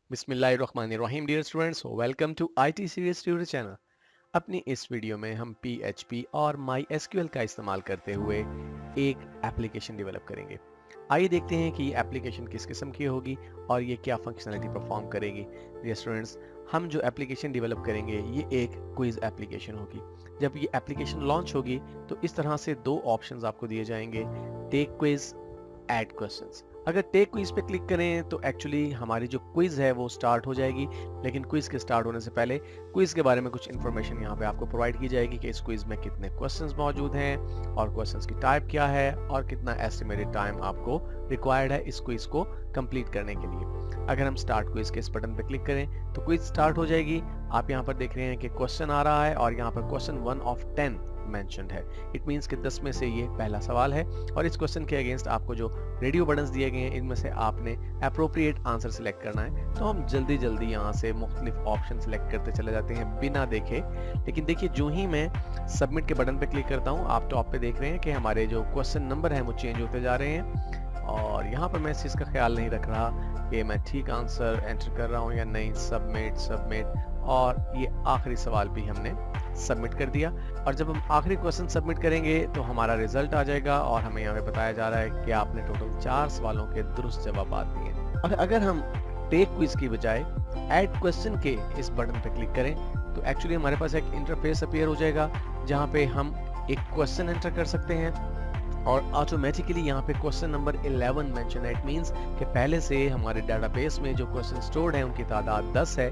बिस्मिल्लाहिर्रहमानिर्रहीम dear students, welcome to IT series tutor channel. अपनी इस वीडियो में हम PHP और MySQL का इस्तेमाल करते हुए एक एप्लीकेशन डेवलप करेंगे। आइए देखते हैं कि ये एप्लीकेशन किस किस्म की होगी और ये क्या फंक्शनलिटी परफॉर्म करेगी। डियर स्टूडेंट्स, हम जो एप्लीकेशन डेवलप करेंगे ये एक क्विज एप्लीकेशन होगी। जब ये एप्लीकेशन लॉन्च होगी तो इस तरह से दो ऑप्शंस आपको दिए जाएंगे, टेक क्विज, ऐड क्वेश्चंस। अगर टेक क्विज पे क्लिक करें तो एक्चुअली हमारी जो क्विज है वो स्टार्ट हो जाएगी, लेकिन क्विज के स्टार्ट होने से पहले क्विज के बारे में कुछ इन्फॉर्मेशन यहाँ पे आपको प्रोवाइड की जाएगी कि इस क्विज में कितने क्वेश्चंस मौजूद हैं और क्वेश्चंस की टाइप क्या है और कितना एस्टिमेटेड टाइम आपको रिक्वायर्ड है इस क्विज को कंप्लीट करने के लिए। अगर हम स्टार्ट क्विज के इस बटन पे क्लिक करें तो क्विज स्टार्ट हो जाएगी। आप यहाँ पर देख रहे हैं कि क्वेश्चन आ रहा है और यहाँ पर क्वेश्चन 1 ऑफ 10 मेंशन्ड है। इट मींस कि 10 में से ये पहला सवाल है और इस क्वेश्चन के अगेंस्ट आपको जो रेडियो बटन्स दिए गए हैं इनमें से आपने अप्रोप्रिएट आंसर सिलेक्ट करना है। तो हम जल्दी जल्दी यहाँ से मुख्तलिफ ऑप्शन सिलेक्ट करते चले जाते हैं बिना देखे। लेकिन देखिए, जो ही मैं सबमिट के बटन पे क्लिक करता हूँ, आप टॉप पे देख रहे हैं कि हमारे जो क्वेश्चन नंबर है वो चेंज होते जा रहे हैं और यहाँ पर मैं इस चीज़ का ख्याल नहीं रख रहा कि मैं ठीक आंसर एंटर कर रहा हूँ या नहीं। सबमिट और ये आखिरी सवाल भी हमने सबमिट कर दिया। और जब हम आखिरी क्वेश्चन सबमिट करेंगे तो हमारा रिजल्ट आ जाएगा और हमें यहाँ पे बताया जा रहा है कि आपने टोटल 4 सवालों के दुरुस्त जवाब दिए। और अगर हम टेक क्विज की बजाय ऐड क्वेश्चन के इस बटन पे क्लिक करें तो एक्चुअली हमारे पास एक इंटरफेस अपीयर हो जाएगा जहाँ पे हम एक क्वेश्चन एंटर कर सकते हैं और ऑटोमेटिकली यहाँ पे क्वेश्चन नंबर 11 मेंशन है। इट मींस कि पहले से हमारे डाटाबेस में जो क्वेश्चन स्टोर्ड है उनकी तादाद 10 है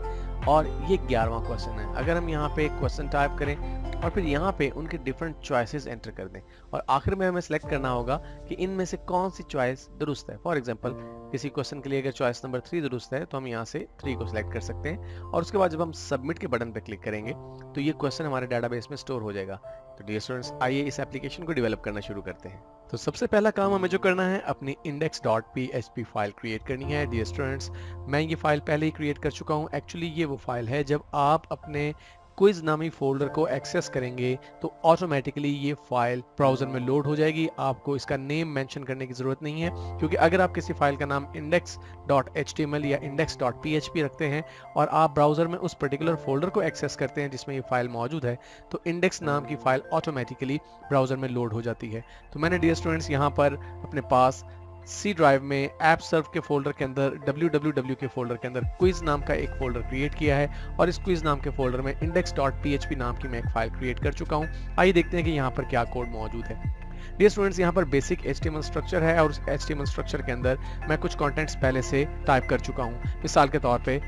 और ये 11वां क्वेश्चन है। अगर हम यहाँ पे क्वेश्चन टाइप करें और फिर यहाँ पे उनके डिफरेंट चॉइसेस एंटर कर दें और आखिर में हमें सेलेक्ट करना होगा कि इनमें से कौन सी चॉइस दुरुस्त है। फॉर एग्जांपल, किसी क्वेश्चन के लिए अगर चॉइस नंबर 3 दुरुस्त है तो हम यहाँ से 3 को सिलेक्ट कर सकते हैं और उसके बाद जब हम सबमिट के बटन पे क्लिक करेंगे तो ये क्वेश्चन हमारे डाटाबेस में स्टोर हो जाएगा। तो डियर स्टूडेंट्स, आइए इस एप्लीकेशन को डेवलप करना शुरू करते हैं। तो सबसे पहला काम हमें जो करना है, अपनी index.php फाइल क्रिएट करनी है। डियर स्टूडेंट्स, मैं ये फाइल पहले ही क्रिएट कर चुका हूँ। एक्चुअली ये वो फाइल है जब आप अपने क्विज नामी फोल्डर को एक्सेस करेंगे तो ऑटोमेटिकली ये फाइल ब्राउजर में लोड हो जाएगी। आपको इसका नेम मेंशन करने की जरूरत नहीं है, क्योंकि अगर आप किसी फाइल का नाम index.html या index.php रखते हैं और आप ब्राउजर में उस पर्टिकुलर फोल्डर को एक्सेस करते हैं जिसमें ये फाइल मौजूद है तो इंडेक्स नाम की फाइल ऑटोमेटिकली ब्राउजर में लोड हो जाती है। तो मैंने डियर स्टूडेंट्स यहाँ पर अपने पास सी ड्राइव में ऐप सर्व के फोल्डर के अंदर www के फोल्डर के अंदर क्विज नाम का एक फोल्डर क्रिएट किया है और इस क्विज नाम के फोल्डर में index.php नाम की मैं एक फाइल क्रिएट कर चुका हूं। आइए देखते हैं कि यहाँ पर क्या कोड मौजूद है। डियर स्टूडेंट्स, यहाँ पर बेसिक HTML स्ट्रक्चर है और उस HTML स्ट्रक्चर के अंदर मैं कुछ कंटेंट्स पहले से टाइप कर चुका हूँ। मिसाल के तौर पे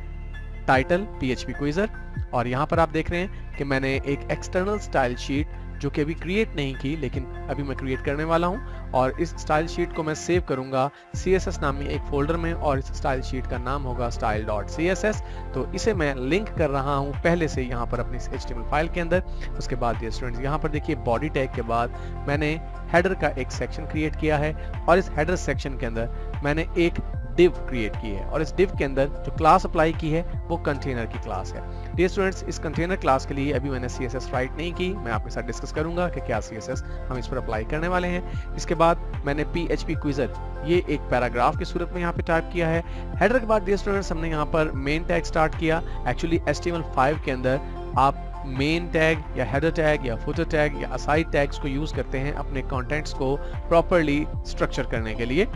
टाइटल PHP क्विजर, और यहाँ पर आप देख रहे हैं कि मैंने एक एक्सटर्नल स्टाइल शीट जो कि अभी क्रिएट नहीं की लेकिन अभी मैं क्रिएट करने वाला हूं और इस स्टाइल शीट को मैं सेव करूंगा CSS नामी एक फोल्डर में और इस स्टाइल शीट का नाम होगा style.css। तो इसे मैं लिंक कर रहा हूं पहले से यहाँ पर अपनी HTML फाइल के अंदर। उसके बाद ये स्टूडेंट्स, यहाँ पर देखिए बॉडी टैग के बाद मैंने हेडर का एक सेक्शन क्रिएट किया है और इस हेडर सेक्शन के अंदर मैंने एक div क्रिएट की है और इस div के अंदर जो क्लास अप्लाई की है वो कंटेनर की क्लास है। डियर स्टूडेंट्स, इस कंटेनर क्लास के लिए अभी मैंने CSS राइट नहीं की, मैं आपके साथ डिस्कस करूंगा कि क्या CSS हम इस पर अप्लाई करने वाले हैं। इसके बाद मैंने PHP क्विजर ये एक पैराग्राफ की सूरत में यहाँ पे टाइप किया है। हेडर के बाद डियर स्टूडेंट्स हमने यहाँ पर मेन टैग स्टार्ट किया। एक्चुअली HTML5 के अंदर आप मेन टैग या हेडर टैग या फुटर टैग या असाइड टैग्स को यूज करते हैं अपने कंटेंट्स को प्रॉपर्ली स्ट्रक्चर करने के लिए।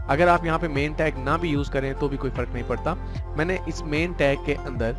अगर आप यहाँ पे मेन टैग ना भी यूज करें तो भी कोई फर्क नहीं पड़ता। मैंने इस मेन टैग के अंदर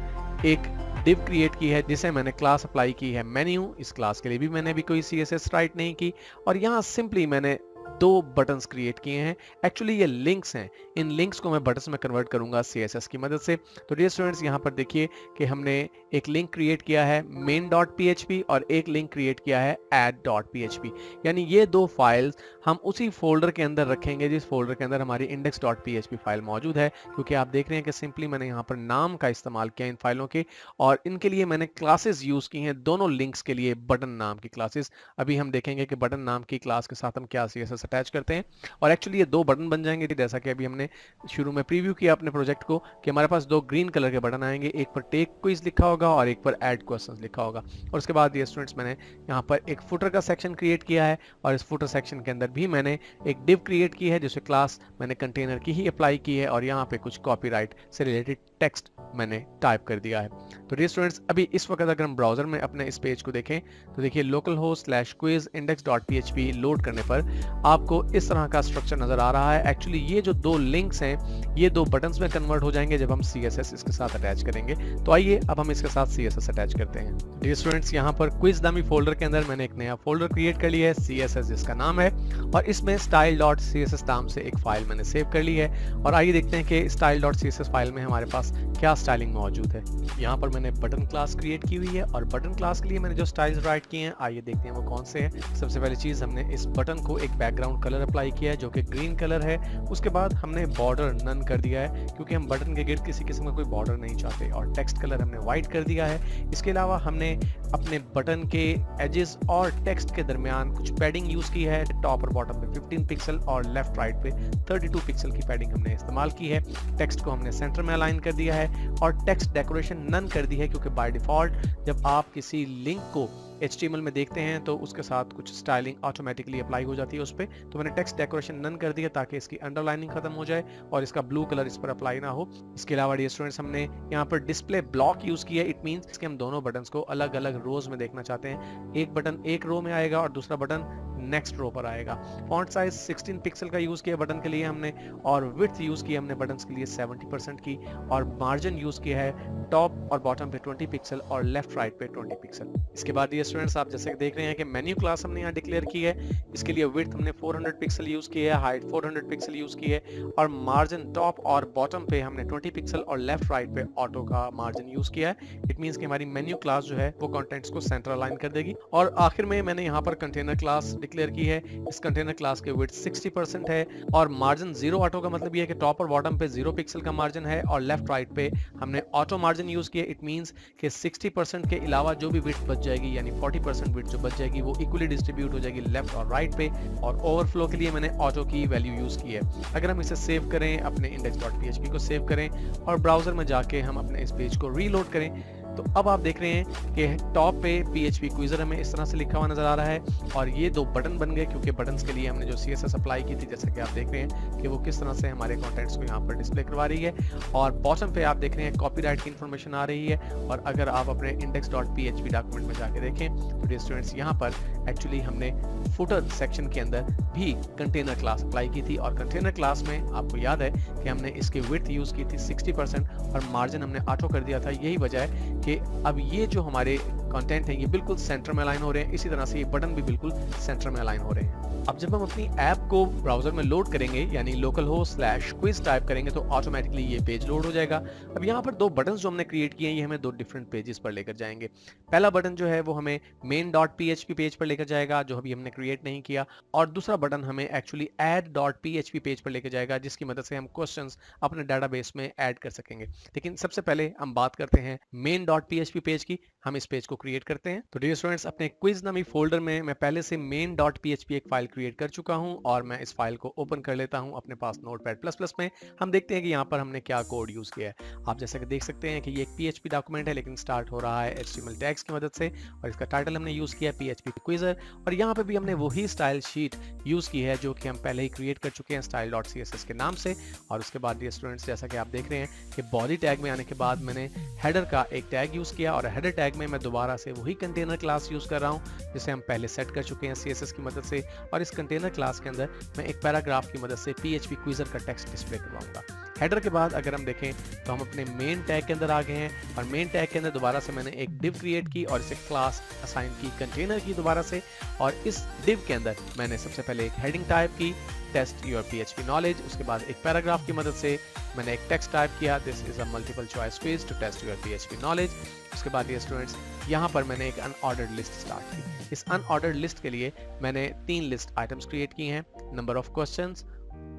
एक div क्रिएट की है जिसे मैंने क्लास अप्लाई की है मेन्यू। इस क्लास के लिए भी मैंने भी कोई CSS राइट नहीं की और यहाँ सिंपली मैंने 2 बटन्स क्रिएट किए हैं। एक्चुअली ये लिंक्स हैं, इन लिंक्स को मैं बटन्स में कन्वर्ट करूंगा CSS की मदद से। तो डियर स्टूडेंट्स, यहाँ पर देखिए कि हमने एक लिंक क्रिएट किया है main.php और एक लिंक क्रिएट किया है add.php, यानी ये 2 फाइल्स हम उसी फोल्डर के अंदर रखेंगे जिस फोल्डर के अंदर हमारी index.php फाइल मौजूद है। क्योंकि आप देख रहे हैं कि सिंपली मैंने यहाँ पर नाम का इस्तेमाल किया इन फाइलों के और इनके लिए मैंने क्लासेस यूज की हैं। दोनों लिंक्स के लिए बटन नाम की क्लासेस। अभी हम देखेंगे कि बटन नाम की क्लास के साथ हम क्या CSS CSS अटैच करते हैं और एक्चुअली ये दो बटन बन जाएंगे, जैसा कि अभी हमने शुरू में प्रीव्यू किया अपने प्रोजेक्ट को कि हमारे पास दो ग्रीन कलर के बटन आएंगे, एक पर टेक क्विज लिखा होगा और एक पर ऐड क्वेश्चंस लिखा होगा। और उसके बाद ये स्टूडेंट्स मैंने यहाँ पर एक फुटर का सेक्शन क्रिएट किया है और इस फुटर सेक्शन के अंदर भी मैंने एक डिव क्रिएट की है जिससे क्लास मैंने कंटेनर की ही अप्लाई की है और यहाँ पे कुछ कॉपीराइट से रिलेटेड टेक्स्ट मैंने टाइप कर दिया है। तो डियर स्टूडेंट्स, अभी इस वक्त अगर हम ब्राउजर में अपने इस पेज को देखें तो देखिए localhost/quiz index.php लोड करने पर आपको इस तरह का स्ट्रक्चर नजर आ रहा है। एक्चुअली ये जो दो लिंक्स हैं ये दो बटन्स में कन्वर्ट हो जाएंगे जब हम CSS इसके साथ अटैच करेंगे। तो आइए अब हम इसके साथ CSS अटैच करते हैं। डियर स्टूडेंट्स, यहाँ पर क्विज डमी फोल्डर के अंदर मैंने एक नया फोल्डर क्रिएट कर लिया है CSS जिसका नाम है और इसमें style.css नाम से एक फाइल मैंने सेव कर ली है। और आइए देखते हैं कि style.css फाइल में हमारे पास क्या स्टाइलिंग मौजूद है। यहाँ पर मैंने बटन क्लास क्रिएट की हुई है और बटन क्लास के लिए मैंने जो स्टाइल्स राइट किए हैं आइए देखते हैं वो कौन से हैं। सबसे पहली चीज, हमने इस बटन को एक बैकग्राउंड कलर अप्लाई किया है जो कि ग्रीन कलर है। उसके बाद हमने बॉर्डर नन कर दिया है क्योंकि हम बटन के गिर्द किसी किस्म का कोई बॉर्डर नहीं चाहते और टेक्स्ट कलर हमने व्हाइट कर दिया है। इसके अलावा हमने अपने बटन के एजेस और टेक्स्ट के दरमियान कुछ पैडिंग यूज की है। टॉप और बॉटम पे 15 पिक्सल और लेफ्ट राइट पे 32 पिक्सल की पैडिंग हमने इस्तेमाल की है। टेक्स्ट को हमने सेंटर में अलाइन कर दिया है और टेक्स्ट डेकोरेशन नन कर दी है क्योंकि बाय डिफॉल्ट जब आप किसी लिंक को HTML में देखते हैं तो उसके साथ कुछ स्टाइलिंग ऑटोमेटिकली अप्लाई हो जाती है उस पर। तो मैंने टेक्स्ट डेकोरेशन नन कर दिया ताकि इसकी अंडरलाइनिंग खत्म हो जाए और इसका ब्लू कलर इस पर अप्लाई ना हो। इसके अलावा डियर स्टूडेंट्स, हमने यहाँ पर डिस्प्ले ब्लॉक यूज किया। इट मींस कि हम दोनों बटन्स को अलग अलग रोज में देखना चाहते हैं। एक बटन एक रो में आएगा और दूसरा बटन नेक्स्ट रो पर आएगा। फॉन्ट साइज 16 पिक्सल का यूज किया बटन के लिए हमने और विड्थ यूज की हमने बटन्स के लिए 70% की और मार्जिन यूज किया है टॉप और बॉटम पे 20 पिक्सल और लेफ्ट राइट पे 20 पिक्सल। इसके बाद ये स्टूडेंट्स, आप जैसे देख रहे हैं कि मेन्यू क्लास हमने यहाँ डिक्लेयर की है। इसके लिए विड्थ हमने 400 पिक्सल यूज की है, हाइट 400 पिक्सल यूज की है और मार्जिन टॉप और बॉटम पे हमने 20 पिक्सल और लेफ्ट राइट पे ऑटो का मार्जिन यूज किया है। इट मींस कि हमारी मेन्यू क्लास जो है वो कंटेंट्स को सेंटर अलाइन कर देगी। और आखिर में मैंने यहाँ पर कंटेनर क्लास डिक्लेयर की है। इस कंटेनर क्लास के विड्थ 60% है और मार्जिन 0 ऑटो का मतलब ये है कि टॉप और बॉटम पे 0 पिक्सल का मार्जिन है और लेफ्ट राइट पे हमने ऑटो मार्जिन यूज किया। इट मींस कि 60% के अलावा जो भी विड्थ बच जाएगी यानी 40% विड्थ जो बच जाएगी वो इक्वली डिस्ट्रीब्यूट हो जाएगी लेफ्ट और राइट पे। और ओवरफ्लो के लिए मैंने ऑटो की वैल्यू यूज की है। अगर हम इसे सेव करें, अपने index.php को सेव करें और ब्राउजर में जाके हम अपने इस पेज को रीलोड करें तो अब आप देख रहे हैं कि टॉप पे PHP क्विजर हमें इस तरह से लिखा हुआ नजर आ रहा है और ये दो बटन बन गए क्योंकि बटन्स के लिए हमने जो CSS अप्लाई की थी, जैसा कि आप देख रहे हैं कि वो किस तरह से हमारे कंटेंट्स को यहाँ पर डिस्प्ले करवा रही है। और बॉटम पे आप देख रहे हैं कॉपीराइट की इंफॉर्मेशन आ रही है। और अगर आप अपने index.php डॉक्यूमेंट में जाके देखें तो डियर स्टूडेंट्स, यहाँ पर एक्चुअली हमने फुटर सेक्शन के अंदर भी कंटेनर क्लास अप्लाई की थी और कंटेनर क्लास में आपको याद है कि हमने इसकी विड्थ यूज की थी 60% और मार्जिन हमने ऑटो कर दिया था। यही वजह है कि अब ये जो हमारे कंटेंट है ये बिल्कुल सेंटर में अलाइन हो रहे हैं। इसी तरह से ये बटन भी बिल्कुल सेंटर में अलाइन हो रहे हैं। अब जब हम अपनी ऐप को ब्राउजर में लोड करेंगे यानी localhost/quiz टाइप करेंगे तो ऑटोमेटिकली ये पेज लोड हो जाएगा। अब यहाँ पर दो बटन जो हमने क्रिएट किए हैं ये हमें दो डिफरेंट पेजेस पर लेकर जाएंगे। पहला बटन जो है वो हमें main.php पेज पर लेकर जाएगा जो अभी हमने क्रिएट नहीं किया और दूसरा बटन हमें एक्चुअली add.php पेज पर लेकर जाएगा जिसकी मदद से हम क्वेश्चंस अपने डाटाबेस में ऐड कर सकेंगे। लेकिन सबसे पहले हम बात करते हैं main.php पेज की। हम इस पेज को क्रिएट करते हैं। तो डियर स्टूडेंट्स, अपने क्विज नामी फोल्डर में मैं पहले से main.php एक फाइल क्रिएट कर चुका हूं और मैं इस फाइल को ओपन कर लेता हूं अपने पास नोटपैड++ में। हम देखते हैं कि यहाँ पर हमने क्या कोड यूज किया है। आप जैसा कि देख सकते हैं कि ये एक PHP डॉक्यूमेंट है लेकिन स्टार्ट हो रहा है HTML टैग्स की मदद से और इसका टाइटल हमने यूज किया PHP क्विजर और यहाँ पे भी हमने वही स्टाइल शीट यूज की है जो कि हम पहले ही क्रिएट कर चुके हैं style.css के नाम से। और उसके बाद डियर स्टूडेंट्स, जैसा कि आप देख रहे हैं कि बॉडी टैग में आने के बाद मैंने हेडर का एक टैग यूज किया और हेडर टैग में मैं दोबारा से वही कंटेनर क्लास यूज कर रहा हूं जिसे हम पहले सेट कर चुके हैं CSS की मदद से। और इस कंटेनर क्लास के अंदर मैं एक पैराग्राफ की मदद से PHP क्विजर का टेक्स्ट डिस्प्ले करवाऊंगा। हेडर के बाद अगर हम देखें तो हम अपने मेन टैग के अंदर आ गए हैं और मेन टैग के अंदर दोबारा से मैंने एक डिव क्रिएट की और इसे क्लास असाइन की कंटेनर की दोबारा से। और इस डिव के अंदर मैंने सबसे पहले एक हेडिंग टाइप की टेस्ट योर PHP नॉलेज। उसके बाद एक पैराग्राफ की मदद से मैंने एक टेक्स्ट टाइप किया this is a multiple choice quiz to test your PHP knowledge. उसके बाद ये स्टूडेंट्स, यहाँ पर मैंने एक अनऑर्डर्ड लिस्ट स्टार्ट की। इस अनऑर्डर्ड लिस्ट के लिए मैंने 3 लिस्ट आइटम्स क्रिएट की हैं, नंबर ऑफ क्वेश्चंस,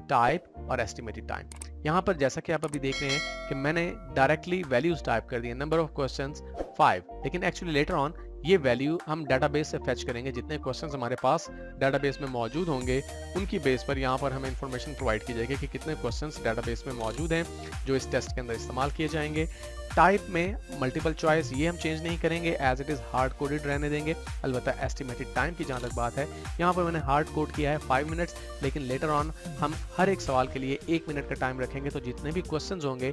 टाइप और एस्टिमेटेड टाइम। यहाँ पर जैसा कि आप अभी देख रहे हैं कि मैंने डायरेक्टली वैल्यूज टाइप कर दिए, नंबर ऑफ क्वेश्चंस 5, लेकिन एक्चुअली लेटर ऑन ये वैल्यू हम डाटाबेस से फेच करेंगे। जितने क्वेश्चंस हमारे पास डाटाबेस में मौजूद होंगे उनकी बेस पर यहाँ पर हमें इंफॉर्मेशन प्रोवाइड की जाएगी कि कितने क्वेश्चंस डाटाबेस में मौजूद हैं जो इस टेस्ट के अंदर इस्तेमाल किए जाएंगे। टाइप में मल्टीपल चॉइस ये हम चेंज नहीं करेंगे, as it is hard coded रहने देंगे। अलबत्ता एस्टिमेटेड टाइम की जहाँ तक बात है, यहाँ पर मैंने हार्ड कोड किया है 5 मिनट्स, लेकिन लेटर ऑन हम हर एक सवाल के लिए 1 मिनट का टाइम रखेंगे। तो जितने भी क्वेश्चंस होंगे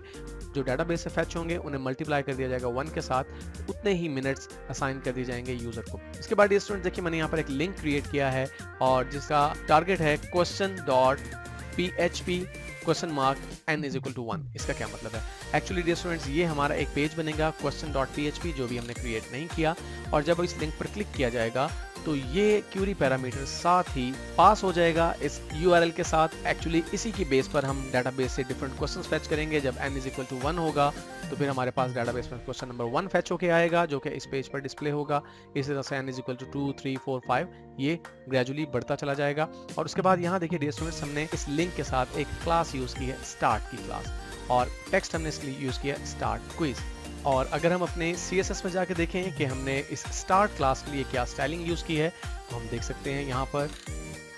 जो डाटाबेस से फेच होंगे उन्हें मल्टीप्लाई कर दिया जाएगा 1 के साथ, उतने ही मिनट्स असाइन कर दिए जाएंगे यूजर को। इसके बाद ये स्टूडेंट देखिए मैंने यहाँ पर एक लिंक क्रिएट किया है और जिसका टारगेट है question.php n = 1। इसका क्या मतलब है? एक्चुअली डियर स्टूडेंट्स ये हमारा एक पेज बनेगा question.php जो भी हमने क्रिएट नहीं किया, और जब इस लिंक पर क्लिक किया जाएगा तो ये क्यूरी पैरामीटर साथ ही पास हो जाएगा इस URL के साथ। एक्चुअली इसी की बेस पर हम डाटाबेस से डिफरेंट क्वेश्चंस फेच करेंगे। जब n = 1 होगा तो फिर हमारे पास डाटाबेस में क्वेश्चन नंबर 1 फेच होके आएगा जो कि इस पेज पर डिस्प्ले होगा। इसी तरह से n = 2, 3, 4, 5 ये ग्रेजुअली बढ़ता चला जाएगा। और उसके बाद यहाँ देखिए डियर स्टूडेंट्स हमने इस लिंक के साथ एक क्लास यूज की है, स्टार्ट की क्लास, और टेक्स्ट हमने इसके लिए यूज किया स्टार्ट क्विज। और अगर हम अपने CSS में जाके देखें कि हमने इस स्टार्ट क्लास के लिए क्या स्टाइलिंग यूज की है तो हम देख सकते हैं यहाँ पर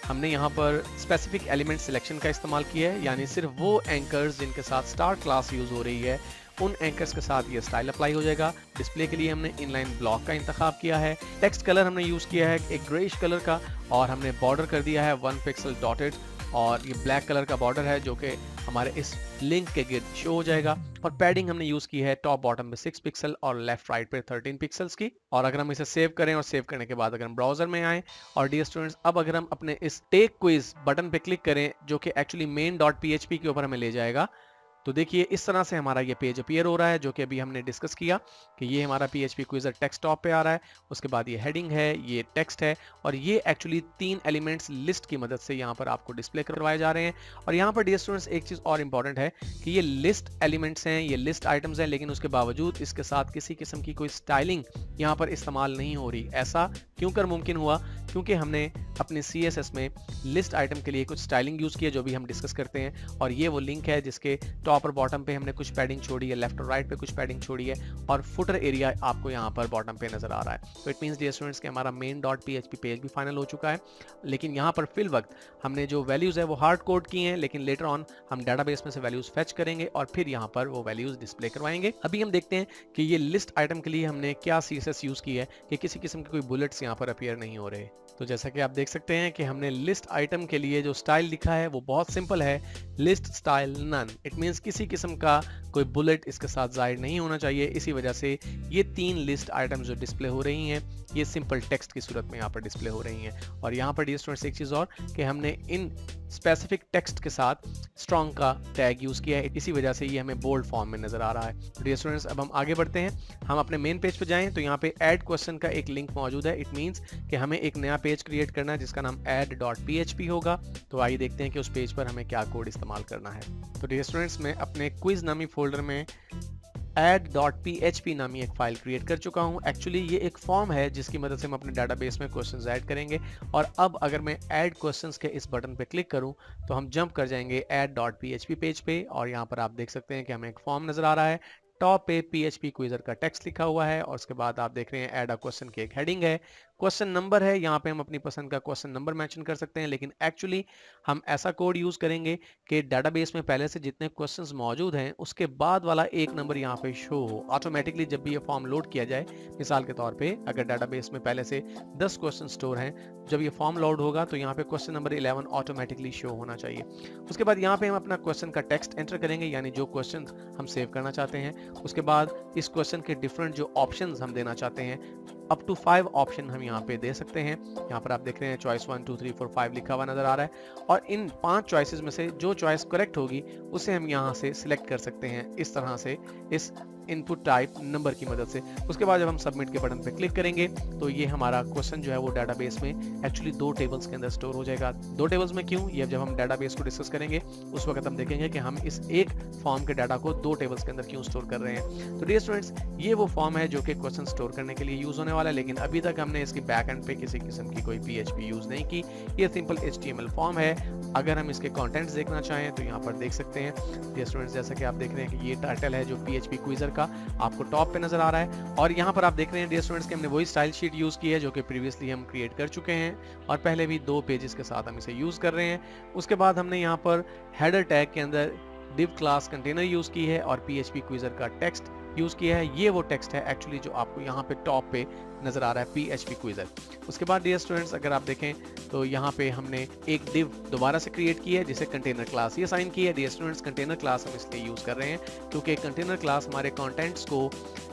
हमने यहाँ पर स्पेसिफिक एलिमेंट सिलेक्शन का इस्तेमाल किया है, यानी सिर्फ वो एंकर्स जिनके साथ स्टार्ट क्लास यूज हो रही है उन एंकर्स के साथ ये स्टाइल अप्लाई हो जाएगा। डिस्प्ले के लिए हमने इनलाइन ब्लॉक का इंतखाब किया है। टेक्स्ट कलर हमने यूज किया है एक ग्रेइश कलर का, और हमने बॉर्डर कर दिया है 1 पिक्सल डॉटेड, और ये ब्लैक कलर का बॉर्डर है जो कि हमारे इस लिंक के गिर्द शो हो जाएगा। और पैडिंग हमने यूज की है टॉप बॉटम पे 6 पिक्सल और लेफ्ट राइट पे 13 पिक्सल्स की। और अगर हम इसे सेव करें और सेव करने के बाद अगर हम ब्राउजर में आए और डियर स्टूडेंट्स अब अगर हम अपने इस टेक क्विज बटन पे क्लिक करें जो कि एक्चुअली main.php के ऊपर हमें ले जाएगा, तो देखिए इस तरह से हमारा ये पेज अपीयर हो रहा है जो कि अभी हमने डिस्कस किया कि ये हमारा PHP क्विजर टेक्स्ट टॉप पे आ रहा है। उसके बाद ये हेडिंग है, ये टेक्स्ट है, और ये एक्चुअली 3 एलिमेंट्स लिस्ट की मदद से यहाँ पर आपको डिस्प्ले करवाए जा रहे हैं। और यहाँ पर डियर स्टूडेंट्स एक चीज़ और इम्पॉर्टेंट है कि ये लिस्ट एलिमेंट्स हैं, ये लिस्ट आइटम्स हैं, लेकिन उसके बावजूद इसके साथ किसी किस्म की कोई स्टाइलिंग यहाँ पर इस्तेमाल नहीं हो रही। ऐसा क्यों कर मुमकिन हुआ? क्योंकि हमने अपने CSS में लिस्ट आइटम के लिए कुछ स्टाइलिंग यूज किया जो भी हम डिस्कस करते हैं, और ये वो लिंक है जिसके टॉप और बॉटम पे हमने कुछ पैडिंग छोड़ी है, लेफ्ट और राइट पे कुछ पैडिंग छोड़ी है, और फुटर एरिया आपको यहाँ पर बॉटम पे नजर आ रहा है। तो इट मींस डियर स्टूडेंट्स कि हमारा main.php पेज भी फाइनल हो चुका है, लेकिन यहाँ पर फिल वक्त हमने जो वैल्यूज है वो हार्ड कोड की हैं, लेकिन लेटर ऑन हम डाटाबेस में से वैल्यूज फेच करेंगे और फिर यहाँ पर वो वैल्यूज डिस्प्ले करवाएंगे। अभी हम देखते हैं कि ये लिस्ट आइटम के लिए हमने क्या CSS यूज की है कि किसी किस्म के कोई बुलेट्स यहाँ पर अपीयर नहीं हो रहे। तो जैसा कि आप देख सकते हैं कि हमने लिस्ट आइटम के लिए जो स्टाइल लिखा है वो बहुत सिंपल है, list style none. It means किसी किस्म का कोई बुलेट इसके साथ जाहिर नहीं होना चाहिए। इसी वजह से ये 3 लिस्ट आइटम्स जो डिस्प्ले हो रही हैं ये सिंपल टेक्स्ट की सूरत में यहाँ पर डिस्प्ले हो रही हैं। और यहाँ पर डियर स्टूडेंट्स एक चीज़ और कि हमने इन स्पेसिफिक टेक्स्ट के साथ स्ट्रॉन्ग का टैग यूज किया है, इसी वजह से ये हमें बोल्ड फॉर्म में नजर आ रहा है। डियर स्टूडेंट्स अब हम आगे बढ़ते हैं, हम अपने मेन पेज पे जाएं तो यहाँ पे ऐड क्वेश्चन का एक लिंक मौजूद है। इट मींस कि हमें एक नया पेज क्रिएट करना है जिसका नाम add.php होगा। तो आइए देखते हैं कि उस पेज पर हमें क्या कोड इस्तेमाल करना है। तो डियर स्टूडेंट्स मैं अपने क्विज नामी फोल्डर में add.php नामी एक फाइल क्रिएट कर चुका हूं। एक्चुअली ये एक फॉर्म है जिसकी मदद से हम अपने डाटाबेस में क्वेश्चंस ऐड करेंगे। और अब अगर मैं ऐड क्वेश्चंस के इस बटन पे क्लिक करूं तो हम जंप कर जाएंगे add.php पेज पे, और यहाँ पर आप देख सकते हैं कि हमें एक फॉर्म नजर आ रहा है। टॉप पे PHP क्विजर का टेक्स्ट लिखा हुआ है, और उसके बाद आप देख रहे हैं ऐड अ क्वेश्चन की एक हेडिंग है, क्वेश्चन नंबर है। यहाँ पे हम अपनी पसंद का क्वेश्चन नंबर मेंशन कर सकते हैं, लेकिन एक्चुअली हम ऐसा कोड यूज करेंगे कि डाटाबेस में पहले से जितने क्वेश्चंस मौजूद हैं उसके बाद वाला एक नंबर यहाँ पे शो हो ऑटोमेटिकली जब भी ये फॉर्म लोड किया जाए। मिसाल के तौर पे अगर डाटाबेस में पहले से 10 क्वेश्चन स्टोर हैं, जब ये फॉर्म लोड होगा तो यहाँ पे क्वेश्चन नंबर 11 ऑटोमेटिकली शो होना चाहिए। उसके बाद यहाँ पे हम अपना क्वेश्चन का टेक्स्ट एंटर करेंगे, यानी जो क्वेश्चन हम सेव करना चाहते हैं। उसके बाद इस क्वेश्चन के डिफरेंट जो ऑप्शंस हम देना चाहते हैं, अप टू 5 ऑप्शन हम यहाँ पे दे सकते हैं। यहाँ पर आप देख रहे हैं चॉइस 1 2 3 4 5 लिखा हुआ नजर आ रहा है, और इन 5 चॉइसेस में से जो चॉइस करेक्ट होगी उसे हम यहाँ से सिलेक्ट कर सकते हैं इस तरह से, इस इनपुट टाइप नंबर की मदद से। उसके बाद जब हम सबमिट के बटन पे क्लिक करेंगे तो ये हमारा क्वेश्चन जो है वो डाटाबेस में एक्चुअली 2 टेबल्स के अंदर स्टोर हो जाएगा। 2 टेबल्स में क्यों, ये जब हम डाटाबेस को डिस्कस करेंगे उस वक्त हम देखेंगे कि हम इस एक फॉर्म के डाटा को दो टेबल्स के अंदर क्यों स्टोर कर रहे हैं। तो डियर स्टूडेंट्स, ये वो फॉर्म है जो कि क्वेश्चन स्टोर करने के लिए यूज होने वाला है, लेकिन अभी तक हमने इसकी बैक एंड पे किसी किस्म की कोई PHP यूज नहीं की। ये सिंपल HTML फॉर्म है। अगर हम इसके कंटेंट्स देखना चाहें तो यहाँ पर देख सकते हैं डियर स्टूडेंट्स, जैसा कि आप देख रहे हैं कि ये टाइटल है जो PHP क्विजर का आपको टॉप पे नजर आ रहा है, और यहाँ पर आप देख रहे हैं डियर स्टूडेंट्स कि हमने वही स्टाइल शीट यूज की है जो कि प्रीवियसली हम क्रिएट कर चुके हैं और पहले भी 2 पेजेस के साथ हम इसे यूज कर रहे हैं। उसके बाद हमने यहाँ पर हेडर टैग के अंदर div क्लास कंटेनर यूज की है और PHP क्विजर का टेक्स्ट यूज किया है। ये वो टेक्स्ट है एक्चुअली जो आपको यहाँ पे टॉप पे नजर आ रहा है, PHP क्विजर। उसके बाद डियर स्टूडेंट्स, अगर आप देखें तो यहाँ पे हमने एक div दोबारा से क्रिएट की है जिसे कंटेनर क्लास ये असाइन की है। डियर स्टूडेंट्स, कंटेनर क्लास हम इसलिए यूज कर रहे हैं क्योंकि कंटेनर क्लास हमारे कंटेंट्स को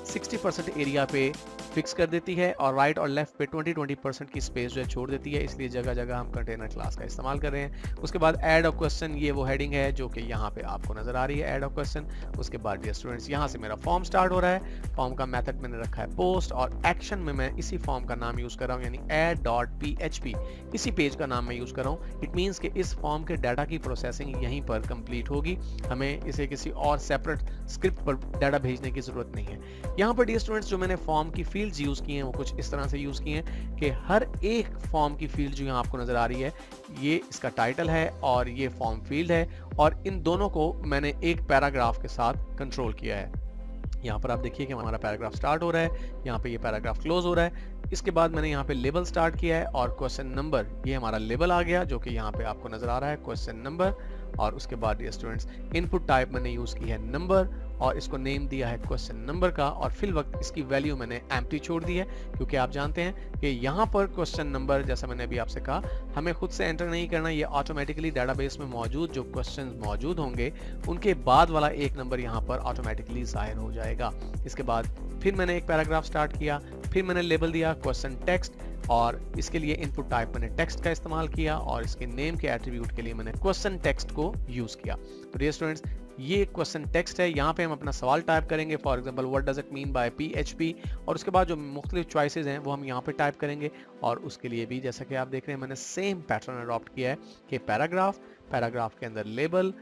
60% एरिया पे फिक्स कर देती है और राइट और लेफ्ट पे 20% की स्पेस जो है छोड़ देती है, इसलिए जगह जगह हम कंटेनर क्लास का इस्तेमाल कर रहे हैं। उसके बाद ऐड अ क्वेश्चन, ये वो हेडिंग है जो कि यहाँ पे आपको नजर आ रही है, ऐड अ क्वेश्चन। उसके बाद डियर स्टूडेंट्स, यहाँ से मेरा फॉर्म स्टार्ट हो रहा है। फॉर्म का मेथड मैंने रखा है पोस्ट, और एक्शन में मैं इसी फॉर्म का नाम यूज कर रहा हूँ, यानी add.php, इसी पेज का नाम मैं यूज कर रहा हूँ। इट मीन्स कि इस फॉर्म के डाटा की प्रोसेसिंग यहीं पर कंप्लीट होगी, हमें इसे किसी और सेपरेट स्क्रिप्ट पर डाटा भेजने की जरूरत नहीं है। यहाँ पर डियर स्टूडेंट्स, जो मैंने फॉर्म की फील्ड्स यूज की हैं वो कुछ इस तरह से यूज की हैं कि हर एक फॉर्म की फील्ड जो यहाँ आपको नजर आ रही है, ये इसका टाइटल है और ये फॉर्म फील्ड है, और इन दोनों को मैंने एक पैराग्राफ के साथ कंट्रोल किया है। यहाँ पर आप देखिए कि हमारा पैराग्राफ स्टार्ट हो रहा है, यहाँ पे ये पैराग्राफ क्लोज हो रहा है। इसके बाद मैंने यहाँ पे लेबल स्टार्ट किया है और क्वेश्चन नंबर, ये हमारा लेबल आ गया जो कि यहाँ पे आपको नजर आ रहा है, क्वेश्चन नंबर। और उसके बाद डियर स्टूडेंट्स, इनपुट टाइप मैंने यूज की है नंबर और इसको नेम दिया है क्वेश्चन नंबर का, और फिल वक्त इसकी वैल्यू मैंने एम्प्टी छोड़ दी है क्योंकि आप जानते हैं कि यहाँ पर क्वेश्चन नंबर, जैसा मैंने अभी आपसे कहा, हमें खुद से एंटर नहीं करना, ये ऑटोमेटिकली डाटाबेस में मौजूद जो क्वेश्चन मौजूद होंगे उनके बाद वाला एक नंबर यहाँ पर ऑटोमेटिकली जाहिर हो जाएगा। इसके बाद फिर मैंने एक पैराग्राफ स्टार्ट किया, फिर मैंने लेबल दिया क्वेश्चन टेक्स्ट, और इसके लिए इनपुट टाइप मैंने टेक्स्ट का इस्तेमाल किया और इसके नेम के एट्रीब्यूट के लिए मैंने क्वेश्चन टेक्स्ट को यूज किया। तो डियर स्टूडेंट्स, ये क्वेश्चन टेक्स्ट है, यहाँ पे हम अपना सवाल टाइप करेंगे, for example what does it mean by PHP, और उसके बाद जो मुख्तलिफ चॉइसेस हैं वो हम यहाँ पे टाइप करेंगे। और उसके लिए भी जैसा कि आप देख रहे हैं मैंने सेम पैटर्न अडॉप्ट किया है कि पैराग्राफ के अंदर लेबल,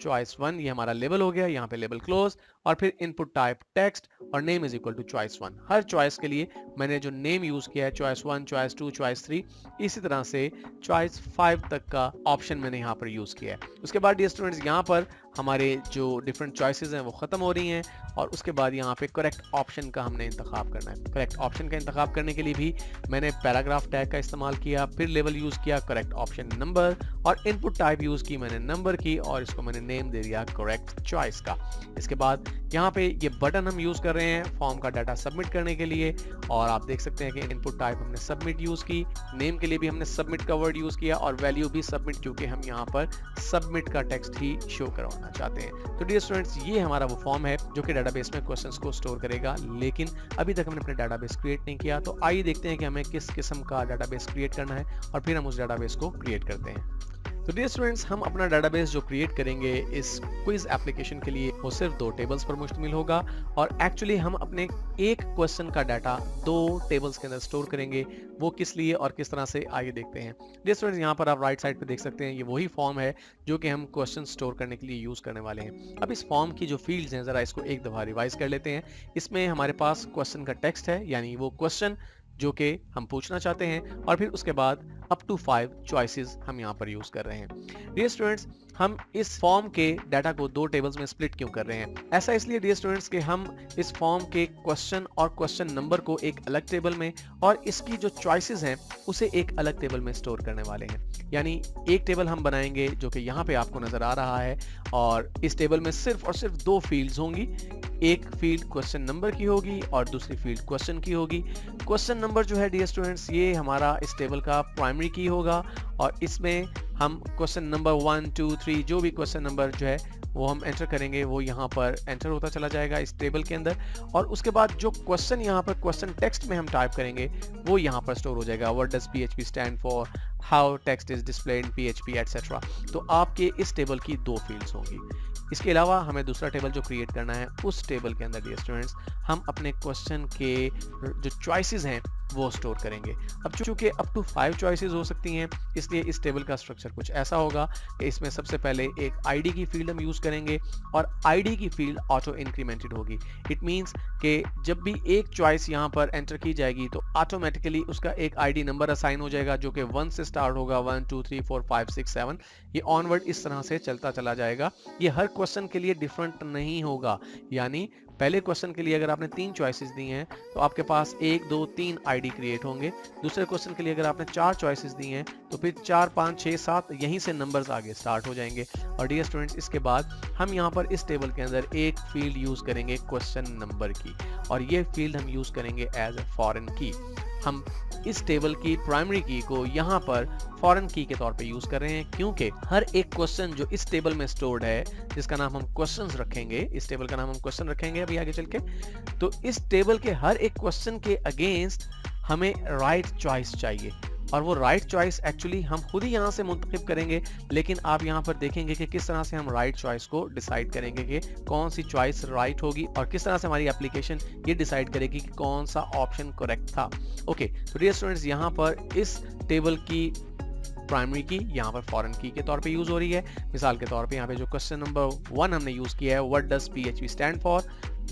चॉइस 1 ये हमारा लेबल हो गया, यहाँ पे लेबल क्लोज, और फिर इनपुट टाइप टेक्स्ट और name is equal to choice 1। हर चॉइस के लिए मैंने जो नेम यूज किया है, चॉइस 1, चॉइस 2, चॉइस 3, इसी तरह से चॉइस 5 तक का ऑप्शन मैंने यहाँ पर यूज किया है। उसके बाद डियर स्टूडेंट्स, यहाँ पर हमारे जो डिफरेंट चॉइसेस हैं वो खत्म हो रही हैं, और उसके बाद यहाँ पे करेक्ट ऑप्शन का हमने इंतखाब करना है। करेक्ट ऑप्शन का इंतखाब करने के लिए भी मैंने पैराग्राफ टैग का इस्तेमाल किया, फिर लेबल यूज किया, करेक्ट ऑप्शन नंबर, और इनपुट टाइप यूज की मैंने नंबर की, और इसको मैंने नेम दे दिया करेक्ट चॉइस का। इसके बाद यहाँ पे ये बटन हम यूज कर रहे हैं फॉर्म का डाटा सबमिट करने के लिए, और आप देख सकते हैं कि इनपुट टाइप हमने सबमिट यूज की, नेम के लिए भी हमने सबमिट का वर्ड यूज किया, और वैल्यू भी सबमिट, क्योंकि हम यहाँ पर सबमिट का टेक्स्ट ही शो करवाना चाहते हैं। तो डियर स्टूडेंट्स, ये हमारा वो फॉर्म है जो कि डाटाबेस में क्वेश्चंस को स्टोर करेगा, लेकिन अभी तक हमने अपना डाटाबेस क्रिएट नहीं किया। तो आइए देखते हैं कि हमें किस किस्म का डाटाबेस क्रिएट करना है, और फिर हम उस डाटाबेस को क्रिएट करते हैं। तो डियर स्टूडेंट्स, हम अपना डाटाबेस जो क्रिएट करेंगे इस क्विज एप्लीकेशन के लिए वो सिर्फ 2 टेबल्स पर मुश्तमिल होगा, और एक्चुअली हम अपने एक क्वेश्चन का डाटा 2 टेबल्स के अंदर स्टोर करेंगे। वो किस लिए और किस तरह से, आइए देखते हैं। डियर स्टूडेंट्स, यहाँ पर आप राइट साइड पे देख सकते हैं ये वही फॉर्म है जो कि हम क्वेश्चन स्टोर करने के लिए यूज करने वाले हैं। अब इस फॉर्म की जो फील्ड्स हैं, जरा इसको एक दफा रिवाइज कर लेते हैं। इसमें हमारे पास क्वेश्चन का टेक्स्ट है, यानी वो क्वेश्चन जो कि हम पूछना चाहते हैं, और फिर उसके बाद अप टू 5 चॉइसेस हम यहाँ पर यूज कर रहे हैं। डियर स्टूडेंट्स, हम इस फॉर्म के डाटा को 2 टेबल्स में स्प्लिट क्यों कर रहे हैं? ऐसा इसलिए डियर स्टूडेंट्स कि हम इस फॉर्म के क्वेश्चन और क्वेश्चन नंबर को एक अलग टेबल में, और इसकी जो चॉइसेस हैं उसे एक अलग टेबल में स्टोर करने वाले हैं। यानी एक टेबल हम बनाएंगे जो कि यहाँ पे आपको नजर आ रहा है, और इस टेबल में सिर्फ और सिर्फ 2 फील्ड्स होंगी। एक फील्ड क्वेश्चन नंबर की होगी और दूसरी फील्ड क्वेश्चन की होगी। क्वेश्चन नंबर जो है डियर स्टूडेंट्स, ये हमारा इस टेबल का प्राइमरी की होगा, और इसमें हम क्वेश्चन नंबर 1, 2, 3 जो भी क्वेश्चन नंबर जो है वो हम एंटर करेंगे, वो यहाँ पर एंटर होता चला जाएगा इस टेबल के अंदर। और उसके बाद जो क्वेश्चन यहाँ पर क्वेश्चन टेक्स्ट में हम टाइप करेंगे वो यहाँ पर स्टोर हो जाएगा। What does PHP stand for, how text is displayed in PHP etcetera. तो आपके इस टेबल की 2 फील्ड्स होंगी। इसके अलावा हमें दूसरा टेबल जो क्रिएट करना है, उस टेबल के अंदर डियर स्टूडेंट्स हम अपने क्वेश्चन के जो चॉइसेस हैं वो स्टोर करेंगे। अब चूंकि अप टू 5 चॉइसेस हो सकती हैं, इसलिए इस टेबल का स्ट्रक्चर कुछ ऐसा होगा कि इसमें सबसे पहले एक आईडी की फील्ड हम यूज करेंगे और आईडी की फील्ड ऑटो इंक्रीमेंटेड होगी। इट मींस कि जब भी एक चॉइस यहाँ पर एंटर की जाएगी तो ऑटोमेटिकली उसका एक आईडी नंबर असाइन हो जाएगा जो कि 1 से स्टार्ट होगा, 1 2 3 4 5 6 7, ये ऑनवर्ड इस तरह से चलता चला जाएगा। ये हर क्वेश्चन के लिए डिफरेंट नहीं होगा, यानी पहले क्वेश्चन के लिए अगर आपने 3 चॉइसेस दी हैं तो आपके पास 1 2 3 आईडी क्रिएट होंगे। दूसरे क्वेश्चन के लिए अगर आपने 4 चॉइसेस दी हैं तो फिर 4 5 6 7 यहीं से नंबर्स आगे स्टार्ट हो जाएंगे। और डियर स्टूडेंट्स, इसके बाद हम यहाँ पर इस टेबल के अंदर एक फील्ड यूज करेंगे क्वेश्चन नंबर की, और ये फील्ड हम यूज करेंगे एज ए फॉरेन की। हम इस टेबल की प्राइमरी की को यहाँ पर फॉरेन की के तौर पे यूज कर रहे हैं, क्योंकि हर एक क्वेश्चन जो इस टेबल में स्टोर्ड है, जिसका नाम हम क्वेश्चंस रखेंगे, इस टेबल का नाम हम क्वेश्चन रखेंगे अभी आगे चल के, तो इस टेबल के हर एक क्वेश्चन के अगेंस्ट हमें राइट चॉइस चाहिए। और वो राइट चॉइस एक्चुअली हम खुद ही यहाँ से मुंतखब करेंगे, लेकिन आप यहाँ पर देखेंगे कि किस तरह से हम राइट चॉइस को डिसाइड करेंगे कि कौन सी चॉइस राइट होगी, और किस तरह से हमारी एप्लीकेशन ये डिसाइड करेगी कि कौन सा ऑप्शन करेक्ट था। ओके, तो डियर स्टूडेंट्स, यहाँ पर इस टेबल की प्राइमरी की यहाँ पर फॉरेन की के तौर पे यूज हो रही है। मिसाल के तौर पे यहाँ पे जो क्वेश्चन नंबर 1 हमने यूज किया है, what does PHP stand for,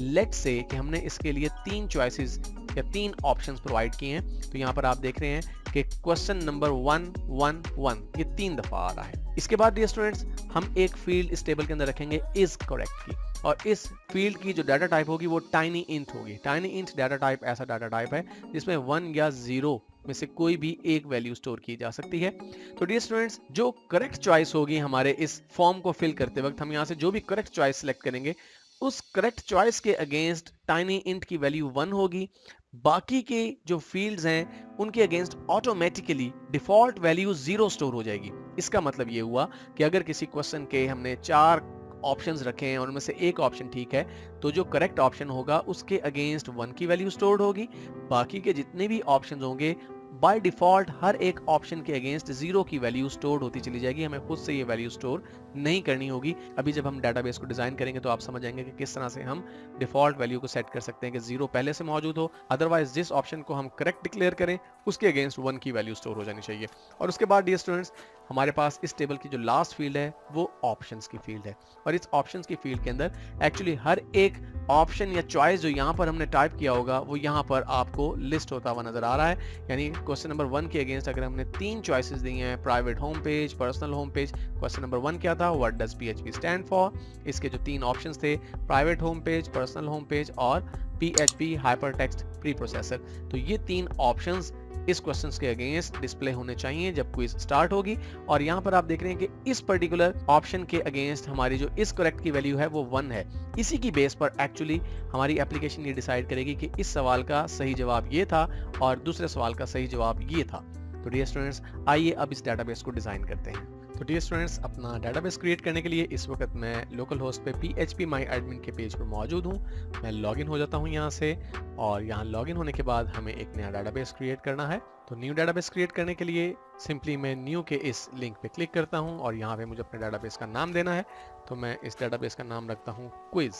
let's say कि हमने इसके लिए 3 चॉइसेस या 3 ऑप्शंस प्रोवाइड किए हैं। तो यहाँ पर आप देख रहे हैं कि क्वेश्चन नंबर 1 1 1 ये 3 दफा आ रहा है। इसके बाद डियर स्टूडेंट्स, हम एक फील्ड इस टेबल के अंदर रखेंगे इज करेक्ट की, और इस फील्ड की जो डाटा टाइप होगी वो टाइनी इंट होगी। टाइनी इंट डाटा टाइप ऐसा डाटा टाइप है जिसमें 1 या 0 में से कोई भी एक वैल्यू स्टोर की जा सकती है। तो डियर स्टूडेंट्स, जो करेक्ट चॉइस होगी हमारे इस फॉर्म को फिल करते वक्त, हम यहाँ से जो भी करेक्ट चॉइस सिलेक्ट करेंगे, उस करेक्ट चॉइस के अगेंस्ट टाइनी इंट की वैल्यू 1 होगी। बाकी के जो फील्ड्स हैं उनके against automatically default value 0 store हो जाएगी। इसका मतलब ये हुआ कि अगर किसी क्वेश्चन के हमने 4 ऑप्शंस रखे हैं और उनमें से एक ऑप्शन ठीक है, तो जो करेक्ट ऑप्शन होगा उसके अगेंस्ट 1 की वैल्यू स्टोर्ड होगी। बाकी के जितने भी ऑप्शंस होंगे बाय डिफॉल्ट हर एक ऑप्शन के अगेंस्ट 0 की वैल्यू स्टोर होती चली जाएगी। हमें खुद से ये वैल्यू स्टोर नहीं करनी होगी। अभी जब हम डेटाबेस को डिजाइन करेंगे तो आप समझ जाएंगे कि किस तरह से हम डिफॉल्ट वैल्यू को सेट कर सकते हैं कि 0 पहले से मौजूद हो, अदरवाइज जिस ऑप्शन को हम करेक्ट डिक्लेयर करें उसके अगेंस्ट 1 की वैल्यू स्टोर हो जानी चाहिए। और उसके बाद डियर स्टूडेंट्स, हमारे पास इस टेबल की जो लास्ट फील्ड है वो ऑप्शंस की फील्ड है, और इस ऑप्शंस की फील्ड के अंदर एक्चुअली हर एक ऑप्शन या चॉइस जो यहाँ पर हमने टाइप किया होगा वो यहाँ पर आपको लिस्ट होता हुआ नजर आ रहा है। यानी क्वेश्चन नंबर 1 के अगेंस्ट अगर हमने 3 चॉइसेस दी हैं, private home page, personal home page, question number 1 क्या था, what does PHP stand for, इसके जो 3 ऑप्शंस थे, private home page, personal home page और PHP हाइपरटेक्स्ट प्री प्रोसेसर, तो ये 3 ऑप्शंस इस क्वेश्चंस के अगेंस्ट डिस्प्ले होने चाहिए जब क्विज स्टार्ट होगी। और यहाँ पर आप देख रहे हैं कि इस पर्टिकुलर ऑप्शन के अगेंस्ट हमारी जो इस करेक्ट की वैल्यू है वो 1 है। इसी की बेस पर एक्चुअली हमारी एप्लीकेशन ये डिसाइड करेगी कि इस सवाल का सही जवाब ये था और दूसरे सवाल का सही जवाब ये था। तो डियर स्टूडेंट्स, आइए अब इस डाटाबेस को डिजाइन करते हैं। तो डियर स्टूडेंट्स, अपना डेटाबेस क्रिएट करने के लिए इस वक्त मैं लोकल होस्ट पे PHP माई एडमिन के पेज पर मौजूद हूँ। मैं लॉगिन हो जाता हूँ यहाँ से, और यहाँ लॉगिन होने के बाद हमें एक नया डेटाबेस क्रिएट करना है। तो न्यू डेटाबेस क्रिएट करने के लिए सिंपली मैं न्यू के इस लिंक पे क्लिक करता हूँ और यहाँ पे मुझे अपने डेटाबेस का नाम देना है। तो मैं इस डेटाबेस का नाम रखता हूँ क्विज,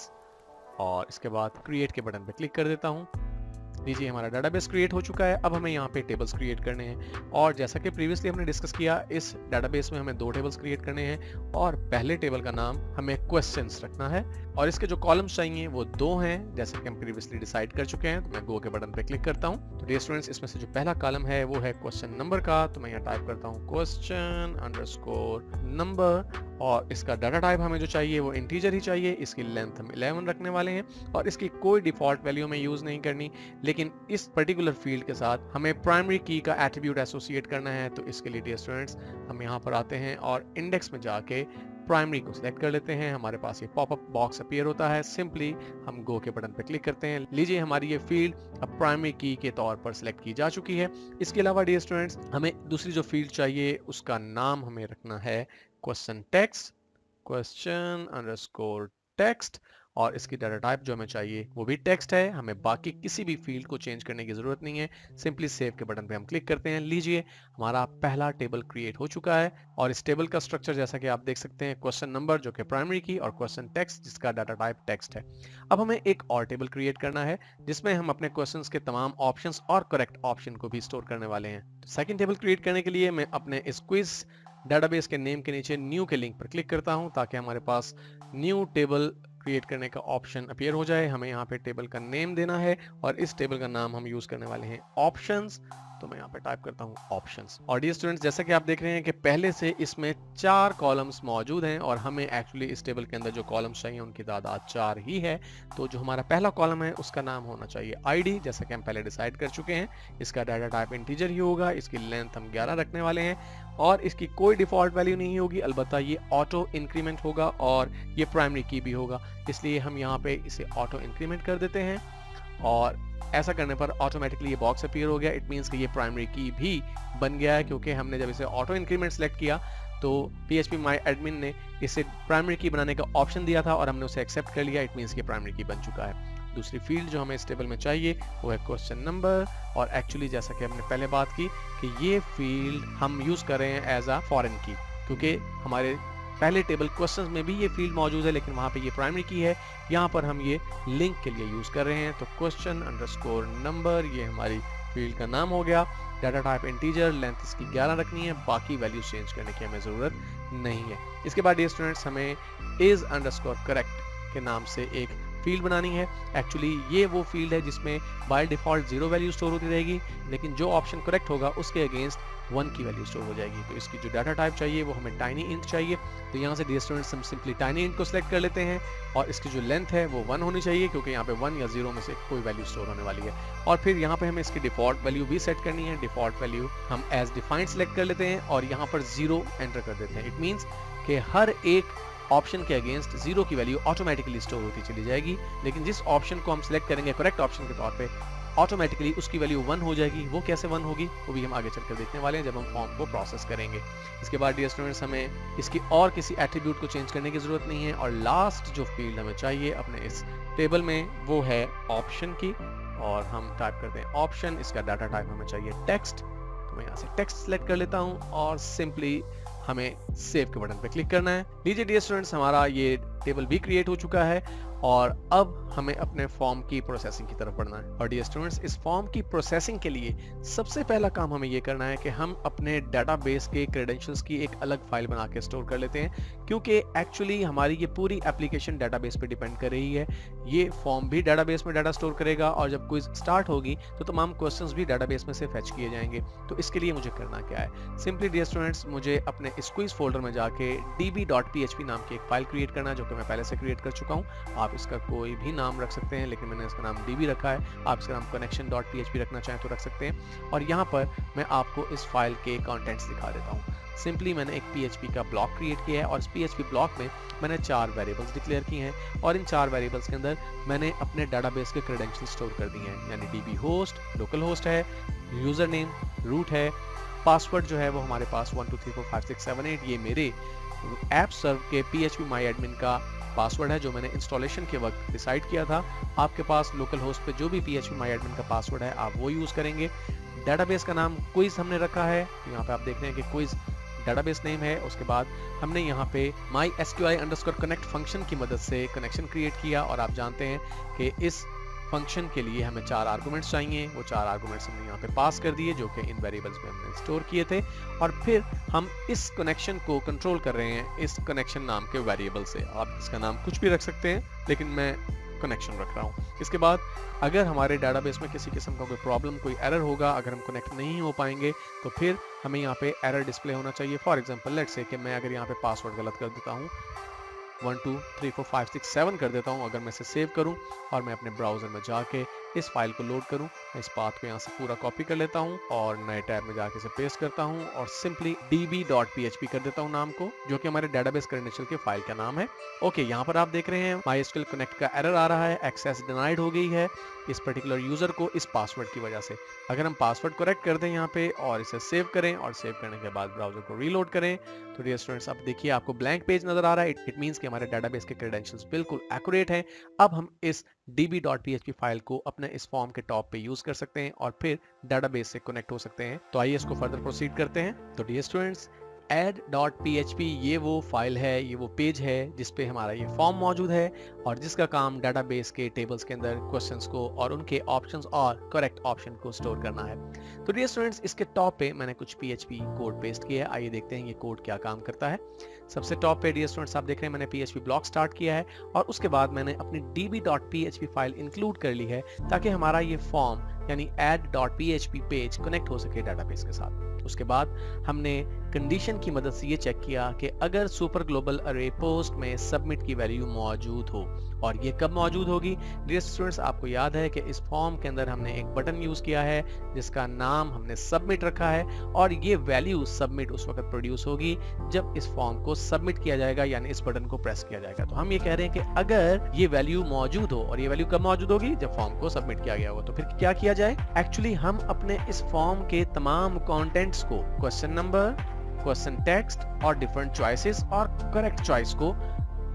और इसके बाद क्रिएट के बटन पे क्लिक कर देता हूँ। लीजिए, हमारा डेटाबेस क्रिएट हो चुका है। अब हमें यहाँ पे टेबल्स क्रिएट करने हैं, और जैसा कि प्रीवियसली हमने डिस्कस किया, इस डेटाबेस में हमें 2 टेबल्स क्रिएट करने हैं, और पहले टेबल का नाम हमें क्वेश्चंस रखना है, और इसके जो कॉलम्स चाहिए वो 2 हैं, जैसे कि हम प्रीवियसली डिसाइड कर चुके हैं। तो मैं गो के बटन पे क्लिक करता हूँ। तो डियर स्टूडेंट्स, इसमें से जो पहला कॉलम है वो है क्वेश्चन नंबर का। तो मैं यहाँ टाइप करता हूँ क्वेश्चन अंडरस्कोर नंबर, और इसका डाटा टाइप हमें जो चाहिए वो इंटीजर ही चाहिए। इसकी लेंथ हम 11 रखने वाले हैं, और इसकी कोई डिफॉल्ट वैल्यू हमें यूज नहीं करनी, लेकिन इस पर्टिकुलर फील्ड के साथ हमें प्राइमरी की का एट्रीब्यूट एसोसिएट करना है। तो इसके लिए डियर स्टूडेंट्स, हम यहाँ पर आते हैं और इंडेक्स में जाके प्राइमरी को सिलेक्ट कर लेते हैं। हमारे पास ये पॉपअप बॉक्स अपीयर होता है, सिंपली हम गो के बटन पर क्लिक करते हैं। लीजिए, हमारी ये फील्ड अब प्राइमरी की के तौर पर सिलेक्ट की जा चुकी है। इसके अलावा डियर स्टूडेंट्स, हमें दूसरी जो फील्ड चाहिए उसका नाम हमें रखना है question text, question underscore text, और इसकी डाटा टाइप जो हमें चाहिए वो भी टेक्स्ट है। हमें बाकी किसी भी फील्ड को चेंज करने की जरूरत नहीं है। सिंपली सेव के बटन पे हम क्लिक करते हैं। लीजिए हमारा पहला टेबल क्रिएट हो चुका है और इस टेबल का स्ट्रक्चर जैसा कि आप देख सकते हैं, क्वेश्चन नंबर जो कि प्राइमरी की और क्वेश्चन टेक्स्ट जिसका डाटा टाइप टेक्स्ट है। अब हमें एक और टेबल क्रिएट करना है जिसमें हम अपने क्वेश्चंस के तमाम ऑप्शंस और करेक्ट ऑप्शन को भी स्टोर करने वाले हैं। सेकंड टेबल क्रिएट करने के लिए मैं अपने इस क्विज डेटाबेस के नेम के नीचे न्यू के लिंक पर क्लिक करता हूं ताकि हमारे पास न्यू टेबल क्रिएट करने का ऑप्शन अपीयर हो जाए। हमें यहाँ पे टेबल का नेम देना है और इस टेबल का नाम हम यूज करने वाले हैं ऑप्शंस। तो मैं यहाँ पे टाइप करता हूँ ऑप्शंस। और डियर स्टूडेंट्स, जैसा कि आप देख रहे हैं कि पहले से इसमें 4 कॉलम्स मौजूद हैं और हमें एक्चुअली इस टेबल के अंदर जो कॉलम्स चाहिए उनकी तादाद 4 ही है। तो जो हमारा पहला कॉलम है उसका नाम होना चाहिए आईडी, जैसा कि हम पहले डिसाइड कर चुके हैं। इसका डाटा टाइप इंटीजर ही होगा। इसकी लेंथ हम 11 रखने वाले हैं और इसकी कोई डिफॉल्ट वैल्यू नहीं होगी, अलबत्ता ये ऑटो इंक्रीमेंट होगा और ये प्राइमरी की भी होगा, इसलिए हम यहाँ पे इसे ऑटो इंक्रीमेंट कर देते हैं। और ऐसा करने पर ऑटोमेटिकली ये बॉक्स अपीयर हो गया। इट मींस कि ये प्राइमरी की भी बन गया है, क्योंकि हमने जब इसे ऑटो इंक्रीमेंट सेलेक्ट किया तो PHP My Admin ने इसे प्राइमरी की बनाने का ऑप्शन दिया था और हमने उसे एक्सेप्ट कर लिया। इट मींस कि प्राइमरी की बन चुका है। दूसरी फील्ड जो हमें इस टेबल में चाहिए वो है क्वेश्चन नंबर। और एक्चुअली जैसा कि हमने पहले बात की कि ये फील्ड हम यूज कर रहे हैं एज अ फॉरेन की, क्योंकि हमारे पहले टेबल क्वेश्चंस में भी ये फील्ड मौजूद है लेकिन वहां पे ये प्राइमरी की है। यहाँ पर हम ये लिंक के लिए यूज कर रहे हैं। तो क्वेश्चन अंडरस्कोर नंबर ये हमारी फील्ड का नाम हो गया। डाटा टाइप इंटीजर, लेंथ इसकी 11 रखनी है, बाकी वैल्यू चेंज करने की हमें जरूरत नहीं है। इसके बाद ये स्टूडेंट्स हमें इज अंडरस्कोर करेक्ट के नाम से एक फील्ड बनानी है। एक्चुअली ये वो फील्ड है जिसमें बाय डिफॉल्ट 0 वैल्यू स्टोर होती रहेगी, लेकिन जो ऑप्शन करेक्ट होगा उसके अगेंस्ट 1 की वैल्यू स्टोर हो जाएगी। तो इसकी जो डाटा टाइप चाहिए वो हमें टाइनी इंट चाहिए। तो यहाँ से डियर स्टूडेंट्स हम सिंपली टाइनी इंट को सिलेक्ट कर लेते हैं और इसकी जो लेंथ है वो 1 होनी चाहिए, क्योंकि यहाँ पे 1 या 0 में से कोई वैल्यू स्टोर होने वाली है। और फिर यहाँ पे हमें इसकी डिफॉल्ट वैल्यू भी सेट करनी है। डिफॉल्ट वैल्यू हम एज डिफाइंड सिलेक्ट कर लेते हैं और यहाँ पर 0 एंटर कर देते हैं। इट मीन्स कि हर एक ऑप्शन के अगेंस्ट 0 की वैल्यू ऑटोमेटिकली स्टोर होती चली जाएगी, लेकिन जिस ऑप्शन को हम सिलेक्ट करेंगे करेक्ट ऑप्शन के तौर पे ऑटोमेटिकली उसकी वैल्यू 1 हो जाएगी। वो कैसे 1 होगी वो भी हम आगे चलकर देखने वाले हैं जब हम फॉर्म को प्रोसेस करेंगे। इसके बाद डियर स्टूडेंट्स हमें इसकी और किसी एट्रीब्यूट को चेंज करने की जरूरत नहीं है। और लास्ट जो फील्ड हमें चाहिए अपने इस टेबल में वो है ऑप्शन की, और हम टाइप करते हैं ऑप्शन। इसका डाटा टाइप हमें चाहिए टेक्स्ट। तो मैं यहाँ से टेक्स्ट सेलेक्ट कर लेता हूँ और सिंपली हमें सेव के बटन पे क्लिक करना है। लीजिए डियर स्टूडेंट्स हमारा ये टेबल भी क्रिएट हो चुका है और अब हमें अपने फॉर्म की प्रोसेसिंग की तरफ बढ़ना है। और डियर स्टूडेंट्स इस फॉर्म की प्रोसेसिंग के लिए सबसे पहला काम हमें ये करना है कि हम अपने डेटाबेस के क्रेडेंशियल्स की एक अलग फाइल बना के स्टोर कर लेते हैं, क्योंकि एक्चुअली हमारी ये पूरी एप्लीकेशन डेटाबेस पे डिपेंड कर रही है। ये फॉर्म भी डेटाबेस में डाटा स्टोर करेगा और जब क्विज स्टार्ट होगी तो तमाम क्वेश्चंस भी डेटाबेस में से फेच किए जाएंगे। तो इसके लिए मुझे करना क्या है, सिंपली डियर स्टूडेंट्स मुझे अपने इस क्विज फोल्डर में जाके db.php नाम की एक फाइल क्रिएट करना है, जो कि मैं पहले से क्रिएट कर चुका हूँ। आप इसका कोई भी नाम रख सकते हैं, लेकिन मैंने इसका नाम db रखा है। आप इसका नाम connection.php रखना चाहें तो रख सकते हैं। और यहाँ पर मैं आपको इस फाइल के कंटेंट्स दिखा देता हूँ। सिंपली मैंने एक PHP का ब्लॉक क्रिएट किया है और इस PHP ब्लॉक में मैंने 4 वेरिएबल्स डिक्लेयर किए हैं और इन 4 वेरिएबल्स के अंदर मैंने अपने डाटाबेस के क्रेडेंशियल स्टोर कर दिए हैं। यानी db होस्ट लोकल होस्ट है, यूजर नेम रूट है, पासवर्ड जो है वो हमारे पास 12345678 ये मेरे ऐप सर्व के PHP My Admin का पासवर्ड है जो मैंने इंस्टॉलेशन के वक्त डिसाइड किया था। आपके पास लोकल होस्ट पे जो भी PHP My Admin का पासवर्ड है आप वो यूज करेंगे। डेटाबेस का नाम क्विज हमने रखा है, यहाँ पे आप देख रहे हैं कि क्विज डेटाबेस नेम है। उसके बाद हमने यहाँ पे MySQL_connect फंक्शन की मदद से कनेक्शन क्रिएट किया और आप जानते हैं कि इस फंक्शन के लिए हमें 4 आर्गुमेंट्स चाहिए। वो 4 आर्गुमेंट्स हमने यहाँ पे पास कर दिए जो कि इन वेरिएबल्स में हमने स्टोर किए थे। और फिर हम इस कनेक्शन को कंट्रोल कर रहे हैं इस कनेक्शन नाम के वेरिएबल से। आप इसका नाम कुछ भी रख सकते हैं, लेकिन मैं कनेक्शन रख रहा हूँ। इसके बाद अगर हमारे डाटाबेस में किसी किस्म का कोई प्रॉब्लम, कोई एरर होगा, अगर हम कनेक्ट नहीं हो पाएंगे तो फिर हमें यहाँ पे एरर डिस्प्ले होना चाहिए। फॉर एग्जाम्पल लेट्स से कि मैं अगर यहाँ पे पासवर्ड गलत कर देता हूँ 1 2 3 4 5 6 7 कर देता हूँ, अगर मैं इसे सेव करूँ और मैं अपने ब्राउजर में जाके इस फाइल को लोड करूं, मैं इस पाथ को यहाँ से पूरा कॉपी कर लेता हूँ और नए टैब में जाके इसे पेस्ट करता हूँ और सिंपली db.php कर देता हूँ नाम को, जो कि हमारे डेटाबेस क्रेडेंशियल के फाइल का नाम है। ओके, यहाँ पर आप देख रहे हैं MySQL कनेक्ट का एरर आ रहा है, एक्सेस डिनाइड हो गई है इस पर्टिकुलर यूजर को इस पासवर्ड की वजह से। अगर हम पासवर्ड करेक्ट कर दें यहाँ पे और इसे सेव करें और सेव करने के बाद ब्राउजर को रीलोड करें, तो डियर स्टूडेंट्स अब देखिए आपको ब्लैंक पेज नजर आ रहा है। इट मींस कि हमारे डेटाबेस के क्रेडेंशियल्स बिल्कुल एक्यूरेट हैं। अब हम इस db.php फाइल को अपने इस फॉर्म के टॉप पे यूज कर सकते हैं और फिर डेटाबेस से कनेक्ट हो सकते हैं। तो आइए इसको फर्दर प्रोसीड करते हैं। तो डियर स्टूडेंट्स, add.php ये वो फाइल है, ये वो पेज है जिसपे हमारा ये फॉर्म मौजूद है और जिसका काम डेटाबेस के टेबल्स के अंदर क्वेश्चंस को और उनके ऑप्शंस और करेक्ट ऑप्शन को स्टोर करना है। तो डियर स्टूडेंट्स, इसके टॉप पे मैंने कुछ PHP कोड पेस्ट किया है। आइए देखते हैं ये कोड क्या काम करता है। सबसे टॉप पे डियर स्टूडेंट्स आप देख रहे हैं मैंने PHP ब्लॉक स्टार्ट किया है और उसके बाद मैंने अपनी db.php फाइल इंक्लूड कर ली है ताकि हमारा ये फॉर्म यानी add.php पेज कनेक्ट हो सके डेटाबेस के साथ। उसके बाद हमने कंडीशन की मदद से ये चेक किया कि अगर सुपर ग्लोबल अरे पोस्ट में सबमिट की वैल्यू मौजूद हो, और ये कब मौजूद होगी। डियर स्टूडेंट्स, आपको याद है कि इस फॉर्म के अंदर हमने एक बटन यूज किया है जिसका नाम हमने सबमिट रखा है और ये वैल्यू सबमिट उस वक्त प्रोड्यूस होगी जब इस फॉर्म को सबमिट किया जाएगा, यानी इस बटन को प्रेस किया जाएगा। तो हम ये कह रहे हैं कि अगर ये वैल्यू मौजूद हो, और ये वैल्यू कब मौजूद होगी, जब फॉर्म को सबमिट किया गया हो। तो फिर क्या किया जाए, एक्चुअली हम अपने इस फॉर्म के तमाम कंटेंट्स को क्वेश्चन नंबर, क्वेश्चन टेक्स्ट और डिफरेंट चॉइसेस और करेक्ट चॉइस को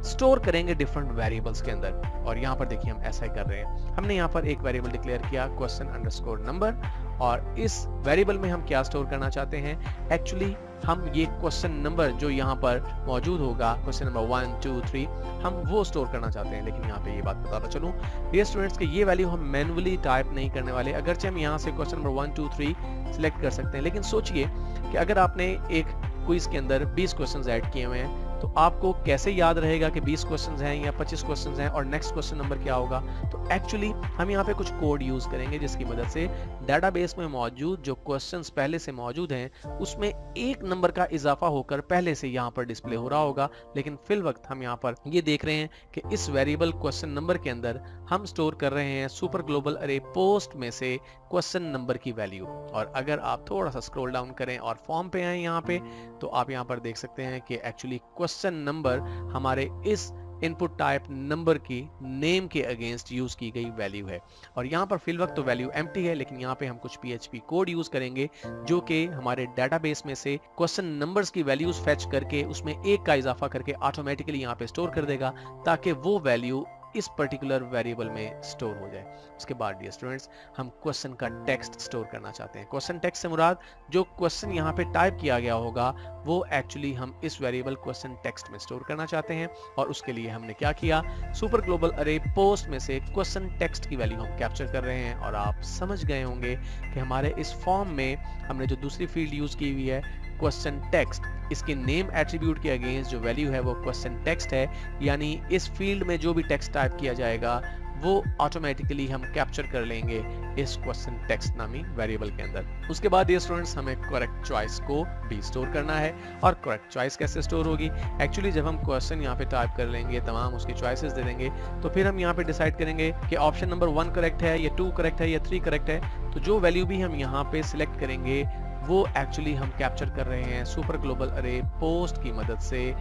स्टोर करेंगे डिफरेंट वेरिएबल्स के अंदर। और यहाँ पर देखिए हम ऐसा ही कर रहे हैं। हमने यहाँ पर एक वेरिएबल डिक्लेयर किया क्वेश्चन अंडरस्कोर नंबर, और इस वेरिएबल में हम क्या स्टोर करना चाहते हैं, एक्चुअली हम ये क्वेश्चन नंबर जो यहाँ पर मौजूद होगा, क्वेश्चन नंबर 1 2 3, हम वो स्टोर करना चाहते हैं। लेकिन यहाँ पे ये बात बताना चलूं डियर स्टूडेंट्स कि ये वैल्यू हम मैन्युअली टाइप नहीं करने वाले। अगरचे हम यहाँ से क्वेश्चन नंबर 1 2 3 सिलेक्ट कर सकते हैं, लेकिन सोचिए कि अगर आपने एक क्विज के अंदर 20 क्वेश्चंस ऐड किए हुए हैं तो आपको कैसे याद रहेगा कि 20 क्वेश्चंस हैं या 25 क्वेश्चंस हैं और नेक्स्ट क्वेश्चन नंबर क्या होगा। तो एक्चुअली हम यहाँ पे कुछ कोड यूज करेंगे जिसकी मदद से डेटाबेस में मौजूद जो क्वेश्चंस पहले से मौजूद हैं उसमें एक नंबर का इजाफा होकर पहले से यहाँ पर डिस्प्ले हो रहा होगा। लेकिन फिल वक्त हम यहाँ पर ये देख रहे हैं कि इस वेरिएबल क्वेश्चन नंबर के अंदर हम स्टोर कर रहे हैं सुपर ग्लोबल अरे पोस्ट में से क्वेश्चन नंबर की वैल्यू। और अगर आप थोड़ा सा स्क्रॉल डाउन करें और फॉर्म पे आए यहाँ पे, तो आप यहाँ पर देख सकते हैं कि एक्चुअली क्वेश्चन नंबर हमारे इस इनपुट टाइप नंबर की नेम के अगेंस्ट यूज की गई वैल्यू है। और यहाँ पर फिल वक्त तो वैल्यू एम्प्टी है, लेकिन यहाँ पे हम कुछ PHP कोड यूज करेंगे जो कि हमारे डेटाबेस में से क्वेश्चन नंबर्स की वैल्यूज फेच करके उसमें एक का इजाफा करके ऑटोमेटिकली यहाँ पे स्टोर कर देगा ताकि वो वैल्यू इस पर्टिकुलर वेरिएबल में स्टोर हो जाए। उसके बाद डियर स्टूडेंट्स, हम क्वेश्चन का टेक्स्ट स्टोर करना चाहते हैं। क्वेश्चन टेक्स्ट से मुराद जो क्वेश्चन यहाँ पे टाइप किया गया होगा वो एक्चुअली हम इस वेरिएबल क्वेश्चन टेक्स्ट में स्टोर करना चाहते हैं। और उसके लिए हमने क्या किया, सुपर ग्लोबल अरे पोस्ट में से क्वेश्चन टेक्स्ट की वैल्यू हम कैप्चर कर रहे हैं। और आप समझ गए होंगे कि हमारे इस फॉर्म में हमने जो दूसरी फील्ड यूज की हुई है क्वेश्चन टेक्स्ट, इसके नेम एट्रीब्यूट के अगेंस्ट जो वैल्यू है वो क्वेश्चन टेक्स्ट है, यानी इस फील्ड में जो भी टेक्स्ट टाइप किया जाएगा वो ऑटोमेटिकली हम कैप्चर कर लेंगे इस क्वेश्चन टेक्स्ट नामी वेरिएबल के अंदर। उसके बाद ये स्टूडेंट्स हमें करेक्ट चॉइस को भी स्टोर करना है। और करेक्ट चॉइस कैसे स्टोर होगी, एक्चुअली जब हम क्वेश्चन यहाँ पे टाइप कर लेंगे, तमाम उसके चॉइसेस दे देंगे, तो फिर हम यहाँ पे डिसाइड करेंगे कि ऑप्शन नंबर 1 करेक्ट है या 2 करेक्ट है या 3 करेक्ट है। तो जो वैल्यू भी हम यहाँ पे सिलेक्ट करेंगे वो एक्चुअली हम कैप्चर कर रहे हैं सुपर ग्लोबल अरे पोस्ट की मदद से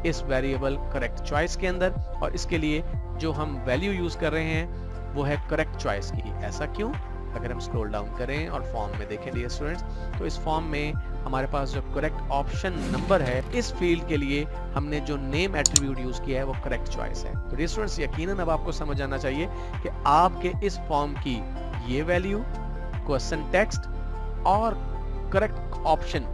इस वेरिएबल करेक्ट चॉइस के अंदर। और इसके लिए जो हम वैल्यू यूज कर रहे हैं वो है करेक्ट चॉइस की। ऐसा क्यों, अगर हम स्क्रॉल डाउन करें और फॉर्म में देखें डियर स्टूडेंट्स, तो इस फॉर्म में हमारे पास जो करेक्ट ऑप्शन नंबर है इस फील्ड के लिए हमने जो नेम एट्रीब्यूट यूज किया है वो करेक्ट चॉइस है। तो डियर स्टूडेंट्स, यकीनन अब आपको समझ आना चाहिए कि आपके इस फॉर्म की ये वैल्यू, क्वेश्चन टेक्स्ट और करेक्ट ऑप्शन,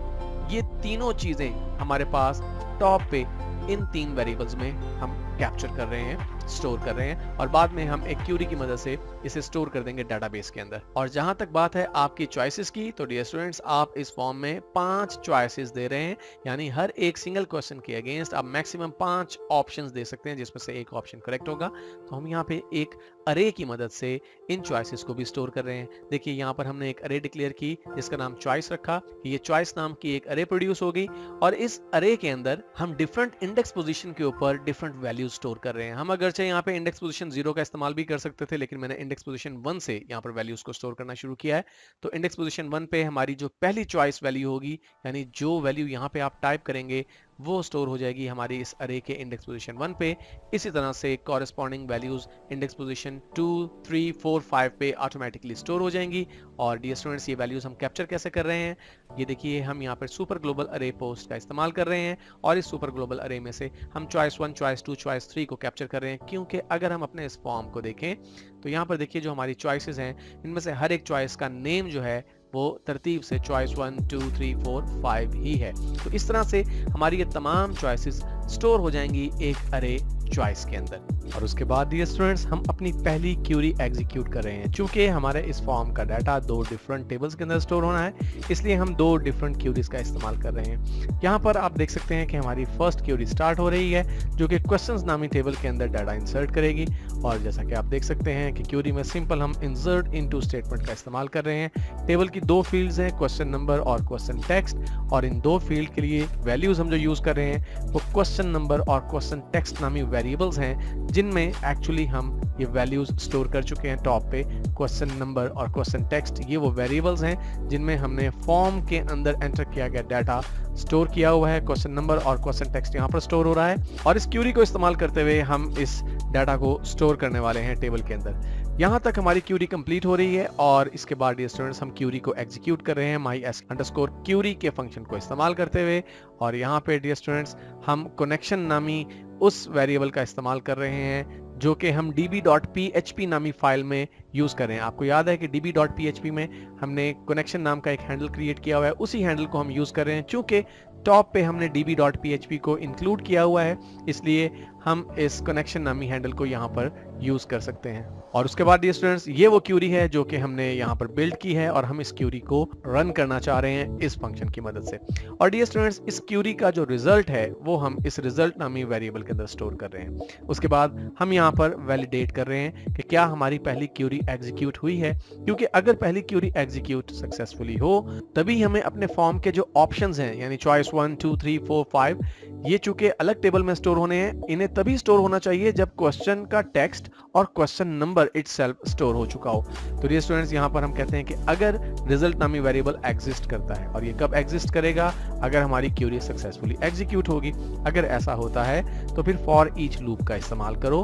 ये तीनों चीजें हमारे पास टॉप पे इन 3 वेरिएबल्स में हम कैप्चर कर रहे हैं, स्टोर कर रहे हैं। और बाद में हम एक क्यूरी की मदद से इसे स्टोर कर देंगे डेटाबेस के अंदर। और जहां तक बात है आपकी चॉइसेस की, तो डियर स्टूडेंट्स आप इस फॉर्म में 5 चॉइसेस दे रहे हैं, यानी हर एक सिंगल क्वेश्चन के अगेंस्ट आप मैक्सिमम 5 ऑप्शंस दे सकते हैं जिसमें से एक ऑप्शन करेक्ट होगा। तो हम यहाँ पे एक अरे की मदद से इन चॉइसेस को भी स्टोर कर रहे हैं। देखिए यहाँ पर हमने एक अरे डिक्लेयर की जिसका नाम चॉइस रखा। ये चॉइस नाम की एक अरे प्रोड्यूस हो गई और इस अरे के अंदर हम डिफरेंट इंडेक्स पोजीशन के ऊपर डिफरेंट वैल्यूज स्टोर कर रहे हैं। हम अगर चाहे यहाँ पे इंडेक्स पोजीशन 0 का इस्तेमाल भी कर सकते थे, लेकिन मैंने इंडेक्स पोजीशन 1 से यहाँ पर वैल्यूज को स्टोर करना शुरू किया है। तो इंडेक्स पोजीशन 1 पे हमारी जो पहली चॉइस वैल्यू होगी, यानी जो वैल्यू यहाँ पे आप टाइप करेंगे वो स्टोर हो जाएगी हमारी इस अरे के इंडेक्स पोजीशन 1 पे। इसी तरह से कॉरेस्पॉन्डिंग वैल्यूज इंडेक्स पोजीशन 2, 3, 4, 5 पे ऑटोमेटिकली स्टोर हो जाएंगी। और डियर स्टूडेंट्स, ये वैल्यूज हम कैप्चर कैसे कर रहे हैं, ये देखिए हम यहाँ पर सुपर ग्लोबल अरे पोस्ट का इस्तेमाल कर रहे हैं और इस सुपर ग्लोबल अरे में से हम चॉइस 1, चॉइस 2, चॉइस 3 को कैप्चर कर रहे हैं। क्योंकि अगर हम अपने इस फॉर्म को देखें तो यहाँ पर देखिए जो हमारी चॉइसेस हैं, इनमें से हर एक चॉइस का नेम जो है वो तरतीब से चॉइस 1, 2, 3, 4, 5 ही है। तो इस तरह से हमारी ये तमाम चॉइसेस स्टोर हो जाएंगी एक अरे चॉइस के अंदर। और उसके बाद डियर स्टूडेंट्स, हम अपनी पहली क्यूरी एग्जीक्यूट कर रहे हैं। चूंकि हमारे इस फॉर्म का डाटा 2 डिफरेंट टेबल्स के अंदर स्टोर होना है, इसलिए हम 2 डिफरेंट क्यूरीज का इस्तेमाल कर रहे हैं। यहाँ पर आप देख सकते हैं कि हमारी फर्स्ट क्यूरी स्टार्ट हो रही है, जो कि क्वेश्चंस नामी टेबल के अंदर डाटा इंसर्ट करेगी। और जैसा कि आप देख सकते हैं कि क्यूरी में सिंपल हम इंसर्ट इनटू स्टेटमेंट का इस्तेमाल कर रहे हैं। टेबल की 2 फील्ड्स हैं, क्वेश्चन नंबर और क्वेश्चन टेक्स्ट, और इन 2 फील्ड के लिए वैल्यूज हम जो यूज कर रहे हैं वो क्वेश्चन नंबर और क्वेश्चन टेक्स्ट नामी वेरिएबल्स हैं, जिनमें एक्चुअली हम ये वैल्यूज स्टोर कर चुके हैं। टॉप पे क्वेश्चन नंबर और क्वेश्चन टेक्स्ट, ये वो वेरिएबल्स हैं जिनमें हमने फॉर्म के अंदर एंटर किया गया डाटा स्टोर किया हुआ है। क्वेश्चन नंबर और क्वेश्चन टेक्स्ट यहाँ पर स्टोर हो रहा है और इस क्यूरी को इस्तेमाल करते हुए हम इस डाटा को स्टोर करने वाले हैं टेबल के अंदर। यहाँ तक हमारी क्यूरी कंप्लीट हो रही है और इसके बाद डियर स्टूडेंट्स हम क्यूरी को एग्जीक्यूट कर रहे हैं my_query के फंक्शन को इस्तेमाल करते हुए। और यहाँ पे डियर स्टूडेंट्स हम कनेक्शन नामी उस वेरिएबल का इस्तेमाल कर रहे हैं जो कि हम db.php नामी फाइल में यूज कर रहे हैं। आपको याद है कि db.php में हमने कनेक्शन नाम का एक हैंडल क्रिएट किया हुआ है, उसी हैंडल को हम यूज कर रहे हैं। चूंकि टॉप पे हमने db.php को इंक्लूड किया हुआ है, इसलिए हम इस कनेक्शन नामी हैंडल को यहाँ पर यूज कर सकते हैं। और उसके बाद डियर स्टूडेंट्स, ये वो क्यूरी है जो कि हमने यहाँ पर बिल्ड की है और हम इस क्यूरी को रन करना चाह रहे हैं इस फंक्शन की मदद से। और डियर स्टूडेंट्स, इस क्यूरी का जो रिजल्ट है वो हम इस रिजल्ट नामी वेरिएबल के अंदर स्टोर कर रहे हैं। उसके बाद हम यहाँ पर वैलिडेट कर रहे हैं कि क्या हमारी पहली क्यूरी एग्जीक्यूट हुई है, क्योंकि अगर पहली क्यूरी एग्जीक्यूट सक्सेसफुली हो तभी हमें अपने फॉर्म के जो ऑप्शंस हैं, यानी चॉइस 1, 2, 3, 4, 5, ये चूंकि अलग टेबल में स्टोर होने हैं, इन्हें तभी स्टोर होना चाहिए जब क्वेश्चन का टेक्स्ट और क्वेश्चन नंबर इटसेल्फ स्टोर हो चुका हो। तो डियर स्टूडेंट्स, यहाँ पर हम कहते हैं कि अगर रिजल्ट नामी वेरिएबल एग्जिस्ट करता है, और ये कब एग्जिस्ट करेगा, अगर हमारी क्यूरी सक्सेसफुली एग्जीक्यूट होगी। अगर ऐसा होता है तो फिर फॉर ईच लूप का इस्तेमाल करो।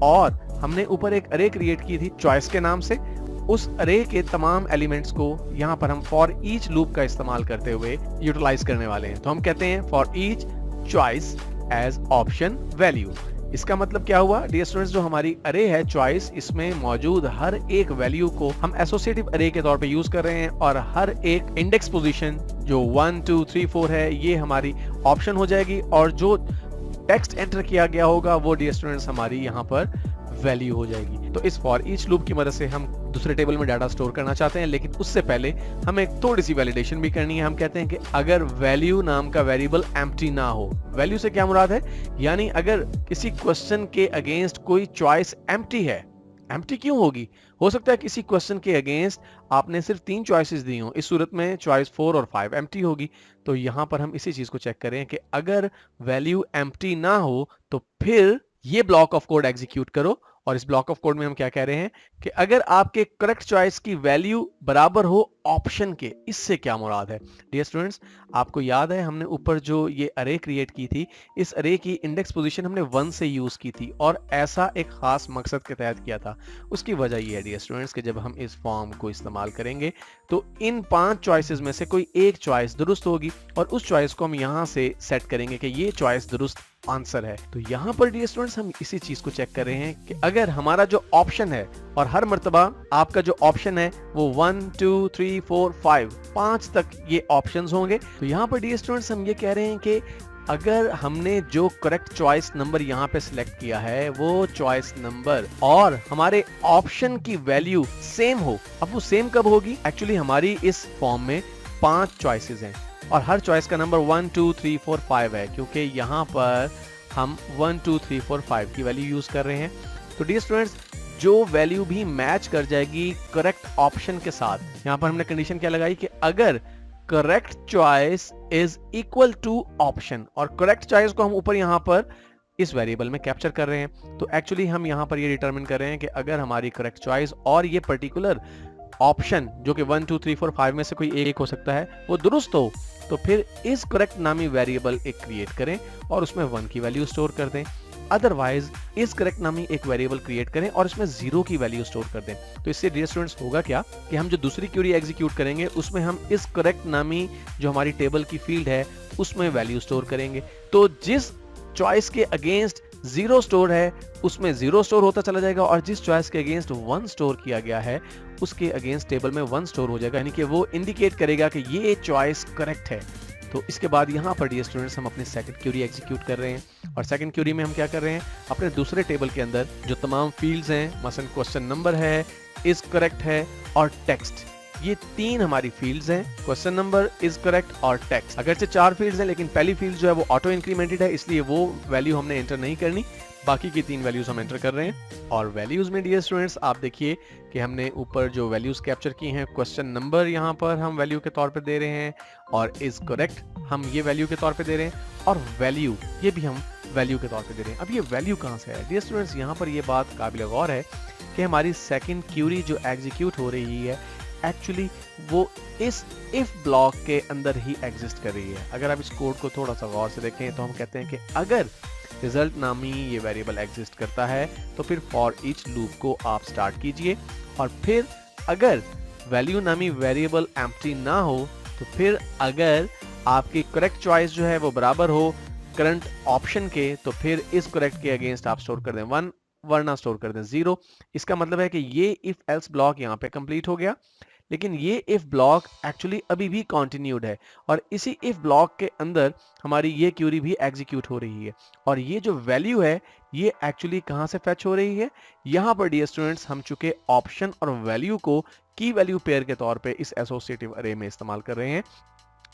और हमने ऊपर एक अरे क्रिएट की थी चॉइस के नाम से, उस अरे के तमाम एलिमेंट्स को यहाँ पर हम फॉर ईच लूप का इस्तेमाल करते हुए यूटिलाइज करने वाले हैं। तो हम कहते हैं for each choice as option value. इसका मतलब क्या हुआ डियर स्टूडेंट्स, जो हमारी अरे है चॉइस, इसमें मौजूद हर एक वैल्यू को हम एसोसिएटिव अरे के तौर पे यूज कर रहे हैं और हर एक इंडेक्स पोजीशन जो 1, 2, 3, 4 है ये हमारी ऑप्शन हो जाएगी और जो टेक्स्ट एंटर किया गया होगा वो डियर स्टूडेंट्स हमारी यहाँ पर वैल्यू हो जाएगी। तो इस फॉर ईच लूप की मदद से हम दूसरे टेबल में डाटा स्टोर करना चाहते हैं, लेकिन उससे पहले हमें थोड़ी सी वैलिडेशन भी करनी है। हम कहते हैं कि अगर वैल्यू नाम का वेरिएबल एम्प्टी ना हो, वैल्यू से क्या मुराद है, यानी अगर किसी क्वेश्चन के अगेंस्ट कोई चॉइस एम्प्टी है। एम्प्टी क्यों होगी? हो सकता है किसी क्वेश्चन के अगेंस्ट आपने सिर्फ 3 चॉइसेस दी हो, इस सूरत में चॉइस 4 और 5 एम्प्टी होगी। तो यहाँ पर हम इसी चीज को चेक करें कि अगर वैल्यू एम्प्टी ना हो तो फिर ये ब्लॉक ऑफ कोड एग्जीक्यूट करो। और इस ब्लॉक ऑफ कोड में हम क्या कह रहे हैं कि अगर आपके करेक्ट चॉइस की वैल्यू बराबर हो ऑप्शन के। इससे क्या मुराद है डियर स्टूडेंट्स, आपको याद है हमने ऊपर जो ये अरे क्रिएट की थी, इस अरे की इंडेक्स पोजीशन हमने 1 से यूज की थी और ऐसा एक खास मकसद के तहत किया था। उसकी वजह ये है डियर स्टूडेंट्स कि जब हम इस फॉर्म को इस्तेमाल करेंगे तो इन 5 चॉइसेस में से कोई एक चॉइस दुरुस्त होगी और उस चॉइस को हम यहाँ से सेट करेंगे कि ये चॉइस दुरुस्त आंसर है। तो यहाँ पर डियर स्टूडेंट्स हम इसी चीज को चेक कर रहे हैं कि अगर हमारा जो ऑप्शन है, और हर मर्तबा आपका जो ऑप्शन है वो 1, 2, 3, 4, 5 तक ये ऑप्शंस होंगे। तो यहाँ पर डियर स्टूडेंट्स हम ये कह रहे हैं कि अगर हमने जो करेक्ट चॉइस नंबर यहाँ पे सिलेक्ट किया है वो चॉइस नंबर और हमारे ऑप्शन की वैल्यू सेम हो। अब वो सेम कब होगी? एक्चुअली हमारी इस फॉर्म में 5 चॉइसेस हैं और हर चॉइस का नंबर 1, 2, 3, 4, 5 है, क्योंकि यहाँ पर हम 1, 2, 3, 4, 5 की वैल्यू यूज कर रहे हैं। तो डियर स्टूडेंट्स, जो वैल्यू भी मैच कर जाएगी करेक्ट ऑप्शन के साथ, यहाँ पर हमने कंडीशन क्या लगाई कि अगर correct choice is equal to option, और करेक्ट चॉइस को हम ऊपर यहाँ पर इस वेरिएबल में कैप्चर कर रहे हैं। तो एक्चुअली हम यहाँ पर ये डिटरमिन कर रहे हैं कि अगर हमारी करेक्ट चॉइस और ये पर्टिकुलर ऑप्शन जो कि 1 2 3 4 5 में से कोई एक हो सकता है वो दुरुस्त हो, तो फिर इस करेक्ट नामी वेरिएबल एक क्रिएट करें और उसमें 1 की वैल्यू स्टोर कर दें। अदरवाइज इस करेक्ट नामी एक वेरिएबल क्रिएट करें और इसमें 0 की वैल्यू स्टोर कर दें। तो इससे डियर स्टूडेंट्स होगा क्या कि हम जो दूसरी क्वेरी एग्जीक्यूट करेंगे उसमें हम इस करेक्ट नामी जो हमारी टेबल की फील्ड है उसमें वैल्यू स्टोर करेंगे। तो जिस चॉइस के अगेंस्ट 0 स्टोर है उसमें 0 स्टोर होता चला जाएगा और जिस चॉइस के अगेंस्ट 1 स्टोर किया गया है उसके अगेंस्ट टेबल में 1 स्टोर हो जाएगा, यानी कि वो इंडिकेट करेगा कि ये चॉइस करेक्ट है। तो इसके बाद यहाँ पर डियर स्टूडेंट्स हम अपनी सेकंड क्वेरी एग्जीक्यूट कर रहे हैं और सेकंड क्वेरी में हम क्या कर रहे हैं, अपने दूसरे टेबल के अंदर जो तमाम फील्ड्स हैं, मसलन क्वेश्चन नंबर है, इज करेक्ट है और टेक्स्ट, ये 3 हमारी फील्ड्स हैं, क्वेश्चन नंबर, इज करेक्ट और टेक्स्ट। अगर से 4 फील्ड्स हैं लेकिन पहली फील्ड जो है वो ऑटो इंक्रीमेंटेड है, इसलिए वो वैल्यू हमने एंटर नहीं करनी, बाकी की 3 वैल्यूज हम एंटर कर रहे हैं। और वैल्यूज में डियर स्टूडेंट्स आप देखिए कि हमने ऊपर जो वैल्यूज कैप्चर की हैं, क्वेश्चन नंबर यहाँ पर हम वैल्यू के तौर पे दे रहे हैं और इज करेक्ट हम ये वैल्यू के तौर पे दे रहे हैं और वैल्यू ये भी हम वैल्यू के तौर पे दे रहे हैं। अब ये वैल्यू कहाँ से है डियर स्टूडेंट्स, यहाँ पर ये बात काबिल गौर है कि हमारी सेकंड क्वेरी जो एग्जीक्यूट हो रही है एक्चुअली वो इस इफ ब्लॉक के अंदर ही एग्जिस्ट कर रही है। अगर आप इस कोड को थोड़ा सा गौर से देखें तो हम कहते हैं कि अगर रिजल्ट नामी ये वेरिएबल एग्जिस्ट करता है तो फिर फॉर ईच लूप को आप स्टार्ट कीजिए और फिर अगर वैल्यू नामी वेरिएबल एम्प्टी ना हो तो फिर अगर आपकी करेक्ट चॉइस जो है वो बराबर हो करंट ऑप्शन के तो फिर इस करेक्ट के अगेंस्ट आप स्टोर कर दें 1 वरना स्टोर कर दें 0। इसका मतलब है कि ये इफ एल्स ब्लॉक यहाँ पे कंप्लीट हो गया, लेकिन ये इफ ब्लॉक एक्चुअली अभी भी कंटिन्यूड है और इसी इफ ब्लॉक के अंदर हमारी ये क्वेरी भी एग्जीक्यूट हो रही है और ये जो वैल्यू है ये एक्चुअली कहाँ से फेच हो रही है, यहाँ पर डियर स्टूडेंट्स हम चुके ऑप्शन और वैल्यू को की वैल्यू पेयर के तौर पे इस एसोसिएटिव अरे में इस्तेमाल कर रहे हैं।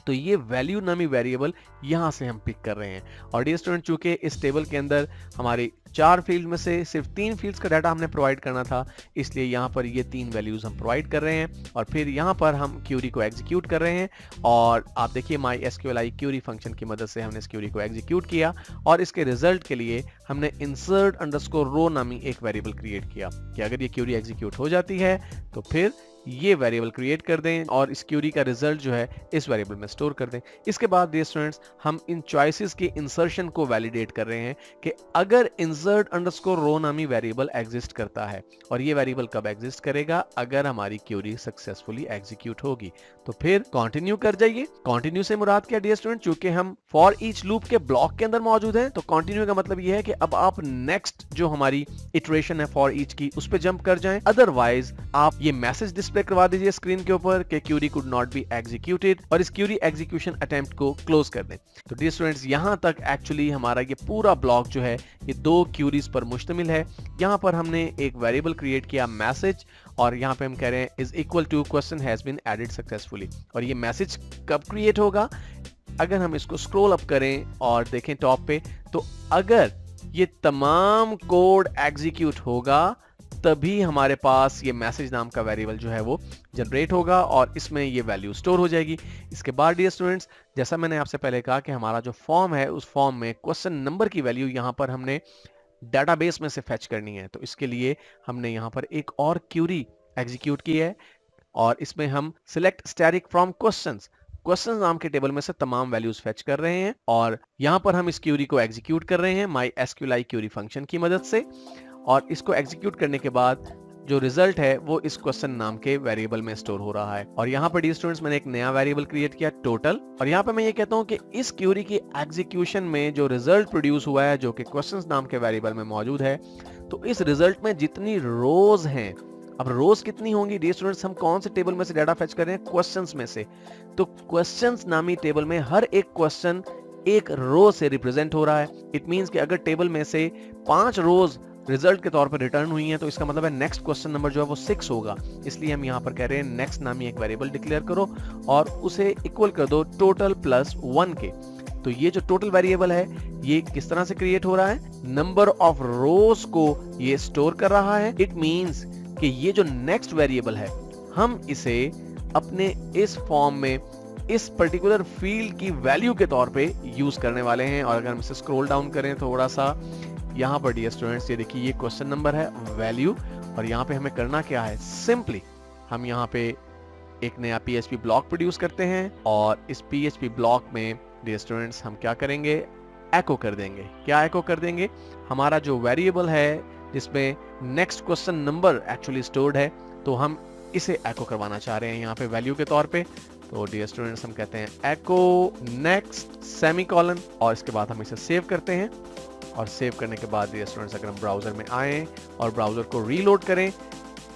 तो ये वैल्यू नामी वेरिएबल यहाँ से हम पिक कर रहे हैं और डियर स्टूडेंट चूंकि इस टेबल के अंदर हमारी 4 फील्ड में से सिर्फ 3 फील्ड्स का डाटा हमने प्रोवाइड करना था, इसलिए यहाँ पर ये 3 वैल्यूज हम प्रोवाइड कर रहे हैं और फिर यहाँ पर हम क्वेरी को एग्जीक्यूट कर रहे हैं और आप देखिए MySQLi क्वेरी फंक्शन की मदद से हमने इस क्वेरी को एग्जीक्यूट किया और इसके रिजल्ट के लिए हमने insert_row नामी एक वेरिएबल क्रिएट किया कि अगर ये क्वेरी एग्जीक्यूट हो जाती है तो फिर ये वेरिएबल क्रिएट कर दें और इस क्वेरी का रिजल्ट जो है इस वेरिएबल में स्टोर कर दें। इसके बाद डियर स्टूडेंट्स हम इन चॉइसेस के इंसर्शन को वैलिडेट कर रहे हैं कि अगर insert_row नामी वेरिएबल एग्जिस्ट करता है और ये वेरिएबल कब एग्जिस्ट करेगा, अगर हमारी क्वेरी सक्सेसफुली एग्जीक्यूट होगी तो फिर कंटिन्यू कर जाइए। कंटिन्यू से मुराद क्या डियर स्टूडेंट, चूंकि हम फॉर ईच लूप के ब्लॉक के अंदर मौजूद हैं तो कंटिन्यू का मतलब ये है कि अब आप नेक्स्ट जो हमारी इटरेशन है फॉर ईच की उस पे जंप कर जाएं, अदरवाइज आप ये मैसेज डिस्प्ले करवा दीजिए स्क्रीन के ऊपर कि query could not be executed और इस क्वेरी एग्जीक्यूशन अटेम्प्ट को क्लोज कर दें। तो डियर स्टूडेंट्स यहां तक एक्चुअली हमारा ये पूरा ब्लॉक जो है ये 2 क्वेरीज पर मुश्तमिल है। यहां पर हमने एक वेरिएबल क्रिएट किया मैसेज और यहाँ पे हम कह रहे हैं is equal to question has been added successfully और ये मैसेज कब क्रिएट होगा, अगर हम इसको स्क्रॉल अप करें और देखें टॉप पे तो अगर ये तमाम कोड एग्जीक्यूट होगा तभी हमारे पास ये मैसेज नाम का वेरिएबल जो है वो जनरेट होगा और इसमें ये वैल्यू स्टोर हो जाएगी। इसके बाद डियर स्टूडेंट्स जैसा मैंने आपसे पहले कहा कि हमारा जो फॉर्म है उस फॉर्म में क्वेश्चन नंबर की वैल्यू यहाँ पर हमने डेटाबेस में से फेच करनी है, तो इसके लिए हमने यहाँ पर एक और क्वेरी एग्जीक्यूट की है और इसमें हम सिलेक्ट स्टैटिक फ्रॉम क्वेश्चंस नाम के टेबल में से तमाम वैल्यूज फेच कर रहे हैं और यहाँ पर हम इस क्वेरी को एग्जीक्यूट कर रहे हैं MySQLi क्वेरी फंक्शन की मदद से और इसको एग्जीक्यूट करने के बाद जो रिजल्ट है वो इस क्वेश्चन नाम के वेरिएबल में स्टोर हो रहा है। और यहाँ पर डियर स्टूडेंट्स मैंने एक नया वेरिएबल क्रिएट किया टोटल और यहाँ पर मैं ये कहता हूँ कि इस क्वेरी की एग्जीक्यूशन में जो रिजल्ट प्रोड्यूस हुआ है जो कि क्वेश्चंस नाम के वेरिएबल में मौजूद है, तो इस रिजल्ट में जितनी रोज हैं, अब रोज कितनी होंगी डियर स्टूडेंट्स, हम कौन से टेबल में से डाटा फेच कर रहे हैं, क्वेश्चंस में से, तो क्वेश्चंस नामी टेबल में हर एक क्वेश्चन एक रो से रिप्रेजेंट हो रहा है। इट मींस कि अगर टेबल में से 5 रोज रिजल्ट के तौर पर रिटर्न हुई हैं तो इसका मतलब है नेक्स्ट क्वेश्चन नंबर जो है वो 6 होगा, इसलिए हम यहाँ पर कह रहे हैं नेक्स्ट नामी एक वेरिएबल डिक्लेयर करो और उसे इक्वल कर दो टोटल प्लस 1 के। तो ये जो टोटल वेरिएबल है ये किस तरह से क्रिएट हो रहा है, नंबर ऑफ रोज को ये स्टोर कर रहा है। इट मींस कि ये जो नेक्स्ट वेरिएबल है हम इसे अपने इस फॉर्म में इस पर्टिकुलर फील्ड की वैल्यू के तौर पे यूज करने वाले हैं। और अगर हम इसे स्क्रॉल डाउन करें थोड़ा सा, यहाँ पर डियर स्टूडेंट्स ये देखिए ये क्वेश्चन नंबर है वैल्यू, और यहाँ पे हमें करना क्या है, सिंपली हम यहाँ पे एक नया PHP ब्लॉक प्रोड्यूस करते हैं और इस PHP ब्लॉक में डियर स्टूडेंट्स हम क्या करेंगे, एको कर देंगे। क्या एको कर देंगे, हमारा जो वेरिएबल है जिसमें next question number actually stored है, तो हम इसे एको करवाना चाह रहे हैं यहाँ पे वैल्यू के तौर पे। तो डियर स्टूडेंट्स हम कहते हैं एको नेक्स्ट सेमीकोलन, और इसके बाद हम इसे सेव करते हैं। और सेव करने के बाद डियर स्टूडेंट्स अगर हम ब्राउजर में आए और ब्राउजर को रीलोड करें,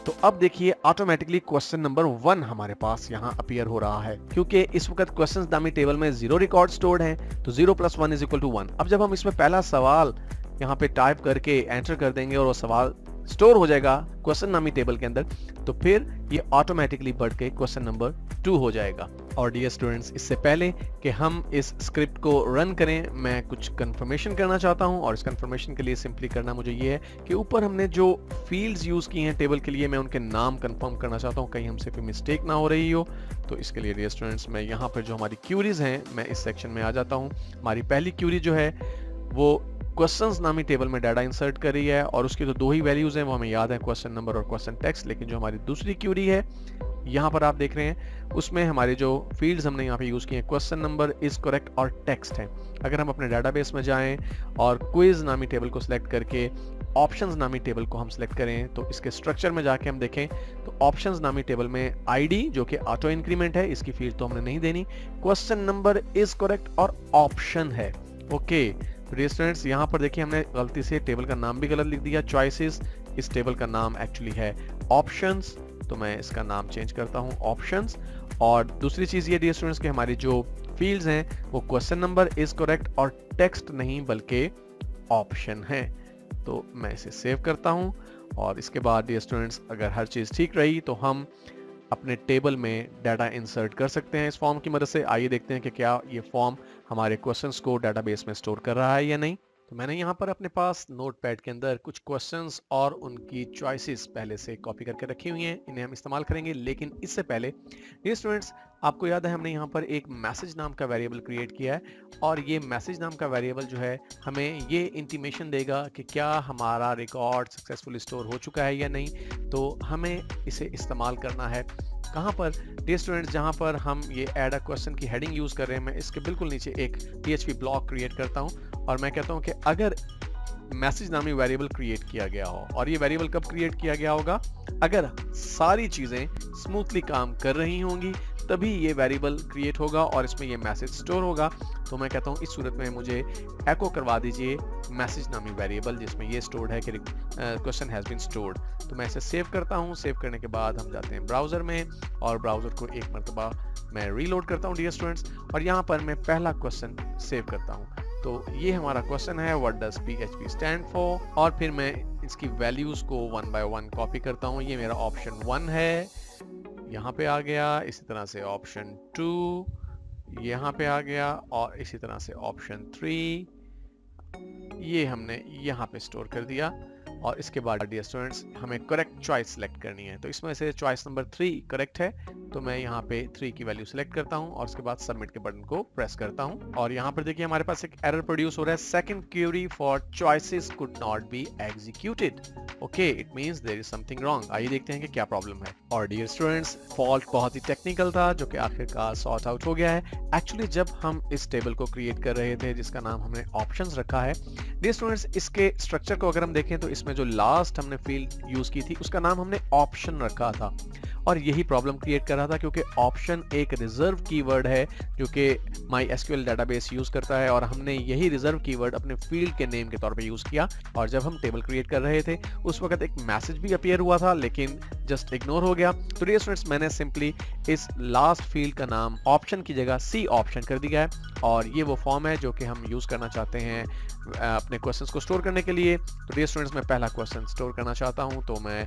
तो अब देखिए ऑटोमेटिकली क्वेश्चन नंबर 1 हमारे पास यहाँ अपीयर हो रहा है, क्योंकि इस वक्त क्वेश्चंस नामी टेबल में 0 रिकॉर्ड स्टोर्ड हैं, तो 0 + 1 = 1। अब जब हम इसमें पहला सवाल यहाँ पे टाइप करके एंटर कर देंगे और वो सवाल स्टोर हो जाएगा क्वेश्चन नामी टेबल के अंदर, तो फिर ये ऑटोमेटिकली बढ़ के क्वेश्चन नंबर 2 हो जाएगा। और डियर स्टूडेंट्स इससे पहले कि हम इस स्क्रिप्ट को रन करें, मैं कुछ कंफर्मेशन करना चाहता हूं, और इस कंफर्मेशन के लिए सिंपली करना मुझे ये है कि ऊपर हमने जो फील्ड्स यूज की हैं टेबल के लिए, मैं उनके नाम कंफर्म करना चाहता हूं, कहीं हमसे कोई मिस्टेक ना हो रही हो। तो इसके लिए डियर स्टूडेंट्स मैं यहाँ पर जो हमारी क्यूरीज हैं, मैं इस सेक्शन में आ जाता हूँ। हमारी पहली क्यूरी जो है वो क्वेश्चंस नामी टेबल में डाटा इंसर्ट कर रही है, और उसकी तो 2 ही वैल्यूज हैं, वो हमें याद है, क्वेश्चन नंबर और क्वेश्चन टेक्स्ट। लेकिन जो हमारी दूसरी क्यूरी है यहाँ पर आप देख रहे हैं, उसमें हमारे जो फील्ड्स हमने यहाँ पे यूज किए हैं, क्वेश्चन नंबर, इज करेक्ट और टेक्स्ट है। अगर हम अपने डाटाबेस में जाएं और क्विज नामी टेबल को सिलेक्ट करके ऑप्शंस नामी टेबल को हम सिलेक्ट करें, तो इसके स्ट्रक्चर में जाके हम देखें तो ऑप्शंस नामी टेबल में आईडी जो कि ऑटो इंक्रीमेंट है, इसकी फील्ड तो हमने नहीं देनी, क्वेश्चन नंबर, इज करेक्ट और ऑप्शन है। ओके, तो स्टूडेंट्स यहाँ पर देखिए हमने गलती से टेबल का नाम भी गलत लिख दिया, चॉइसेस, इस टेबल का नाम एक्चुअली है ऑप्शंस, तो मैं इसका नाम चेंज करता हूँ ऑप्शंस। और दूसरी चीज ये डियर स्टूडेंट्स कि हमारी जो फील्ड्स हैं वो क्वेश्चन नंबर, इज करेक्ट और टेक्स्ट नहीं बल्कि ऑप्शन है। तो मैं इसे सेव करता हूँ, और इसके बाद डियर स्टूडेंट्स अगर हर चीज ठीक रही तो हम अपने टेबल में डाटा इंसर्ट कर सकते हैं इस फॉर्म की मदद से। आइए देखते हैं कि क्या ये फॉर्म हमारे क्वेश्चंस को डाटाबेस में स्टोर कर रहा है या नहीं। तो मैंने यहाँ पर अपने पास नोटपैड के अंदर कुछ क्वेश्चंस और उनकी चॉइसेस पहले से कॉपी करके रखी हुई हैं, इन्हें हम इस्तेमाल करेंगे। लेकिन इससे पहले डियर स्टूडेंट्स आपको याद है हमने यहाँ पर एक मैसेज नाम का वेरिएबल क्रिएट किया है, और ये मैसेज नाम का वेरिएबल जो है हमें ये इंटीमेशन देगा कि क्या हमारा रिकॉर्ड सक्सेसफुली स्टोर हो चुका है या नहीं। तो हमें इसे इस्तेमाल करना है कहाँ पर डियर स्टूडेंट्स, जहाँ पर हम ये ऐड अ क्वेश्चन की हेडिंग यूज कर रहे हैं, मैं इसके बिल्कुल नीचे एक PHP ब्लॉक क्रिएट करता हूँ, और मैं कहता हूँ कि अगर मैसेज नामी वेरिएबल क्रिएट किया गया हो, और ये वेरिएबल कब क्रिएट किया गया होगा, अगर सारी चीजें स्मूथली काम कर रही होंगी तभी ये वेरिएबल क्रिएट होगा और इसमें ये मैसेज स्टोर होगा। तो मैं कहता हूँ इस सूरत में मुझे एको करवा दीजिए मैसेज नामी वेरिएबल जिसमें ये स्टोर्ड है कि क्वेश्चन हैज बीन स्टोर्ड। तो मैं इसे सेव करता हूँ। सेव करने के बाद हम जाते हैं ब्राउजर में, और ब्राउजर को एक मरतबा मैं रीलोड करता हूँ डियर स्टूडेंट्स, और यहाँ पर मैं पहला क्वेश्चन सेव करता हूँ। तो ये हमारा क्वेश्चन है, what does PHP stand for, और फिर मैं इसकी वैल्यूज को 1 by 1 कॉपी करता हूँ। ये मेरा ऑप्शन 1 है, यहाँ पे आ गया, इसी तरह से ऑप्शन 2 यहाँ पे आ गया, और इसी तरह से ऑप्शन 3 ये हमने यहाँ पे स्टोर कर दिया। और इसके बाद डियर स्टूडेंट्स हमें करेक्ट चॉइस सेलेक्ट करनी है, तो इसमें से चॉइस नंबर 3 करेक्ट है, तो मैं यहाँ पे 3 की वैल्यू सेलेक्ट करता हूँ और उसके बाद सबमिट के बटन को प्रेस करता हूँ। और यहाँ पर देखिए हमारे पास एक एरर प्रोड्यूस हो रहा है, second query for choices could not be executed. Okay, it means there is something wrong. आइए देखते हैं कि क्या प्रॉब्लम है। और डियर स्टूडेंट्स फॉल्ट बहुत ही टेक्निकल था जो कि आखिरकार सॉर्ट आउट हो गया है। एक्चुअली जब हम इस टेबल को क्रिएट कर रहे थे जिसका नाम हमने ऑप्शंस रखा है, डियर स्टूडेंट्स इसके स्ट्रक्चर को अगर हम देखें तो इसमें जो लास्ट हमने फील्ड यूज की थी उसका नाम हमने ऑप्शन रखा था, और यही प्रॉब्लम क्रिएट कर रहा था क्योंकि ऑप्शन एक रिजर्व कीवर्ड है जो कि MySQL डेटाबेस यूज करता है, और हमने यही रिजर्व कीवर्ड अपने फील्ड के नेम के तौर पे यूज किया। और जब हम टेबल क्रिएट कर रहे थे उस वक्त एक मैसेज भी अपीयर हुआ था लेकिन जस्ट इग्नोर हो गया। तो डियर स्टूडेंट्स मैंने सिंपली इस लास्ट फील्ड का नाम ऑप्शन की जगह C ऑप्शन कर दिया है, और ये वो फॉर्म है जो कि हम यूज करना चाहते हैं अपने क्वेश्चंस को स्टोर करने के लिए। तो डियर स्टूडेंट्स मैं पहला क्वेश्चन स्टोर करना चाहता हूं, तो मैं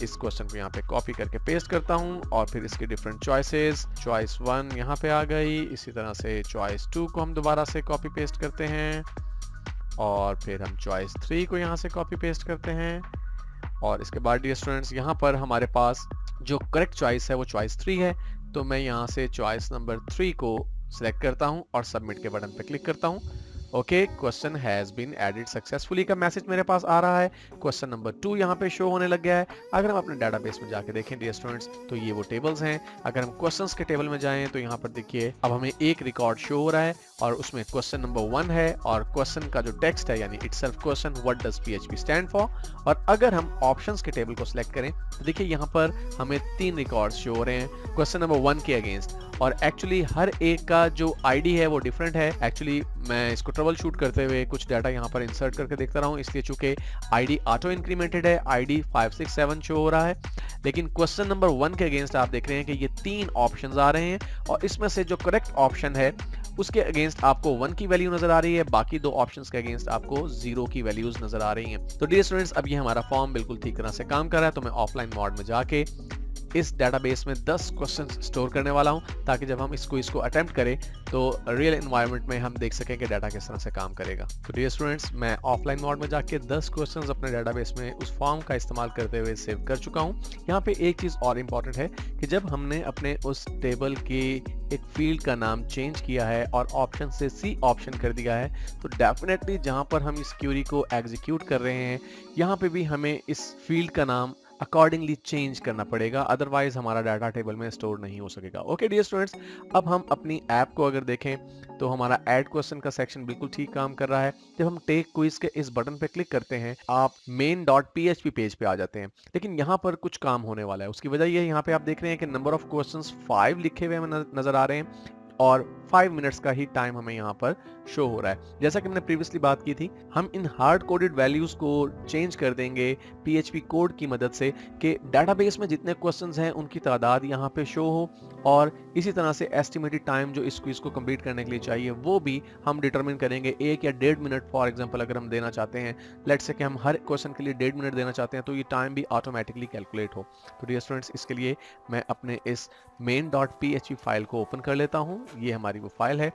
इस क्वेश्चन को यहाँ पे कॉपी करके पेस्ट करता हूँ, और फिर इसके डिफरेंट चॉइसेस, चॉइस 1 यहाँ पे आ गई, इसी तरह से चॉइस 2 को हम दोबारा से कॉपी पेस्ट करते हैं, और फिर हम चॉइस 3 को यहाँ से कॉपी पेस्ट करते हैं। और इसके बाद डियर स्टूडेंट्स यहाँ पर हमारे पास जो करेक्ट चॉइस है वो चॉइस 3 है, तो मैं यहाँ से चॉइस नंबर 3 को सिलेक्ट करता हूँ और सबमिट के बटन पर क्लिक करता हूँ। Okay, question has been added successfully का मैसेज मेरे पास आ रहा है। क्वेश्चन नंबर 2 यहाँ पे शो होने लग गया है। अगर हम अपने डेटाबेस में जाके देखें डियर स्टूडेंट्स, तो ये वो टेबल्स हैं। अगर हम क्वेश्चंस के टेबल में जाएं तो यहाँ पर देखिए अब हमें एक रिकॉर्ड शो हो रहा है और उसमें क्वेश्चन नंबर 1 है और क्वेश्चन का जो टेक्स्ट है यानी itself question, what does PHP stand for. और अगर हम ऑप्शंस के टेबल को सिलेक्ट करें तो देखिए यहाँ पर हमें 3 रिकॉर्ड्स शो हो रहे हैं क्वेश्चन नंबर 1 के अगेंस्ट। और एक्चुअली हर एक का जो आईडी है वो डिफरेंट है। एक्चुअली मैं इसको ट्रबल शूट करते हुए कुछ डाटा यहाँ पर इंसर्ट करके देखता रहा हूँ, इसलिए चूंकि आईडी ऑटो इंक्रीमेंटेड है, आईडी 567 शो हो रहा है। लेकिन क्वेश्चन नंबर 1 के अगेंस्ट आप देख रहे हैं कि ये 3 ऑप्शंस आ रहे हैं और इसमें से जो करेक्ट ऑप्शन है उसके अगेंस्ट आपको 1 की वैल्यू नजर आ रही है, बाकी 2 ऑप्शंस के अगेंस्ट आपको 0 की वैल्यूज नजर आ रही हैं। तो डियर स्टूडेंट्स, अब ये हमारा फॉर्म बिल्कुल ठीक तरह से काम कर रहा है। तो मैं ऑफलाइन मोड में जाके इस डेटाबेस में 10 क्वेश्चंस स्टोर करने वाला हूं ताकि जब हम इसको अटेम्प्ट करें तो रियल एनवायरनमेंट में हम देख सकें कि डाटा किस तरह से काम करेगा। तो डियर स्टूडेंट्स, मैं ऑफलाइन मोड में जाके 10 क्वेश्चंस अपने डेटाबेस में उस फॉर्म का इस्तेमाल करते हुए सेव कर चुका हूं। यहाँ पे एक चीज और इम्पॉर्टेंट है कि जब हमने अपने उस टेबल की एक फील्ड का नाम चेंज किया है और ऑप्शन से सी ऑप्शन कर दिया है, तो डेफिनेटली जहां पर हम इस क्यूरी को एग्जीक्यूट कर रहे हैं यहाँ पे भी हमें इस फील्ड का नाम अकॉर्डिंगली चेंज करना पड़ेगा, अदरवाइज हमारा डाटा टेबल में स्टोर नहीं हो सकेगा। ओके डियर स्टूडेंट्स, अब हम अपनी ऐप को अगर देखें तो हमारा ऐड क्वेश्चन का सेक्शन बिल्कुल ठीक काम कर रहा है। जब हम टेक क्विज के इस बटन पे क्लिक करते हैं आप main.php पेज पे आ जाते हैं, लेकिन यहाँ पर कुछ काम होने वाला है। उसकी वजह ये है, यहाँ पे आप देख रहे हैं कि नंबर ऑफ क्वेश्चंस 5 लिखे हुए हमें नजर आ रहे हैं और 5 मिनट्स का ही टाइम हमें यहाँ पर शो हो रहा है। जैसा कि मैंने प्रीवियसली बात की थी, हम इन हार्ड कोडेड वैल्यूज को चेंज कर देंगे पीएचपी कोड की मदद से कि डेटाबेस में जितने क्वेश्चंस हैं उनकी तादाद यहाँ पे शो हो और इसी तरह से एस्टिमेटेड टाइम जो इस क्विज को कंप्लीट करने के लिए चाहिए वो भी हम डिटरमिन करेंगे। 1 या 1.5 मिनट फॉर एग्जांपल अगर हम देना चाहते हैं, लेट्स से कि हम हर क्वेश्चन के लिए 1.5 मिनट देना चाहते हैं, तो ये टाइम भी ऑटोमेटिकली कैलकुलेट हो। तो डियर स्टूडेंट्स, इसके लिए मैं अपने इस main.php फाइल को ओपन कर लेता हूँ। ये हमारी वो फाइल है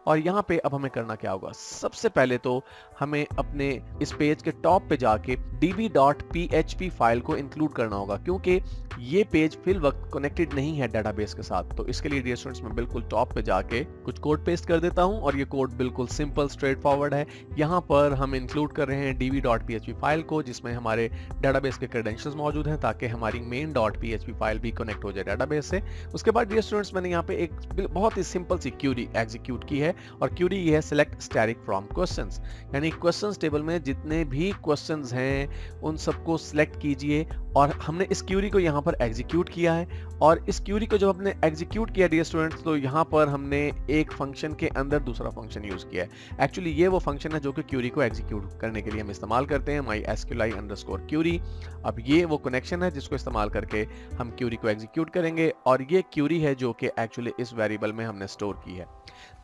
और यहाँ पे अब हमें करना क्या होगा, सबसे पहले तो हमें अपने इस पेज के टॉप पे जाके db.php फाइल को इंक्लूड करना होगा, क्योंकि ये पेज फिल वक्त कनेक्टेड नहीं है डेटाबेस के साथ। तो इसके लिए डियर स्टूडेंट्स मैं बिल्कुल टॉप पे जाके कुछ कोड पेस्ट कर देता हूँ और ये कोड बिल्कुल सिंपल स्ट्रेट फॉरवर्ड है। यहाँ पर हम इंक्लूड कर रहे हैं db.php फाइल को जिसमें हमारे डेटाबेस के क्रेडेंशियल्स मौजूद हैं ताकि हमारी main.php फाइल भी कनेक्ट हो जाए डेटाबेस से। उसके बाद डियर स्टूडेंट्स मैंने यहाँ पे एक बहुत ही सिंपल सी क्यूरी एग्जीक्यूट की है और क्यूरी ये है सिलेक्ट स्टैटिक फ्रॉम क्वेश्चंस, यानी क्वेश्चंस टेबल में जितने भी क्वेश्चंस हैं उन सबको सिलेक्ट कीजिए। और हमने इस क्यूरी को यहाँ पर एग्जीक्यूट किया है और इस क्यूरी को जब हमने एग्जीक्यूट किया डियर स्टूडेंट्स, तो यहाँ पर हमने एक फंक्शन के अंदर दूसरा फंक्शन यूज किया है। एक्चुअली ये वो फंक्शन है जो कि क्यूरी को एग्जीक्यूट करने के लिए हम इस्तेमाल करते हैं, mysqli_query। अब ये वो कनेक्शन है जिसको इस्तेमाल करके हम क्यूरी को एग्जीक्यूट करेंगे और ये क्यूरी है जो कि एक्चुअली इस वेरिएबल में हमने स्टोर की है।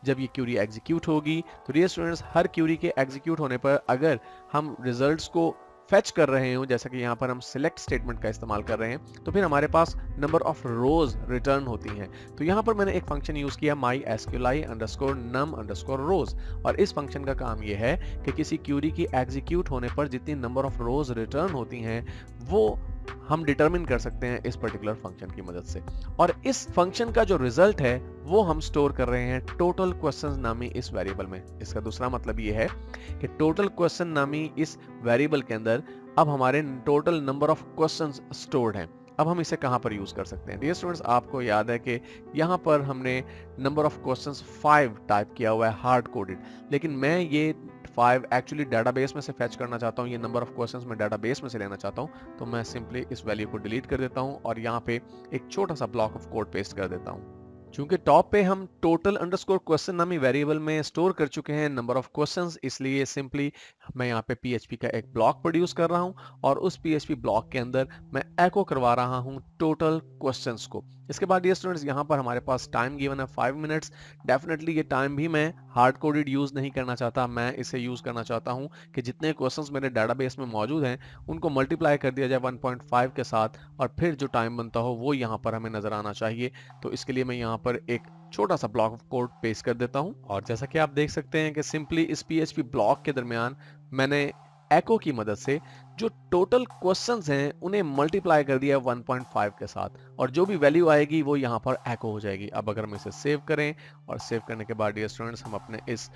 जब ये क्यूरी एग्जीक्यूट होगी तो डियर स्टूडेंट्स, हर क्यूरी के एग्जीक्यूट होने पर अगर हम रिजल्ट्स को फेच कर रहे हो, जैसा कि यहाँ पर हम सिलेक्ट स्टेटमेंट का इस्तेमाल कर रहे हैं, तो फिर हमारे पास नंबर ऑफ रोज रिटर्न होती हैं। तो यहाँ पर मैंने एक फंक्शन यूज किया mysqli_num_rows और इस फंक्शन का काम ये है कि किसी क्यूरी की एग्जीक्यूट होने पर जितनी नंबर ऑफ रोज रिटर्न होती हैं वो हम डिटरमिन कर सकते हैं इस पर्टिकुलर फंक्शन की मदद से। और इस फंक्शन का जो रिजल्ट है वो हम स्टोर कर रहे हैं टोटल क्वेश्चंस नामी इस वेरिएबल में। इसका दूसरा मतलब ये है कि टोटल क्वेश्चन नामी इस वेरिएबल के अंदर अब हमारे total number of questions stored हैं। अब हम इसे कहां पर यूज कर सकते हैं? डियर स्टूडेंट्स, आपको याद है कि यहां पर हमने नंबर ऑफ क्वेश्चंस 5 टाइप किया हुआ है हार्ड कोडेड, लेकिन मैं ये 5 एक्चुअली डाटाबेस में से फेच करना चाहता हूं, ये नंबर ऑफ क्वेश्चंस मैं डाटाबेस में से लेना चाहता हूं। तो मैं सिंपली इस वैल्यू को डिलीट कर देता हूं और यहाँ पे एक छोटा सा ब्लॉक ऑफ कोड पेस्ट कर देता हूं। चूंकि टॉप पे हम टोटल अंडरस्कोर क्वेश्चन नामी वेरिएबल में स्टोर कर चुके हैं नंबर ऑफ क्वेश्चंस, इसलिए सिंपली मैं यहाँ पे पीएचपी का एक ब्लॉक प्रोड्यूस कर रहा हूँ और उस पीएचपी ब्लॉक के अंदर मैं एको करवा रहा हूँ टोटल क्वेश्चंस को। इसके बाद डियर स्टूडेंट्स, यहाँ पर हमारे पास टाइम गिवन है 5 मिनट्स। डेफिनेटली ये टाइम भी मैं हार्ड कोडेड यूज नहीं करना चाहता, मैं इसे यूज करना चाहता हूँ कि जितने क्वेश्चंस मेरे डाटाबेस में मौजूद हैं उनको मल्टीप्लाई कर दिया जाए 1.5 के साथ और फिर जो टाइम बनता हो वो यहाँ पर हमें नजर आना चाहिए। तो इसके लिए मैं यहाँ पर एक छोटा सा ब्लॉक ऑफ कोड पेस्ट कर देता हूं और जैसा कि आप देख सकते हैं कि सिंपली इस पीएचपी ब्लॉक के दरमियान मैंने एको की मदद से जो टोटल क्वेश्चंस हैं उन्हें मल्टीप्लाई कर दिया है 1.5 के साथ, और जो भी वैल्यू आएगी वो यहाँ पर एको हो जाएगी। अब अगर हम इसे सेव करें, और सेव करने के बाद डियर स्टूडेंट्स हम अपने इस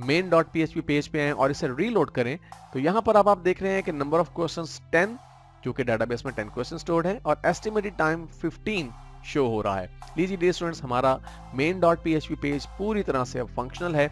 main.php पेज पे आए और इसे रीलोड करें, तो यहाँ पर अब आप देख रहे हैं कि नंबर ऑफ क्वेश्चंस 10, क्योंकि डेटाबेस में 10 क्वेश्चन स्टोर्ड है, और एस्टिमेटेड टाइम 15 शो हो रहा है। लीजिए डियर स्टूडेंट्स, हमारा main.php पेज पूरी तरह से अब फंक्शनल है।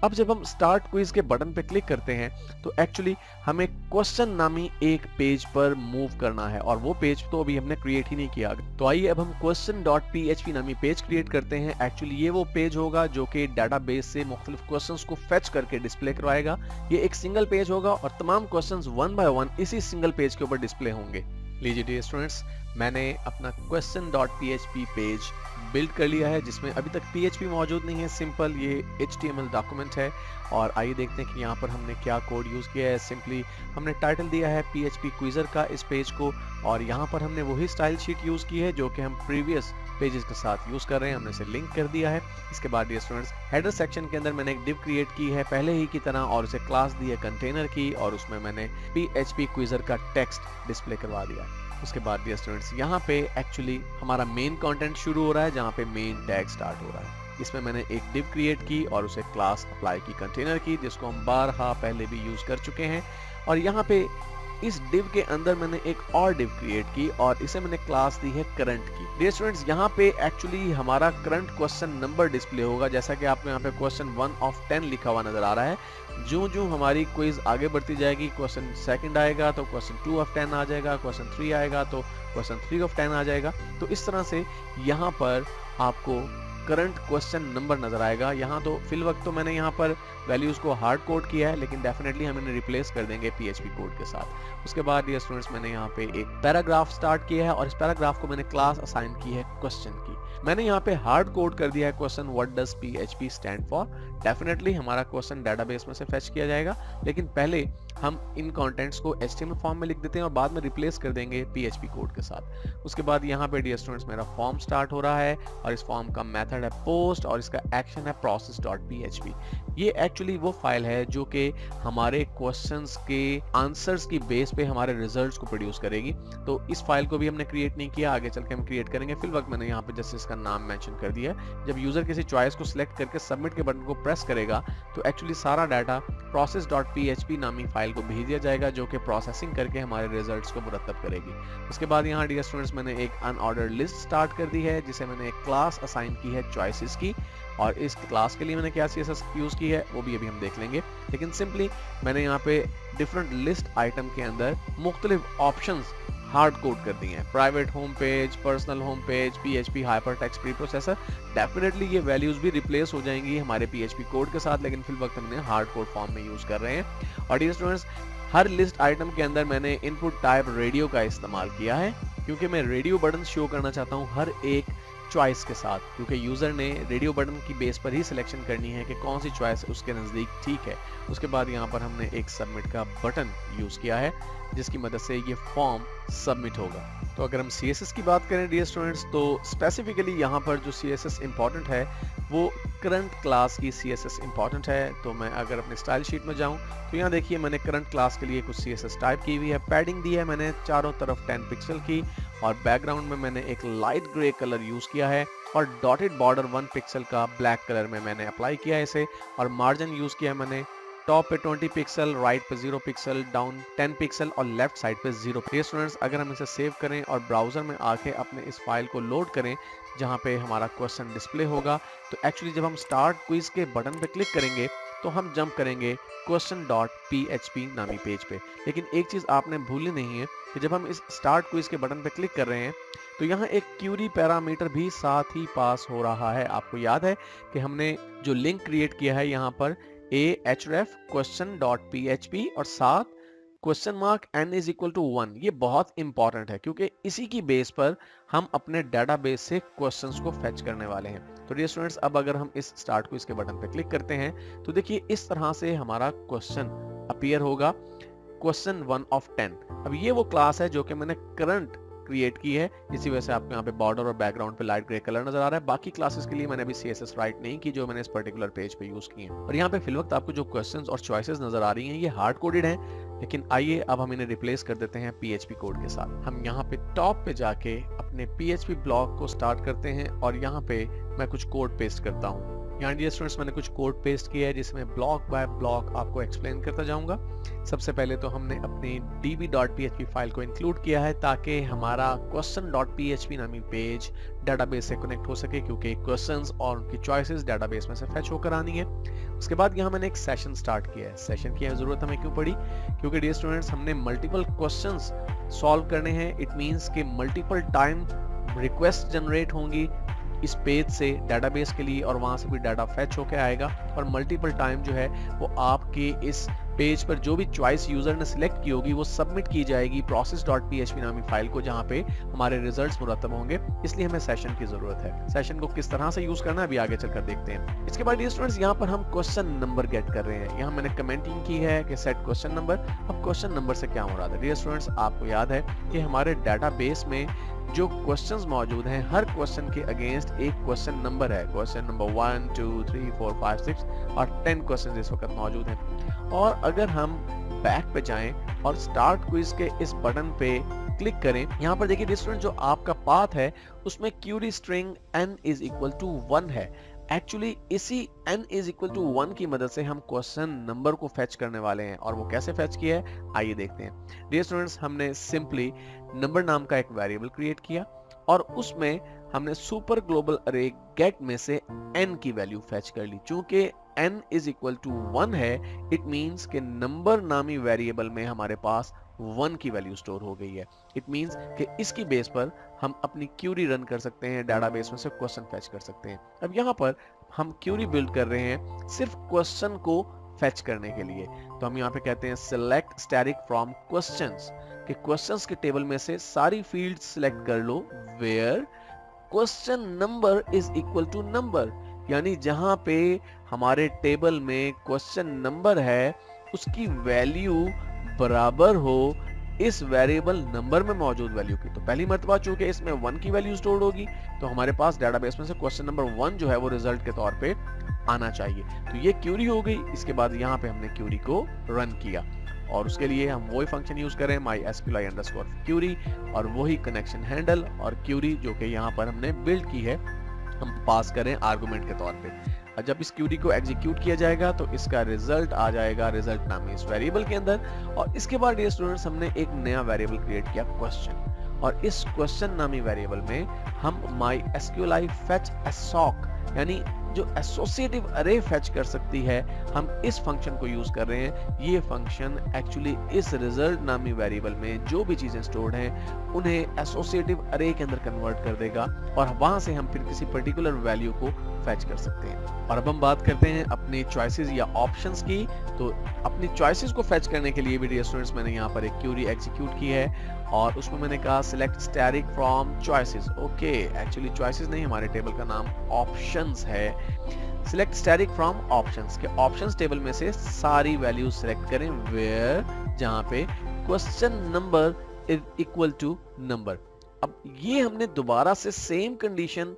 अब जब हम स्टार्ट क्विज के बटन पे क्लिक करते हैं तो एक्चुअली हमें क्वेश्चन नामी एक पेज पर मूव करना है, और वो पेज तो अभी हमने क्रिएट ही नहीं किया। तो आइए अब हम question.php नामी पेज क्रिएट करते हैं। एक्चुअली ये वो पेज होगा जो कि डाटाबेस से मुख्तलिफ क्वेश्चंस को फेच करके डिस्प्ले करवाएगा। ये एक सिंगल पेज होगा और तमाम क्वेश्चंस वन बाय वन इसी सिंगल पेज के ऊपर डिस्प्ले होंगे। लीजिए डियर स्टूडेंट्स, मैंने अपना question.php पेज बिल्ड कर लिया है, जिसमें अभी तक PHP मौजूद नहीं है, सिंपल ये HTML डॉक्यूमेंट है। और आइए देखते हैं कि यहाँ पर हमने क्या कोड यूज़ किया है। सिंपली हमने टाइटल दिया है PHP क्विजर का इस पेज को, और यहाँ पर हमने वही स्टाइल शीट यूज़ की है जो कि हम प्रीवियस पेजेस के साथ यूज़ कर रहे हैं। हमने इसे लिंक कर दिया है। इसके बाद डियर स्टूडेंट्स, हेडर सेक्शन के अंदर मैंने एक डिव क्रिएट की है पहले ही की तरह, और उसे क्लास दी है कंटेनर की, और उसमें मैंने PHP क्विजर का टेक्स्ट डिस्प्ले करवा दिया है। उसके बाद डियर स्टूडेंट्स, यहाँ पे एक्चुअली हमारा मेन कंटेंट शुरू हो रहा है, जहाँ पे मेन टैग स्टार्ट हो रहा है। इसमें मैंने एक डिव क्रिएट की और उसे क्लास अप्लाई की कंटेनर की, जिसको हम बारहा पहले भी यूज कर चुके हैं। और यहाँ पे इस डिव के अंदर मैंने एक और डिव क्रिएट की और इसे मैंने क्लास दी है करंट की। डियर स्टूडेंट्स, यहाँ पे एक्चुअली हमारा करंट क्वेश्चन नंबर डिस्प्ले होगा, जैसा कि आपको यहाँ पे क्वेश्चन 1 of 10 लिखा हुआ नजर आ रहा है। जो हमारी क्विज आगे बढ़ती जाएगी, क्वेश्चन सेकंड आएगा तो क्वेश्चन 2 of 10 आ जाएगा, क्वेश्चन 3 आएगा तो क्वेश्चन 3 of 10 आ जाएगा। तो इस तरह से यहाँ पर आपको करंट क्वेश्चन नंबर नजर आएगा। यहाँ तो फिल वक्त तो मैंने यहाँ पर वैल्यूज को हार्ड कोड किया है, लेकिन डेफिनेटली हम इन्हें रिप्लेस कर देंगे PHP कोड के साथ। उसके बाद डियर स्टूडेंट्स, मैंने यहाँ पे एक पैराग्राफ स्टार्ट किया है और इस पैराग्राफ को मैंने क्लास असाइन की है क्वेश्चन की। मैंने यहाँ पे हार्ड कोड कर दिया है question what does PHP stand for. Definitely हमारा क्वेश्चन डेटाबेस में से फेच किया जाएगा, लेकिन पहले हम इन कंटेंट्स को HTML फॉर्म में लिख देते हैं और बाद में रिप्लेस कर देंगे PHP कोड के साथ। उसके बाद यहाँ पे डियर स्टूडेंट्स मेरा फॉर्म स्टार्ट हो रहा है और इस फॉर्म का मेथड है पोस्ट और इसका एक्शन है process.php। ये एक्चुअली वो फाइल है जो कि हमारे क्वेश्चंस के आंसर्स की बेस पे हमारे रिजल्ट्स को प्रोड्यूस करेगी। तो इस फाइल को भी हमने क्रिएट नहीं किया, आगे चल के हम क्रिएट करेंगे। फिल वक्त मैंने यहाँ पे जस्ट इसका नाम मेंशन कर दिया है। जब यूजर किसी चॉइस को सिलेक्ट करके सबमिट के बटन को प्रेस करेगा तो एक्चुअली सारा डाटा process.php नामी फाइल को भेज दिया जाएगा, जो कि प्रोसेसिंग करके हमारे रिजल्ट्स को मुरतब करेगी। उसके बाद यहाँ डियर स्टूडेंट्स, मैंने एक अनऑर्डर्ड लिस्ट स्टार्ट कर दी है, जिसे मैंने एक क्लास असाइन की है चॉइसेस की, और इस क्लास के लिए मैंने क्या CSS यूज की है वो भी अभी हम देख लेंगे। लेकिन सिंपली मैंने यहाँ पे डिफरेंट लिस्ट आइटम के अंदर मुख्तलिफ ऑप्शंस हार्ड कोड कर दिए हैं। Private home page, personal home page, PHP hypertext pre processor. Definitely ये वैल्यूज भी रिप्लेस हो जाएंगी हमारे PHP कोड के साथ, लेकिन फिल वक्त हमने हार्ड कोड फॉर्म में यूज कर रहे हैं। और डियर स्टूडेंट्स, हर लिस्ट आइटम के अंदर मैंने इनपुट टाइप रेडियो का इस्तेमाल किया है, क्योंकि मैं रेडियो बटन शो करना चाहता हूँ हर एक चॉइस के साथ, क्योंकि यूजर ने रेडियो बटन की बेस पर ही सिलेक्शन करनी है कि कौन सी चॉइस उसके नजदीक ठीक है। उसके बाद यहाँ पर हमने एक सबमिट का बटन यूज किया है, जिसकी मदद से ये फॉर्म सबमिट होगा। तो अगर हम CSS की बात करें डियर स्टूडेंट्स, तो स्पेसिफिकली यहाँ पर जो CSS इंपॉर्टेंट है वो करंट क्लास की CSS इंपॉर्टेंट है। तो मैं अगर अपने स्टाइल शीट में जाऊँ तो यहाँ देखिए मैंने करंट क्लास के लिए कुछ CSS टाइप की हुई है। पैडिंग दी है मैंने चारों तरफ 10 पिक्सल की, और बैकग्राउंड में मैंने एक लाइट ग्रे कलर यूज किया है, और डॉटेड बॉर्डर 1 पिक्सल का ब्लैक कलर में मैंने अप्लाई किया है इसे, और मार्जिन यूज किया है मैंने टॉप पे 20 पिक्सल, राइट पे 0 पिक्सल, डाउन 10 पिक्सल और लेफ्ट साइड पे 0 पिक्सल। स्टूडेंट्स, अगर हम इसे सेव करें और ब्राउजर में आके अपने इस फाइल को लोड करें जहां पे हमारा क्वेश्चन डिस्प्ले होगा, तो एक्चुअली जब हम स्टार्ट क्विज के बटन पे क्लिक करेंगे तो हम जंप करेंगे question.php नामी पेज पे। लेकिन एक चीज आपने भूलनी नहीं है कि जब हम इस स्टार्ट क्विज के बटन पे क्लिक कर रहे हैं तो यहाँ एक क्यूरी पैरामीटर भी साथ ही पास हो रहा है। आपको याद है कि हमने जो लिंक क्रिएट किया है यहाँ पर ahref question.php और साथ question mark n is equal to 1। ये बहुत इंपॉर्टेंट है क्योंकि इसी की बेस पर हम अपने डाटाबेस से क्वेश्चंस को फेच करने वाले हैं। तो डियर स्टूडेंट्स, अब अगर हम इस स्टार्ट क्विज के बटन पे क्लिक करते हैं तो देखिए इस तरह से हमारा क्वेश्चन अपीयर होगा, क्वेश्चन 1 of 10। अब ये वो क्लास है जो कि मैंने करंट क्रिएट की है, इसी वजह से आपको यहाँ पे बॉर्डर और बैकग्राउंड पे लाइट ग्रे कलर नजर आ रहा है। बाकी क्लासेस के लिए मैंने अभी CSS राइट नहीं की, जो मैंने इस पर्टिकुलर पेज पे यूज की है। और यहाँ पे फिलवक्त आपको जो क्वेश्चंस और चॉइसेस नजर आ रही हैं ये हार्ड कोडेड हैं, लेकिन आइए अब हम इन्हें रिप्लेस कर देते हैं PHP कोड के साथ। हम यहाँ पे टॉप पे जाके अपने PHP ब्लॉक को स्टार्ट करते हैं और यहाँ पे मैं कुछ कोड पेस्ट करता हूँ। यहाँ डियर स्टूडेंट्स मैंने कुछ कोड पेस्ट किया है जिसमें ब्लॉक बाय ब्लॉक आपको एक्सप्लेन करता जाऊंगा। सबसे पहले तो हमने अपनी db.php फाइल को इंक्लूड किया है ताकि हमारा question.php नामी पेज डेटाबेस से कनेक्ट हो सके, क्योंकि क्वेश्चंस और उनकी चॉइसेस डेटाबेस में से फेच होकर आनी है। उसके बाद यहाँ मैंने एक सेशन स्टार्ट किया है। सेशन की जरूरत हमें क्यों पड़ी? क्योंकि डियर स्टूडेंट्स हमने मल्टीपल क्वेश्चंस सॉल्व करने हैं। इट मीन्स कि मल्टीपल टाइम रिक्वेस्ट जनरेट होंगी इस पेज से डेटाबेस के लिए और वहां से भी डाटा फेच होके आएगा, और मल्टीपल टाइम जो है वो आपके इस पेज पर जो भी चॉइस यूजर ने सिलेक्ट की होगी वो सबमिट की जाएगी process.php नामी फाइल को, जहां पे हमारे रिजल्ट्स मुरतब होंगे। इसलिए हमें सेशन की जरूरत है। सेशन को किस तरह से यूज करना है अभी आगे चलकर देखते हैं। इसके बाद स्टूडेंट्स यहाँ पर हम क्वेश्चन नंबर गेट कर रहे हैं। यहाँ मैंने कमेंटिंग की है कि सेट क्वेश्चन नंबर। अब क्वेश्चन नंबर से क्या हो रहा है? डियर स्टूडेंट्स आपको याद है कि हमारे डाटाबेस में जो क्वेश्चंस मौजूद हैं हर क्वेश्चन के अगेंस्ट एक क्वेश्चन नंबर है। क्वेश्चन नंबर 1 2 3 4 5 6 और 10 क्वेश्चन इस वक्त मौजूद हैं। और अगर हम बैक पे जाएं और स्टार्ट क्विज के इस बटन पे क्लिक करें, यहाँ पर देखिए स्टूडेंट जो आपका पाथ है उसमें query string n is equal to 1 है। एक्चुअली इसी n इज इक्वल टू 1 की मदद से हम क्वेश्चन नंबर को फेच करने वाले हैं, और वो कैसे फेच किया है आइए देखते हैं। डियर स्टूडेंट्स हमने सिंपली नंबर नाम का एक वेरिएबल क्रिएट किया और उसमें हमने सुपर ग्लोबल अरे गेट में से n की वैल्यू फेच कर ली। चूंकि n इज इक्वल टू 1 है, इट मींस कि नंबर नामी वेरिएबल में हमारे पास 1 की वैल्यू स्टोर हो गई है। इट मींस कि इसकी बेस पर हम अपनी क्यूरी रन कर सकते हैं, डेटाबेस में से क्वेश्चन फेच कर सकते हैं। अब यहाँ पर हम क्यूरी बिल्ड कर रहे हैं सिर्फ क्वेश्चन को फेच करने के लिए, तो हम यहाँ पे कहते हैं सिलेक्ट स्टैटिक फ्रॉम क्वेश्चंस, कि क्वेश्चंस के टेबल में से सारी फील्ड सिलेक्ट कर लो where question number is equal to number, यानी जहां पे हमारे टेबल में क्वेश्चन नंबर है उसकी वैल्यू बराबर हो इस वेरिएबल नंबर में मौजूद वैल्यू की। तो पहली मर्तबा चूंकि इसमें 1 की वैल्यू स्टोर होगी तो हमारे पास डेटाबेस में से क्वेश्चन नंबर 1 जो है वो रिजल्ट के तौर पे आना चाहिए। तो ये क्यूरी हो गई। इसके बाद यहाँ पे हमने क्यूरी को रन किया और उसके लिए हम वही फंक्शन यूज करें mysqli_query और वही कनेक्शन हैंडल और क्यूरी जो कि यहाँ पर हमने बिल्ड की है हम पास करें आर्गुमेंट के तौर पे। जब इस क्यूरी को एग्जीक्यूट किया जाएगा तो इसका रिजल्ट आ जाएगा रिजल्ट नामी इस वेरिएबल के अंदर। और इसके बाद ये स्टूडेंट्स हमने एक नया वेरिएबल क्रिएट किया क्वेश्चन, और इस क्वेश्चन नामी वेरिएबल में हम mysqli fetch assoc यानी जो एसोसिएटिव अरे फेच कर सकती है हम इस फंक्शन को यूज कर रहे हैं। ये फंक्शन एक्चुअली इस रिजल्ट नामी वेरिएबल में जो भी चीजें स्टोर्ड हैं उन्हें एसोसिएटिव अरे के अंदर कन्वर्ट कर देगा और वहां से हम फिर किसी पर्टिकुलर वैल्यू को फेच कर सकते हैं। और अब हम बात करते हैं अपनी चॉइसेस या ऑप्शंस की। तो अपनी चॉइसेस को फेच करने के लिए भी डियर स्टूडेंट्स मैंने यहाँ पर एक क्यूरी एग्जीक्यूट की है और उसमें मैंने कहा select static from choices. Okay, actually choices नहीं, हमारे टेबल का नाम ऑप्शंस है। सिलेक्ट स्टैटिक फ्रॉम ऑप्शंस के ऑप्शंस टेबल में से सारी वैल्यूज सिलेक्ट करें वेयर जहां पे question number is equal to number. अब ये हमने दोबारा से सेम कंडीशन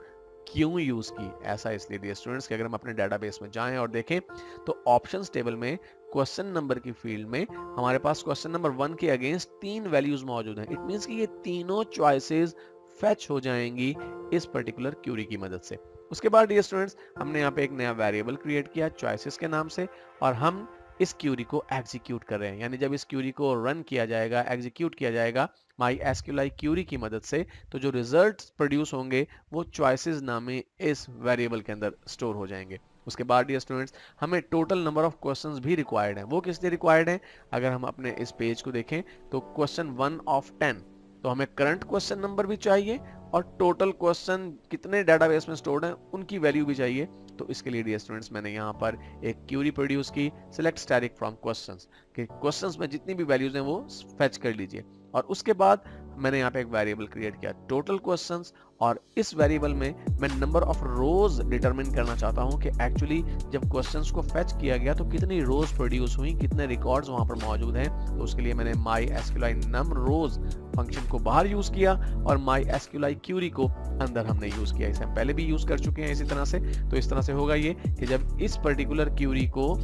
क्यों यूज की? ऐसा इसलिए डियर स्टूडेंट्स कि अगर हम अपने डेटाबेस में जाएं और देखें तो ऑप्शंस टेबल में क्वेश्चन नंबर की फील्ड में हमारे पास क्वेश्चन नंबर 1 के अगेंस्ट 3 वैल्यूज मौजूद हैं। इट मींस कि ये तीनों चॉइसेस फेच हो जाएंगी इस पर्टिकुलर क्यूरी की मदद से। उसके बाद डियर स्टूडेंट्स हमने यहाँ पे एक नया वेरिएबल क्रिएट किया चॉइसेस के नाम से और हम इस क्यूरी को एग्जीक्यूट कर रहे हैं। यानी जब इस क्यूरी को रन किया जाएगा, एग्जीक्यूट किया जाएगा mysqli क्यूरी की मदद से, तो जो रिजल्ट्स प्रोड्यूस होंगे वो चॉइसेस नामे इस वेरिएबल के अंदर स्टोर हो जाएंगे। उसके बाद डियर स्टूडेंट्स हमें टोटल नंबर ऑफ क्वेश्चंस भी रिक्वायर्ड हैं। वो किस लिए रिक्वायर्ड हैं? अगर हम अपने इस पेज को देखें तो क्वेश्चन 1 ऑफ 10, तो हमें करंट क्वेश्चन नंबर भी चाहिए और टोटल क्वेश्चन कितने डेटाबेस में स्टोर्ड हैं उनकी वैल्यू भी चाहिए। तो इसके लिए डियर स्टूडेंट्स मैंने यहाँ पर एक क्यूरी प्रोड्यूस की सिलेक्ट स्टैटिक फ्रॉम क्वेश्चंस, कि क्वेश्चंस में जितनी भी वैल्यूज हैं वो फेच कर लीजिए। और उसके बाद मैंने यहाँ पे एक वेरिएबल क्रिएट किया टोटल क्वेश्चंस, और इस वेरिएबल में मैं नंबर ऑफ रोज डिटरमिन करना चाहता हूँ कि एक्चुअली जब क्वेश्चंस को फेच किया गया तो कितनी रोज प्रोड्यूस हुई, कितने रिकॉर्ड्स वहां पर मौजूद हैं। तो उसके लिए मैंने MySQLi num rows फंक्शन को बाहर यूज किया और MySQLi query को अंदर हमने यूज किया। इसे हम पहले भी यूज कर चुके हैं इसी तरह से। तो इस तरह से होगा ये कि जब इस पर्टिकुलर क्यूरी को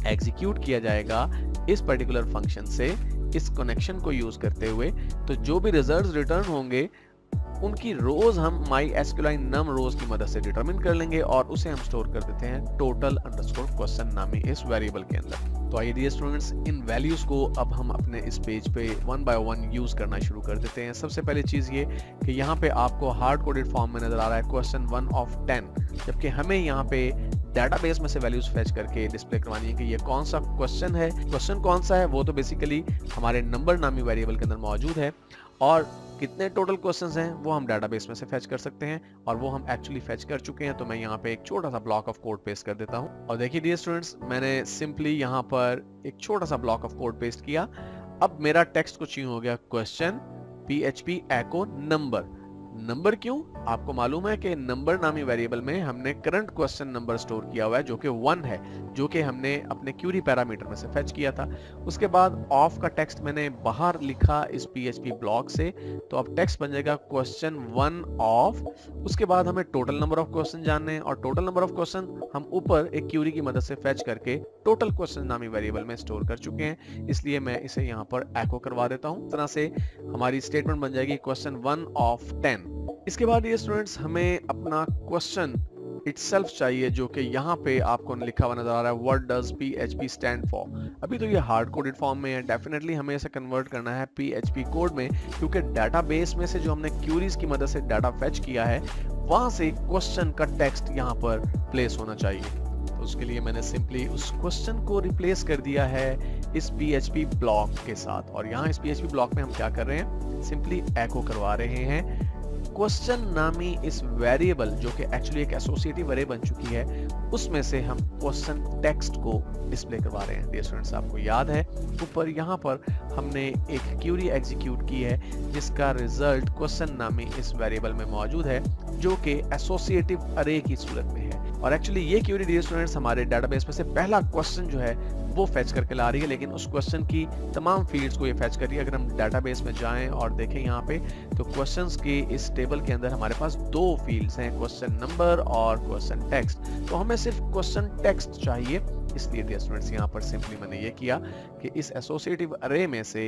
एग्जीक्यूट किया जाएगा इस पर्टिकुलर फंक्शन से, इस कनेक्शन को यूज करते हुए, तो जो भी रिजल्ट्स रिटर्न होंगे उनकी रोज हम MySQLi num rows की मदद से डिटरमिन कर लेंगे और उसे हम स्टोर कर देते हैं टोटल अंडरस्कोर क्वेश्चन नामी इस वेरिएबल के अंदर। तो आइए डियर स्टूडेंट्स, इन वैल्यूज को अब हम अपने इस पेज पे वन बाय वन यूज करना शुरू कर देते हैं। सबसे पहले चीज ये कि यहाँ पे आपको हार्ड कोडेड फॉर्म में नजर आ रहा है क्वेश्चन 1 of 10, जबकि हमें यहाँ पे डेटाबेस में से वैल्यूज फेच करके डिस्प्ले करवानी है कि ये कौन सा क्वेश्चन है। क्वेश्चन कौन सा है वो तो बेसिकली हमारे नंबर नामी वेरिएबल के अंदर मौजूद है, और कितने टोटल क्वेश्चंस हैं वो हम डेटाबेस में से फेच कर सकते हैं, और वो हम एक्चुअली फेच कर चुके हैं। तो मैं यहाँ पे एक छोटा सा ब्लॉक ऑफ कोड पेस्ट कर देता हूँ, और देखिए डियर स्टूडेंट्स, मैंने सिंपली यहाँ पर एक छोटा सा ब्लॉक ऑफ कोड पेस्ट किया। अब मेरा टेक्स्ट कुछ यूं हो गया, क्वेश्चन PHP echo नंबर क्यों? आपको मालूम है कि नंबर नामी वेरिएबल में हमने करंट क्वेश्चन नंबर स्टोर किया हुआ है जो कि 1 है, जो कि हमने अपने क्यूरी पैरामीटर में से फेच किया था। उसके बाद ऑफ का टेक्स्ट मैंने बाहर लिखा इस PHP ब्लॉक से, तो अब टेक्स्ट बन जाएगा क्वेश्चन 1 ऑफ। उसके बाद हमें टोटल नंबर ऑफ क्वेश्चन जानने हैं, और टोटल नंबर ऑफ क्वेश्चन हम ऊपर एक क्यूरी की मदद से फेच करके टोटल क्वेश्चन नामी वेरिएबल में स्टोर कर चुके हैं, इसलिए मैं इसे यहाँ पर एको करवा देता हूँ। इस तरह से हमारी स्टेटमेंट बन जाएगी क्वेश्चन 1 of 10। इसके बाद ये स्टूडेंट्स हमें अपना क्वेश्चन इटसेल्फ चाहिए, जो कि यहाँ पे आपको लिखा हुआ नजर आ रहा है what does PHP stand for. अभी तो ये हार्ड कोडेड फॉर्म में है, डेफिनेटली हमें इसे कन्वर्ट करना है PHP कोड में, क्योंकि डाटाबेस में से जो हमने क्यूरीज की मदद से डाटा फेच किया है वहां से क्वेश्चन का टेक्स्ट यहाँ पर प्लेस होना चाहिए। तो उसके लिए मैंने सिंपली उस क्वेश्चन को रिप्लेस कर दिया है इस PHP ब्लॉक के साथ, और यहाँ इस PHP ब्लॉक में हम क्या कर रहे हैं, सिंपली एको करवा रहे हैं क्वेश्चन नामी इस वेरिएबल, जो कि एक्चुअली एक एसोसिएटिव अरे बन चुकी है, उसमें से हम क्वेश्चन टेक्स्ट को डिस्प्ले करवा रहे हैं। डियर स्टूडेंट्स, आपको याद है ऊपर यहाँ पर हमने एक क्यूरी एग्जीक्यूट की है जिसका रिजल्ट क्वेश्चन नामी इस वेरिएबल में मौजूद है, जो कि एसोसिएटिव अरे की सूरत में है। और एक्चुअली ये क्यूरी डियर स्टूडेंट्स हमारे डेटाबेस में से पहला क्वेश्चन जो है वो फेच करके ला रही है, लेकिन उस क्वेश्चन की तमाम फील्ड्स को ये फेच कर रही है। अगर हम डेटाबेस में जाएं और देखें यहाँ पे, तो क्वेश्चंस के इस टेबल के अंदर हमारे पास 2 फील्ड्स हैं, क्वेश्चन नंबर और क्वेश्चन टेक्स्ट। तो हमें सिर्फ क्वेश्चन टेक्स्ट चाहिए, इसलिए डियर स्टूडेंट्स यहाँ पर सिंपली मैंने ये किया कि इस एसोसिएटिव अरे में से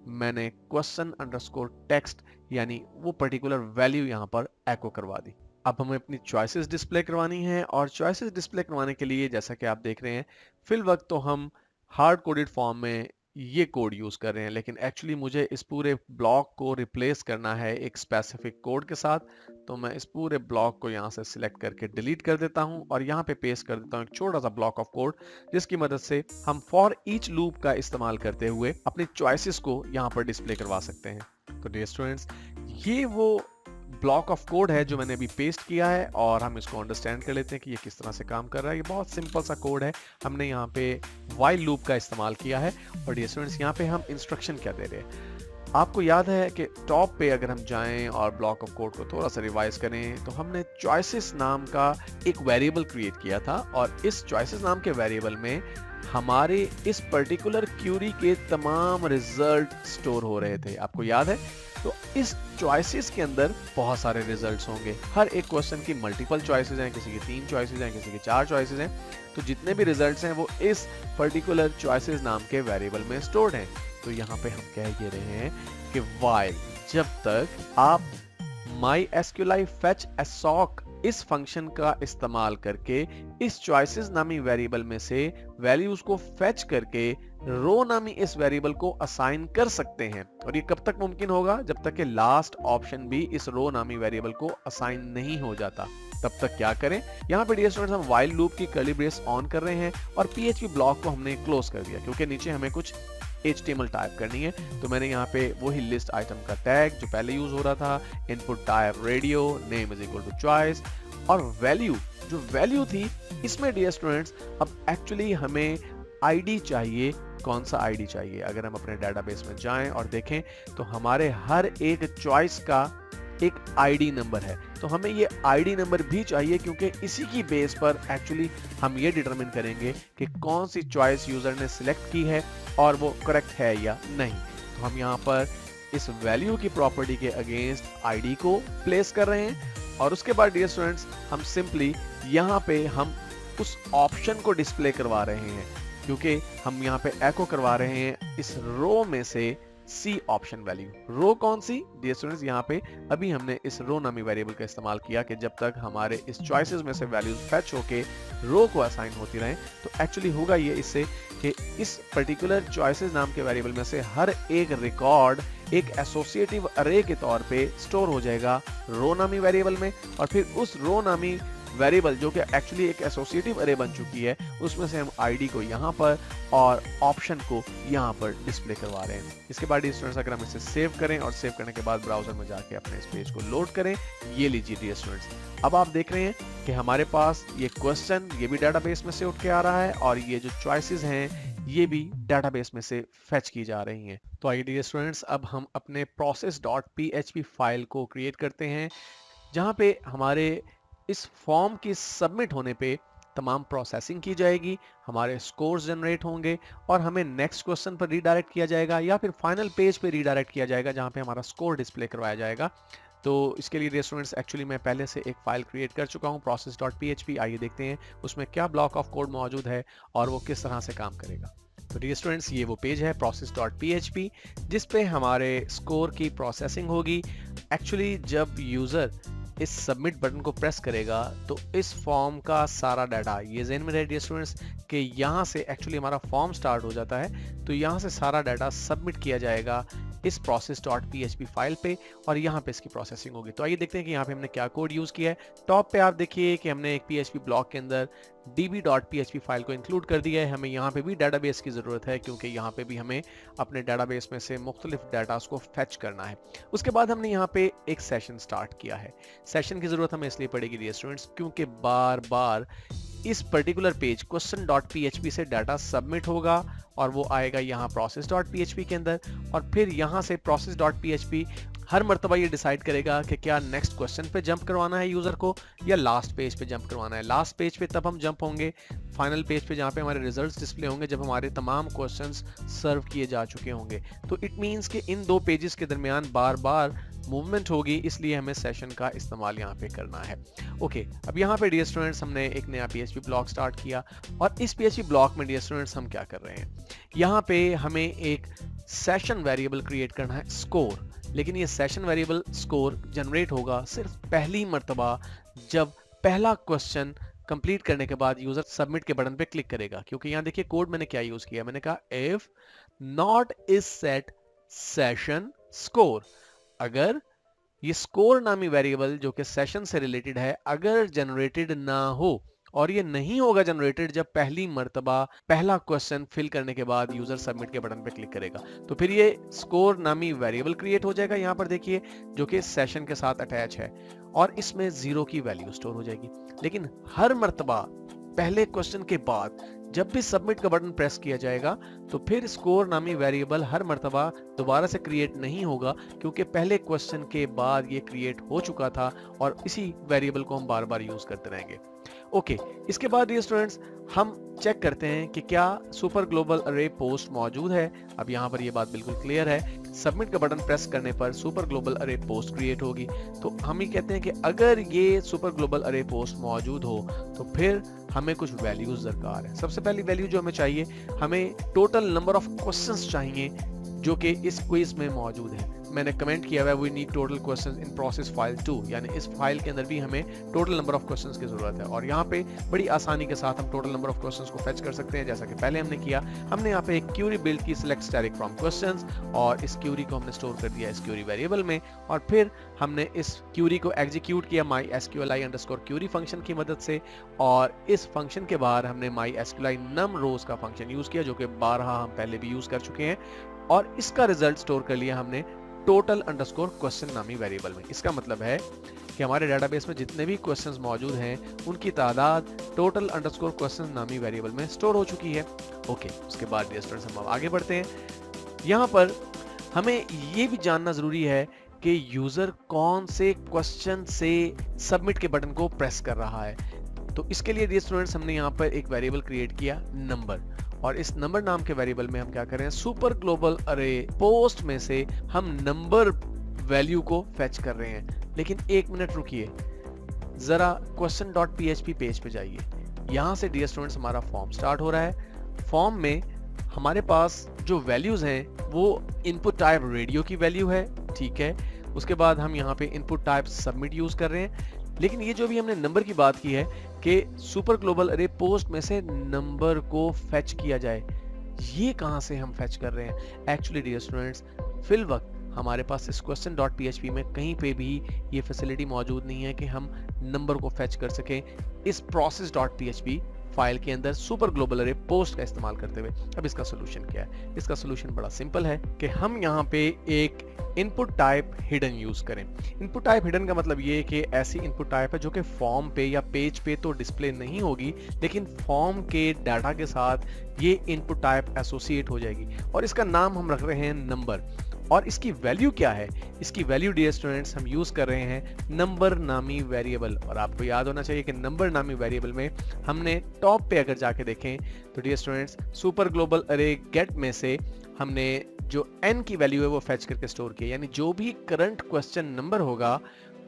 मैंने क्वेश्चन अंडरस्कोर टेक्स्ट यानी वो पर्टिकुलर वैल्यू यहाँ पर एको करवा दी। अब हमें अपनी चॉइसेस डिस्प्ले करवानी है, और चॉइसेस डिस्प्ले करवाने के लिए जैसा कि आप देख रहे हैं फिल वक्त तो हम हार्ड कोडेड फॉर्म में ये कोड यूज कर रहे हैं, लेकिन एक्चुअली मुझे इस पूरे ब्लॉक को रिप्लेस करना है एक स्पेसिफिक कोड के साथ। तो मैं इस पूरे ब्लॉक को यहाँ से सिलेक्ट करके डिलीट कर देता हूँ और यहाँ पे पेस्ट कर देता हूँ एक छोटा सा ब्लॉक ऑफ कोड, जिसकी मदद से हम फॉर ईच लूप का इस्तेमाल करते हुए अपनी चॉइसेस को यहाँ पर डिस्प्ले करवा सकते हैं। तो डियर स्टूडेंट्स, ये वो ब्लॉक ऑफ कोड है जो मैंने अभी पेस्ट किया है, और हम इसको अंडरस्टैंड कर लेते हैं कि ये किस तरह से काम कर रहा है। ये बहुत सिंपल सा कोड है, हमने यहाँ पे व्हाइल लूप का इस्तेमाल किया है, और डियर स्टूडेंट्स यहाँ पे हम इंस्ट्रक्शन क्या दे रहे हैं। आपको याद है कि टॉप पे अगर हम जाएं और ब्लॉक ऑफ कोड को थोड़ा सा रिवाइज करें, तो हमने चॉइसेस नाम का एक वेरिएबल क्रिएट किया था, और इस चॉइसेस नाम के वेरिएबल में हमारे इस पर्टिकुलर क्यूरी के तमाम रिजल्ट स्टोर हो रहे थे। आपको याद है? तो इस चॉइसेस के अंदर बहुत सारे रिजल्ट्स होंगे। हर एक क्वेश्चन की मल्टीपल चॉइसेस हैं, किसी की 3 चॉइसेस हैं, किसी की 4 चॉइसेस हैं। तो जितने भी रिजल्ट्स हैं वो इस पर्टिकुलर चॉइसेस नाम के वेरिएबल में स्टोर्ड हैं। तो यहाँ पे हम कह ये रहे हैं कि while जब तक आप MySQLi fetch assoc इस फंक्शन का इस्तेमाल करके इस चॉइसेस नामी वेरिएबल में से वैल्यूज को फेच करके रो नामी इस वेरिएबल को असाइन कर सकते हैं। और ये कब तक मुमकिन होगा? जब तक कि लास्ट ऑप्शन भी इस रो नामी वेरिएबल को असाइन नहीं हो जाता। तब तक क्या करें? यहाँ पे डियर स्टूडेंट्स हम व्हाइल लूप की कर्ली ब्रेस ऑन कर रहे हैं और PHP ब्लॉक को हमने क्लोज कर दिया, क्योंकि नीचे हमें कुछ HTML टाइप करनी है। तो मैंने यहाँ पे वही लिस्ट आइटम का टैग जो पहले यूज हो रहा था, input type radio, name is equal to choice, और वैल्यू जो वैल्यू थी इसमें डियर स्टूडेंट्स अब एक्चुअली हमें आईडी चाहिए। कौन सा आईडी चाहिए? अगर हम अपने डेटाबेस में जाएं और देखें तो हमारे हर एक चॉइस का एक आईडी नंबर है। तो हमें ये आईडी नंबर भी चाहिए क्योंकि इसी की बेस पर एक्चुअली हम ये डिटरमिन करेंगे कि कौन सी चॉइस यूजर ने सिलेक्ट की है और वो करेक्ट है या नहीं। तो हम यहाँ पर इस वैल्यू की प्रॉपर्टी के अगेंस्ट आईडी को प्लेस कर रहे हैं और उसके बाद डियर स्टूडेंट्स हम सिंपली यहाँ पे हम उस ऑप्शन को डिस्प्ले करवा रहे हैं क्योंकि हम यहाँ पे एको करवा रहे हैं इस रो में से सी ऑप्शन वैल्यू। रो कौन सी? डियर स्टूडेंट्स यहाँ पे अभी हमने इस रो नामी वेरिएबल का इस्तेमाल किया कि जब तक हमारे इस चॉइसेस में से वैल्यूज फेच होके रो को असाइन होती रहें तो एक्चुअली होगा ये इससे कि इस पर्टिकुलर चॉइसेस नाम के वेरिएबल में से हर एक रिकॉर्ड एक एसोसिएटिव अरे के तौर पे स्टोर हो जाएगा रो नामी वेरिएबल में और फिर उस रो नामी वेरिएबल जो कि एक्चुअली एक एसोसिएटिव अरे बन चुकी है उसमें से हम आईडी को यहाँ पर और ऑप्शन को यहाँ पर डिस्प्ले करवा रहे हैं। इसके बाद स्टूडेंट्स अगर हम इसे सेव करें और सेव करने के बाद ब्राउजर में जाके अपने इस पेज को लोड करें, ये लीजिए डियर स्टूडेंट्स, अब आप देख रहे हैं कि हमारे पास ये क्वेश्चन ये भी डाटाबेस में से उठ के आ रहा है और ये जो चॉइसेस हैं ये भी डाटाबेस में से फेच की जा रही हैं। तो आइए डियर स्टूडेंट्स अब हम अपने process.php फाइल को क्रिएट करते हैं जहाँ पे हमारे इस फॉर्म की सबमिट होने पे तमाम प्रोसेसिंग की जाएगी, हमारे स्कोर्स जनरेट होंगे और हमें नेक्स्ट क्वेश्चन पर रीडायरेक्ट किया जाएगा या फिर फाइनल पेज पे रीडायरेक्ट किया जाएगा जहां पे हमारा स्कोर डिस्प्ले करवाया जाएगा। तो इसके लिए स्टूडेंट्स एक्चुअली मैं पहले से एक फाइल क्रिएट कर चुका हूं process.php। आइए देखते हैं उसमें क्या ब्लॉक ऑफ कोड मौजूद है और वो किस तरह से काम करेगा। तो डियर स्टूडेंट्स ये वो पेज है process.php जिस पे हमारे स्कोर की प्रोसेसिंग होगी। एक्चुअली जब यूजर इस सबमिट बटन को प्रेस करेगा तो इस फॉर्म का सारा डाटा ये ज़हन में रहे डियर स्टूडेंट्स कि यहाँ से एक्चुअली हमारा फॉर्म स्टार्ट हो जाता है तो यहाँ से सारा डाटा सबमिट किया जाएगा इस process.php फाइल पे और यहाँ पे इसकी प्रोसेसिंग होगी। तो आइए देखते हैं कि यहाँ पे हमने क्या कोड यूज किया है। टॉप पे आप देखिए कि हमने एक PHP ब्लॉक के अंदर db.php फाइल को इंक्लूड कर दिया है। हमें यहाँ पे भी डेटाबेस की जरूरत है क्योंकि यहाँ पे भी हमें अपने डेटाबेस में से मुख्तलिफ डाटा को फेच करना है। उसके बाद हमने यहाँ पे एक सेशन स्टार्ट किया है। सेशन की जरूरत हमें इसलिए पड़ेगी डियर स्टूडेंट्स क्योंकि बार बार इस पर्टिकुलर पेज question.php से डाटा सबमिट होगा और वो आएगा यहाँ process.php के अंदर और फिर यहाँ से process.php हर मर्तबा ये डिसाइड करेगा कि क्या नेक्स्ट क्वेश्चन पे जंप करवाना है यूजर को या लास्ट पेज पे जंप करवाना है। लास्ट पेज पे तब हम जंप होंगे फाइनल पेज पे जहाँ पे हमारे रिजल्ट्स डिस्प्ले होंगे जब हमारे तमाम क्वेश्चंस सर्व किए जा चुके होंगे। तो इट मींस कि इन दो पेजेस के दरमियान बार बार मूवमेंट होगी, इसलिए हमें सेशन का इस्तेमाल यहाँ पे करना है। ओके, अब यहाँ पे डियर स्टूडेंट्स हमने एक नया PHP ब्लॉक स्टार्ट किया और इस PHP ब्लॉक में डियर स्टूडेंट्स हम क्या कर रहे हैं, यहाँ पे हमें एक सेशन वेरिएबल क्रिएट करना है स्कोर। लेकिन ये सेशन वेरिएबल स्कोर जनरेट होगा सिर्फ पहली मर्तबा जब पहला क्वेश्चन कंप्लीट करने के बाद यूजर सबमिट के बटन पे क्लिक करेगा। क्योंकि यहाँ देखिए कोड मैंने क्या यूज किया, मैंने कहा if not is set session score, अगर ये स्कोर नामी वेरिएबल जो कि सेशन से रिलेटेड है अगर जनरेटेड ना हो और ये नहीं होगा जनरेटेड जब पहली मर्तबा पहला क्वेश्चन फिल करने के बाद यूजर सबमिट के बटन पे क्लिक करेगा, तो फिर ये स्कोर नामी वेरिएबल क्रिएट हो जाएगा यहाँ पर देखिए जो कि सेशन के साथ अटैच है और इसमें 0 की वैल्यू स्टोर हो जाएगी। लेकिन हर मर्तबा पहले क्वेश्चन के बाद जब भी सबमिट का बटन प्रेस किया जाएगा तो फिर स्कोर नामी वेरिएबल हर मर्तबा दोबारा से क्रिएट नहीं होगा क्योंकि पहले क्वेश्चन के बाद ये क्रिएट हो चुका था और इसी वेरिएबल को हम बार बार यूज करते रहेंगे। ओके, इसके बाद ये स्टूडेंट्स हम चेक करते हैं कि क्या सुपर ग्लोबल अरे पोस्ट मौजूद है। अब यहाँ पर ये बात बिल्कुल क्लियर है, सबमिट का बटन प्रेस करने पर सुपर ग्लोबल अरे पोस्ट क्रिएट होगी। तो हम ये कहते हैं कि अगर ये सुपर ग्लोबल अरे पोस्ट मौजूद हो तो फिर हमें कुछ वैल्यूज दरकार है। सबसे पहली वैल्यू जो हमें चाहिए, हमें टोटल नंबर ऑफ क्वेश्चंस चाहिए जो कि इस क्विज में मौजूद है। मैंने कमेंट किया हुआ है we need total questions in process file 2, यानी इस फाइल के अंदर भी हमें टोटल नंबर ऑफ क्वेश्चंस की जरूरत है और यहाँ पे बड़ी आसानी के साथ हम टोटल नंबर ऑफ क्वेश्चंस को फेच कर सकते हैं। जैसा कि पहले हमने किया, हमने यहाँ पे एक क्यूरी बिल्ड की सिलेक्ट स्टैटिक फ्रॉम क्वेश्चंस और इस क्यूरी को हमने स्टोर कर दिया इस क्यूरी वेरिएबल में और फिर हमने इस क्यूरी को एग्जीक्यूट किया mysqli_query फंक्शन की मदद से और इस फंक्शन के बाहर हमने mysqli num rows का फंक्शन यूज किया जो कि 12 हम पहले भी यूज कर चुके हैं और इसका रिजल्ट स्टोर कर लिया हमने टोटल अंडरस्कोर क्वेश्चन नामी वेरिएबल में। इसका मतलब है कि हमारे डेटाबेस में जितने भी क्वेश्चंस मौजूद हैं उनकी तादाद टोटल अंडरस्कोर क्वेश्चन नामी वेरिएबल में स्टोर हो चुकी है। ओके, उसके बाद डियर स्टूडेंट्स हम आगे बढ़ते हैं। यहाँ पर हमें ये भी जानना जरूरी है कि यूजर कौन से क्वेश्चन से सबमिट के बटन को प्रेस कर रहा है। तो इसके लिए डियर स्टूडेंट्स हमने यहाँ पर एक वेरिएबल क्रिएट किया नंबर, और इस नंबर नाम के वेरिएबल में हम क्या करें, सुपर ग्लोबल अरे पोस्ट में से हम नंबर वैल्यू को फेच कर रहे हैं। लेकिन एक मिनट रुकिए, जरा question.php पेज पे जाइए। यहाँ से डियर स्टूडेंट्स हमारा फॉर्म स्टार्ट हो रहा है। फॉर्म में हमारे पास जो वैल्यूज हैं वो इनपुट टाइप रेडियो की वैल्यू है, ठीक है। उसके बाद हम यहाँ पे इनपुट टाइप सबमिट यूज कर रहे हैं। लेकिन ये जो भी हमने नंबर की बात की है कि सुपर ग्लोबल अरे पोस्ट में से नंबर को फेच किया जाए, ये कहां से हम फेच कर रहे हैं? एक्चुअली डियर स्टूडेंट्स, फिल वक्त हमारे पास इस question.php में कहीं पे भी ये फैसिलिटी मौजूद नहीं है कि हम नंबर को फेच कर सकें इस process.php फाइल के अंदर सुपर ग्लोबल अरे पोस्ट का इस्तेमाल करते हुए। अब इसका सोल्यूशन क्या है? इसका सोल्यूशन बड़ा सिंपल है कि हम यहाँ पे एक इनपुट टाइप हिडन यूज करें। इनपुट टाइप हिडन का मतलब ये है कि ऐसी इनपुट टाइप है जो कि फॉर्म पे या पेज पे तो डिस्प्ले नहीं होगी, लेकिन फॉर्म के डाटा के साथ ये इनपुट टाइप एसोसिएट हो जाएगी, और इसका नाम हम रख रहे हैं नंबर। और इसकी वैल्यू क्या है? इसकी वैल्यू डियर स्टूडेंट्स हम यूज कर रहे हैं नंबर नामी वेरिएबल। और आपको याद होना चाहिए कि नंबर नामी वेरिएबल में हमने टॉप पे अगर जाके देखें तो डियर स्टूडेंट्स सुपर ग्लोबल अरे गेट में से हमने जो n की वैल्यू है वो फेच करके स्टोर किया, यानी जो भी करंट क्वेश्चन नंबर होगा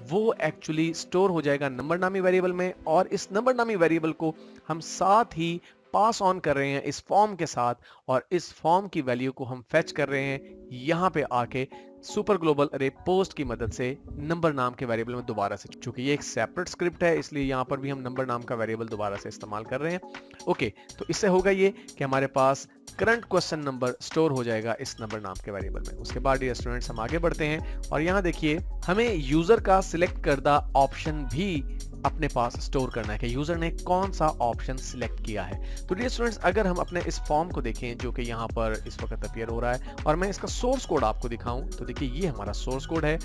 वो एक्चुअली स्टोर हो जाएगा नंबर नामी वेरिएबल में। और इस नंबर नामी वेरिएबल को हम साथ ही पास ऑन कर रहे हैं इस फॉर्म के साथ, और इस फॉर्म की वैल्यू को हम फेच कर रहे हैं यहाँ पे आके सुपर ग्लोबल अरे पोस्ट की मदद से नंबर नाम के वेरिएबल में दोबारा से। चूंकि ये एक सेपरेट स्क्रिप्ट है इसलिए यहाँ पर भी हम नंबर नाम का वेरिएबल दोबारा से इस्तेमाल कर रहे हैं। ओके, तो इससे होगा ये कि हमारे पास करंट क्वेश्चन नंबर स्टोर हो जाएगा इस नंबर नाम के वेरिएबल में। उसके बाद डियर स्टूडेंट्स हम आगे बढ़ते हैं, और यहाँ देखिए हमें यूजर का सिलेक्ट करदा ऑप्शन भी अपने पास स्टोर करना है कि यूजर ने कौन सा ऑप्शन सिलेक्ट किया है। तो डियर स्टूडेंट्स, अगर हम अपने इस फॉर्म को देखें जो कि यहाँ पर इस वक्त अपीयर हो रहा है, और मैं इसका सोर्स कोड आपको दिखाऊं तो देखिए ये हमारा सोर्स कोड है।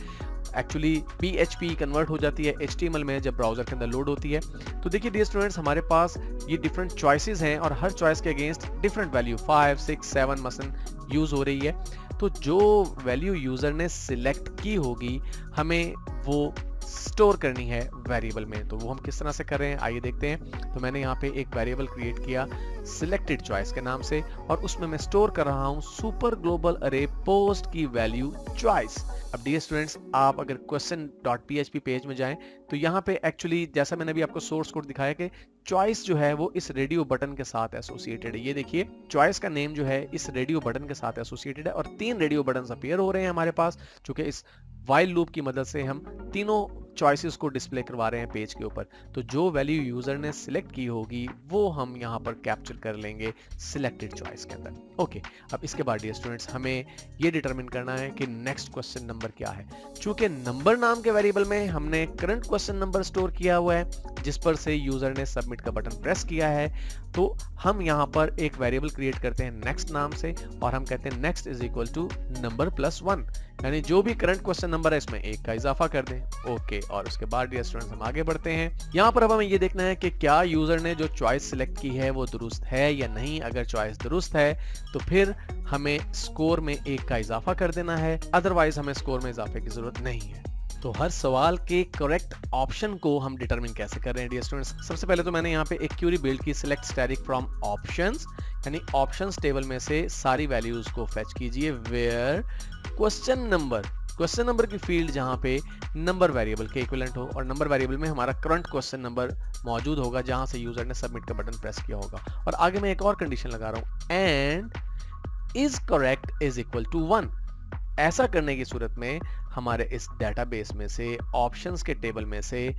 एक्चुअली PHP कन्वर्ट हो जाती है HTML में जब ब्राउजर के अंदर लोड होती है। तो देखिए डियर स्टूडेंट्स, हमारे पास ये डिफरेंट चॉइसेस हैं और हर चॉइस के अगेंस्ट डिफरेंट वैल्यू 5, 6, 7 मसलन यूज हो रही है। तो जो वैल्यू यूजर ने सिलेक्ट की होगी हमें वो स्टोर करनी है वेरिएबल में। तो वो हम किस तरह से कर रहे हैं आइए देखते हैं। तो मैंने यहाँ पे एक वेरिएबल क्रिएट किया सिलेक्टेड चॉइस के नाम से, और उसमें मैं स्टोर कर रहा हूँ सुपर ग्लोबल अरे पोस्ट की वैल्यू चॉइस। अब डियर स्टूडेंट्स, आप अगर question.php पेज में जाएं तो यहाँ पे एक्चुअली जैसा मैंने अभी आपको सोर्स कोड दिखाया कि चॉइस जो है वो इस रेडियो बटन के साथ एसोसिएटेड है। ये देखिए चॉइस का नेम जो है इस रेडियो बटन के साथ एसोसिएटेड है, और 3 रेडियो बटन अपीयर हो रहे हैं हमारे पास, चूंकि इस व्हाइल लूप की मदद से हम तीनों चॉइसेस को डिस्प्ले करवा रहे हैं पेज के ऊपर। तो जो वैल्यू यूजर ने सिलेक्ट की होगी वो हम यहाँ पर कैप्चर कर लेंगे सिलेक्टेड चॉइस के अंदर। ओके, अब इसके बाद डियर स्टूडेंट्स हमें ये डिटरमिन करना है कि नेक्स्ट क्वेश्चन नंबर क्या है। चूंकि नंबर नाम के वेरिएबल में हमने करंट क्वेश्चन नंबर स्टोर किया हुआ है जिस पर से यूजर ने सबमिट का बटन प्रेस किया है, तो हम यहाँ पर एक वेरिएबल क्रिएट करते हैं नेक्स्ट नाम से, और हम कहते हैं next is equal to number plus 1, यानी जो भी करंट क्वेश्चन नंबर है इसमें 1 का इजाफा कर दें। ओके, और उसके बाद डियर स्टूडेंट्स हम आगे बढ़ते हैं। यहाँ पर अब हमें ये देखना है कि क्या यूजर ने जो चॉइस सिलेक्ट की है वो दुरुस्त है या नहीं। अगर चॉइस दुरुस्त है तो फिर हमें स्कोर में 1 का इजाफा कर देना है, अदरवाइज हमें स्कोर में इजाफे की जरूरत नहीं है। तो हर सवाल के करेक्ट ऑप्शन को हम डिटरमिन कैसे कर रहे हैं डियर स्टूडेंट्स। सबसे पहले तो मैंने यहाँ पे एक क्यूरी बिल्ड की, सिलेक्ट स्टैटिक फ्रॉम ऑप्शंस, यानी ऑप्शंस टेबल में से सारी वैल्यूज को फेच कीजिए वेयर क्वेश्चन नंबर की फील्ड जहाँ पे नंबर वेरिएबल के इक्विवेलेंट हो, और नंबर वेरिएबल में हमारा करंट क्वेश्चन नंबर मौजूद होगा जहां से यूजर ने सबमिट का बटन प्रेस किया होगा। और आगे मैं एक और कंडीशन लगा रहा हूं, and is correct is equal to 1। ऐसा करने की सूरत में हमारे इस डेटाबेस में से ऑप्शंस के टेबल में से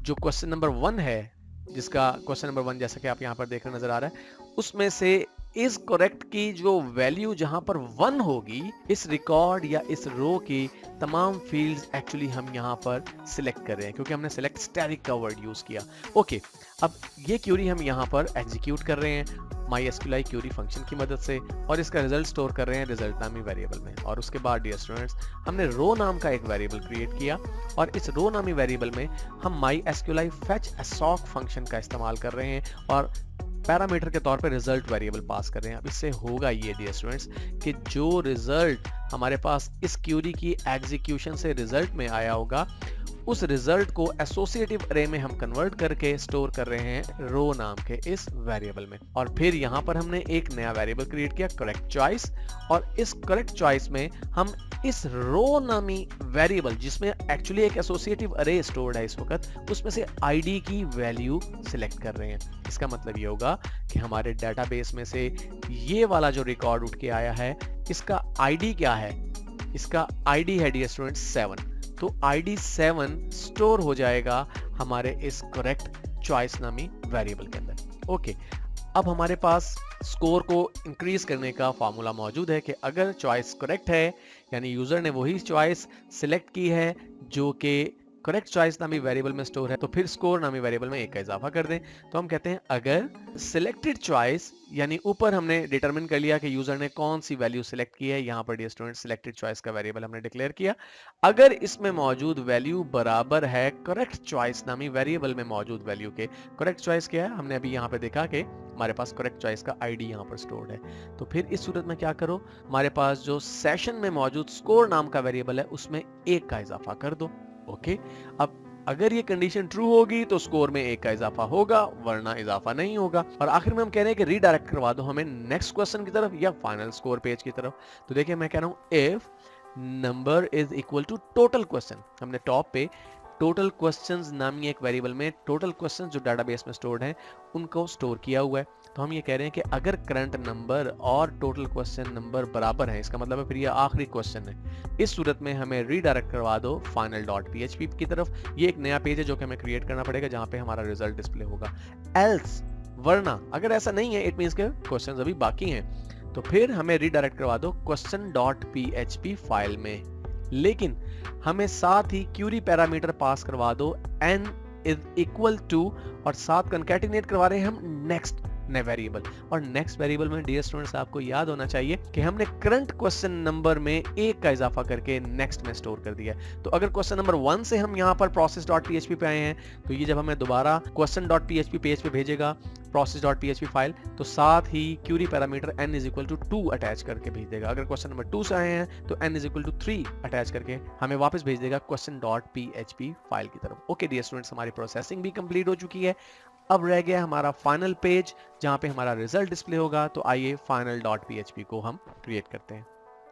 जो क्वेश्चन नंबर 1 है, जिसका क्वेश्चन नंबर 1 जैसा कि आप यहाँ पर देखकर नजर आ रहा है, उसमें से इज करेक्ट की जो वैल्यू जहां पर 1 होगी, इस रिकॉर्ड या इस रो की तमाम फील्ड्स एक्चुअली हम यहां पर सिलेक्ट कर रहे हैं, क्योंकि हमने सिलेक्ट स्टैटिक का वर्ड यूज किया। ओके, अब ये क्यूरी हम यहां पर एग्जीक्यूट कर रहे हैं MySQLi क्यूरी फंक्शन की मदद से, और इसका रिजल्ट स्टोर कर रहे हैं रिजल्ट नामी वेरिएबल में। और उसके बाद डियर स्टूडेंट्स, हमने रो नाम का एक वेरिएबल क्रिएट किया, और इस रो नामी वेरिएबल में हम MySQLi fetch assoc फंक्शन का इस्तेमाल कर रहे हैं और पैरामीटर के तौर पे रिजल्ट वेरिएबल पास कर रहे हैं। अब इससे होगा ये डियर स्टूडेंट्स कि जो रिजल्ट हमारे पास इस क्यूरी की एग्जीक्यूशन से रिजल्ट में आया होगा, उस रिजल्ट को एसोसिएटिव अरे में हम कन्वर्ट करके स्टोर कर रहे हैं रो नाम के इस वेरिएबल में। और फिर यहाँ पर हमने एक नया वेरिएबल क्रिएट किया करेक्ट चॉइस, और इस करेक्ट चॉइस में हम इस रो नामी वेरिएबल, जिसमें एक्चुअली एक एसोसिएटिव अरे स्टोर्ड है इस वक्त, उसमें से आईडी की वैल्यू सिलेक्ट कर रहे हैं। इसका मतलब ये होगा कि हमारे डेटाबेस में से ये वाला जो रिकॉर्ड उठ के आया है, इसका आईडी क्या है? इसका आईडी है डियर स्टूडेंट्स 7। तो ID 7 स्टोर हो जाएगा हमारे इस करेक्ट चॉइस नामी वेरिएबल के अंदर। ओके, अब हमारे पास स्कोर को इंक्रीज करने का फॉर्मूला मौजूद है कि अगर चॉइस करेक्ट है, यानी यूजर ने वही चॉइस सिलेक्ट की है जो कि करेक्ट चॉइस नामी वेरिएबल में स्टोर है, तो फिर स्कोर नामी वेरिएबल में 1 का इजाफा कर दें। तो हम कहते हैं अगर सिलेक्टेड चॉइस, यानी ऊपर हमने डिटरमिन कर लिया कि यूजर ने कौन सी वैल्यू सिलेक्ट की है, यहाँ पर डियर स्टूडेंट सिलेक्टेड चॉइस का वेरिएबल हमने डिक्लेयर किया, अगर इसमें मौजूद वैल्यू बराबर है करेक्ट चॉइस नामी वेरिएबल में मौजूद वैल्यू के। करेक्ट चॉइस क्या है? हमने अभी यहाँ पे देखा कि हमारे पास करेक्ट चॉइस का आईडी यहाँ पर स्टोर्ड है। तो फिर इस सूरत में क्या करो, हमारे पास जो सेशन में मौजूद स्कोर नाम का वेरिएबल है उसमें 1 का इजाफा कर दो। ओके, अब अगर ये कंडीशन ट्रू होगी तो स्कोर में 1 का इजाफा होगा, वरना इजाफा नहीं होगा। और आखिर में हम कह रहे हैं कि रीडायरेक्ट करवा दो हमें नेक्स्ट क्वेश्चन की तरफ या फाइनल स्कोर पेज की तरफ। तो देखिए मैं कह रहा हूं if number is equal to total question, हमने टॉप पे टोटल क्वेश्चंस नामी एक वेरिएबल में टोटल क्वेश्चंस जो डाटाबेस में स्टोर्ड हैं उनको स्टोर किया हुआ है। तो हम ये कह रहे हैं कि अगर करंट नंबर और टोटल क्वेश्चन नंबर बराबर है, इसका मतलब है फिर ये आखिरी क्वेश्चन है। इस सूरत में हमें रीडायरेक्ट करवा दो final.php की तरफ। ये एक नया पेज है जो कि हमें क्रिएट करना पड़ेगा जहां पे हमारा रिजल्ट डिस्प्ले होगा। एल्स, वरना अगर ऐसा नहीं है, इट मींस के क्वेश्चंस अभी बाकी हैं, तो फिर हमें रीडायरेक्ट करवा दो question.php फाइल में। लेकिन हमें साथ ही क्यूरी पैरामीटर पास करवा दो n इज इक्वल टू, और साथ कंकैटिनेट करवा रहे हैं हम नेक्स्ट नए वेरिएबल। और नेक्स्ट वेरिएबल में डियर स्टूडेंट्स आपको याद होना चाहिए कि हमने करंट क्वेश्चन नंबर में 1 का इजाफा करके नेक्स्ट में स्टोर कर दिया। तो अगर क्वेश्चन नंबर 1 से हम यहाँ पर process.php पे आए हैं, तो ये जब हमें दोबारा question.php पेज पे भेजेगा process.php फाइल, तो साथ ही query parameter n is equal to 2 attach करके भेज देगा। अगर क्वेश्चन नंबर 2 से आए हैं तो n is equal to 3 attach करके हमें वापस भेज देगा question.php फाइल की तरफ। ओके डियर स्टूडेंट्स, हमारी प्रोसेसिंग भी कंप्लीट हो चुकी है। अब रह गया हमारा फाइनल पेज जहां पे हमारा रिजल्ट डिस्प्ले होगा। तो आइए final.php को हम क्रिएट करते हैं।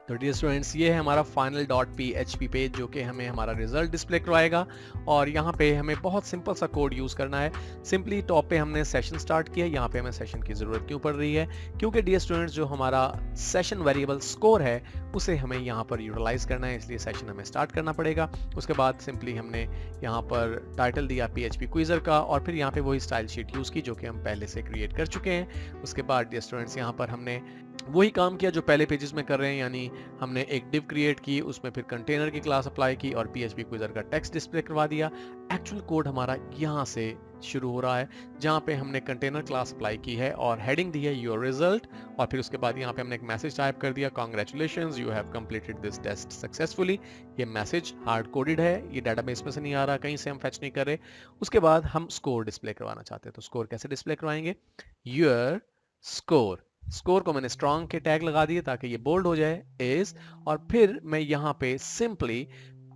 तो डियर स्टूडेंट्स, ये है हमारा final.php पेज जो कि हमें हमारा रिजल्ट डिस्प्ले करवाएगा। और यहाँ पे हमें बहुत सिंपल सा कोड यूज करना है। सिंपली टॉप पे हमने सेशन स्टार्ट किया। यहाँ पे हमें सेशन की जरूरत क्यों पड़ रही है? क्योंकि डियर स्टूडेंट्स जो हमारा सेशन वेरिएबल स्कोर है उसे हमें यहाँ पर यूटिलाइज करना है, इसलिए सेशन हमें स्टार्ट करना पड़ेगा। उसके बाद सिंपली हमने यहाँ पर टाइटल दिया PHP क्विजर का, और फिर यहाँ पे वही स्टाइल शीट यूज की जो कि हम पहले से क्रिएट कर चुके हैं। उसके बाद डियर स्टूडेंट्स यहाँ पर हमने वही काम किया जो पहले पेजेस में कर रहे हैं, यानी हमने एक डिव क्रिएट की, उसमें फिर कंटेनर की क्लास अप्लाई की और PHP क्विजर का टेक्स्ट डिस्प्ले करवा दिया। एक्चुअल कोड हमारा यहाँ से शुरू हो रहा है जहाँ पे हमने कंटेनर क्लास अप्लाई की है और हेडिंग दी है योर रिजल्ट, और फिर उसके बाद यहाँ पे हमने एक मैसेज टाइप कर दिया congratulations you have completed this test successfully. ये मैसेज हार्ड कोडेड है, ये डाटाबेस में से नहीं आ रहा, कहीं से हम फेच नहीं कर रहे। उसके बाद हम स्कोर डिस्प्ले करवाना चाहते हैं, तो स्कोर कैसे डिस्प्ले करवाएंगे? योर स्कोर, स्कोर को मैंने स्ट्रॉन्ग के टैग लगा दिए ताकि ये बोल्ड हो जाए इज, और फिर मैं यहाँ पे सिंपली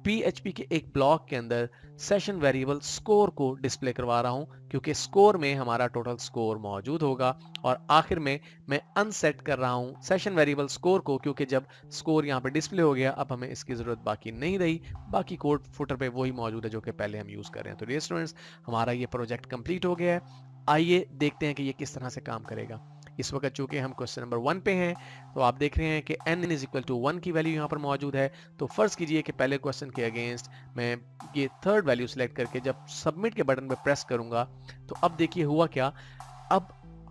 PHP के एक ब्लॉक के अंदर सेशन वेरिएबल स्कोर को डिस्प्ले करवा रहा हूं, क्योंकि स्कोर में हमारा टोटल स्कोर मौजूद होगा। और आखिर में मैं अनसेट कर रहा हूं सेशन वेरिएबल स्कोर को, क्योंकि जब स्कोर यहाँ पे डिस्प्ले हो गया अब हमें इसकी जरूरत बाकी नहीं रही। बाकी कोड फुटर पे वही मौजूद है जो कि पहले हम यूज कर रहे हैं। तो डियर स्टूडेंट्स, हमारा ये प्रोजेक्ट कंप्लीट हो गया है। आइए देखते हैं कि ये किस तरह से काम करेगा। इस वक्त चूंकि हम क्वेश्चन नंबर 1 पे हैं, तो आप देख रहे हैं कि n इज इक्वल टू 1 की वैल्यू यहाँ पर मौजूद है। तो फर्ज कीजिए कि पहले क्वेश्चन के अगेंस्ट मैं ये थर्ड वैल्यू सिलेक्ट करके जब सबमिट के बटन पे प्रेस करूंगा, तो अब देखिए हुआ क्या, अब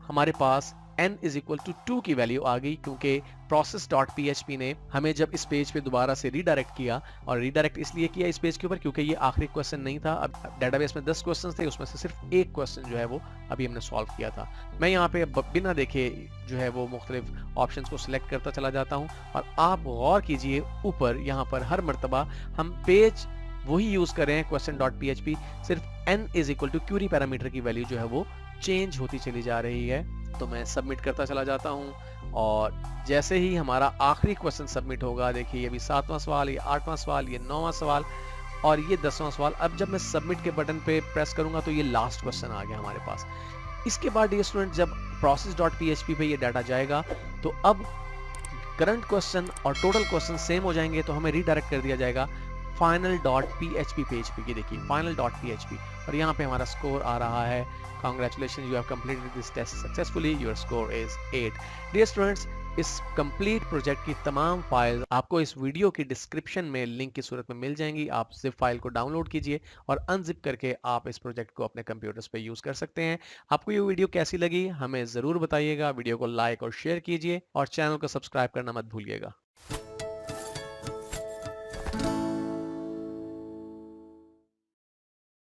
हमारे पास n इज इक्वल टू 2 की वैल्यू आ गई, क्योंकि process.php ने हमें जब इस पेज पे दोबारा से रीडायरेक्ट किया, और रीडायरेक्ट इसलिए किया इस पेज के ऊपर क्योंकि ये आखिरी क्वेश्चन नहीं था। अब डेटाबेस में 10 क्वेश्चन थे, उसमें से सिर्फ एक क्वेश्चन जो है वो अभी हमने सॉल्व किया था। मैं यहाँ पे बिना देखे जो है वो मुख्तलिफ ऑप्शंस को सिलेक्ट करता चला जाता हूँ, और आप गौर कीजिए ऊपर यहाँ पर हर मरतबा हम पेज वही यूज कर रहे हैं question.php, सिर्फ n is equal to query parameter की वैल्यू जो है वो चेंज होती चली जा रही है। तो मैं सबमिट करता चला जाता हूँ, और जैसे ही हमारा आखिरी क्वेश्चन सबमिट होगा, देखिए अभी 7वां सवाल, ये 8वां सवाल, ये 9वां सवाल और ये 10वां सवाल। अब जब मैं सबमिट के बटन पे प्रेस करूंगा तो ये लास्ट क्वेश्चन आ गया हमारे पास। इसके बाद डियर स्टूडेंट, जब process.php पे ये डाटा जाएगा तो अब करंट क्वेश्चन और टोटल क्वेश्चन सेम हो जाएंगे, तो हमें रीडायरेक्ट कर दिया जाएगा final.php पेज पे। ये देखिए final.php, और यहाँ पे हमारा स्कोर आ रहा है Congratulations, you have completed this test successfully. Your score is 8. Dear students, इस कंप्लीट प्रोजेक्ट की तमाम फाइल आपको इस वीडियो की डिस्क्रिप्शन में लिंक की सूरत में मिल जाएंगी। आप जिप फाइल को डाउनलोड कीजिए और अनजिप करके आप इस प्रोजेक्ट को अपने कंप्यूटर्स पे यूज कर सकते हैं। आपको ये वीडियो कैसी लगी हमें ज़रूर बताइएगा। वीडियो को लाइक और शेयर कीजिए और चैनल को सब्सक्राइब करना मत भूलिएगा।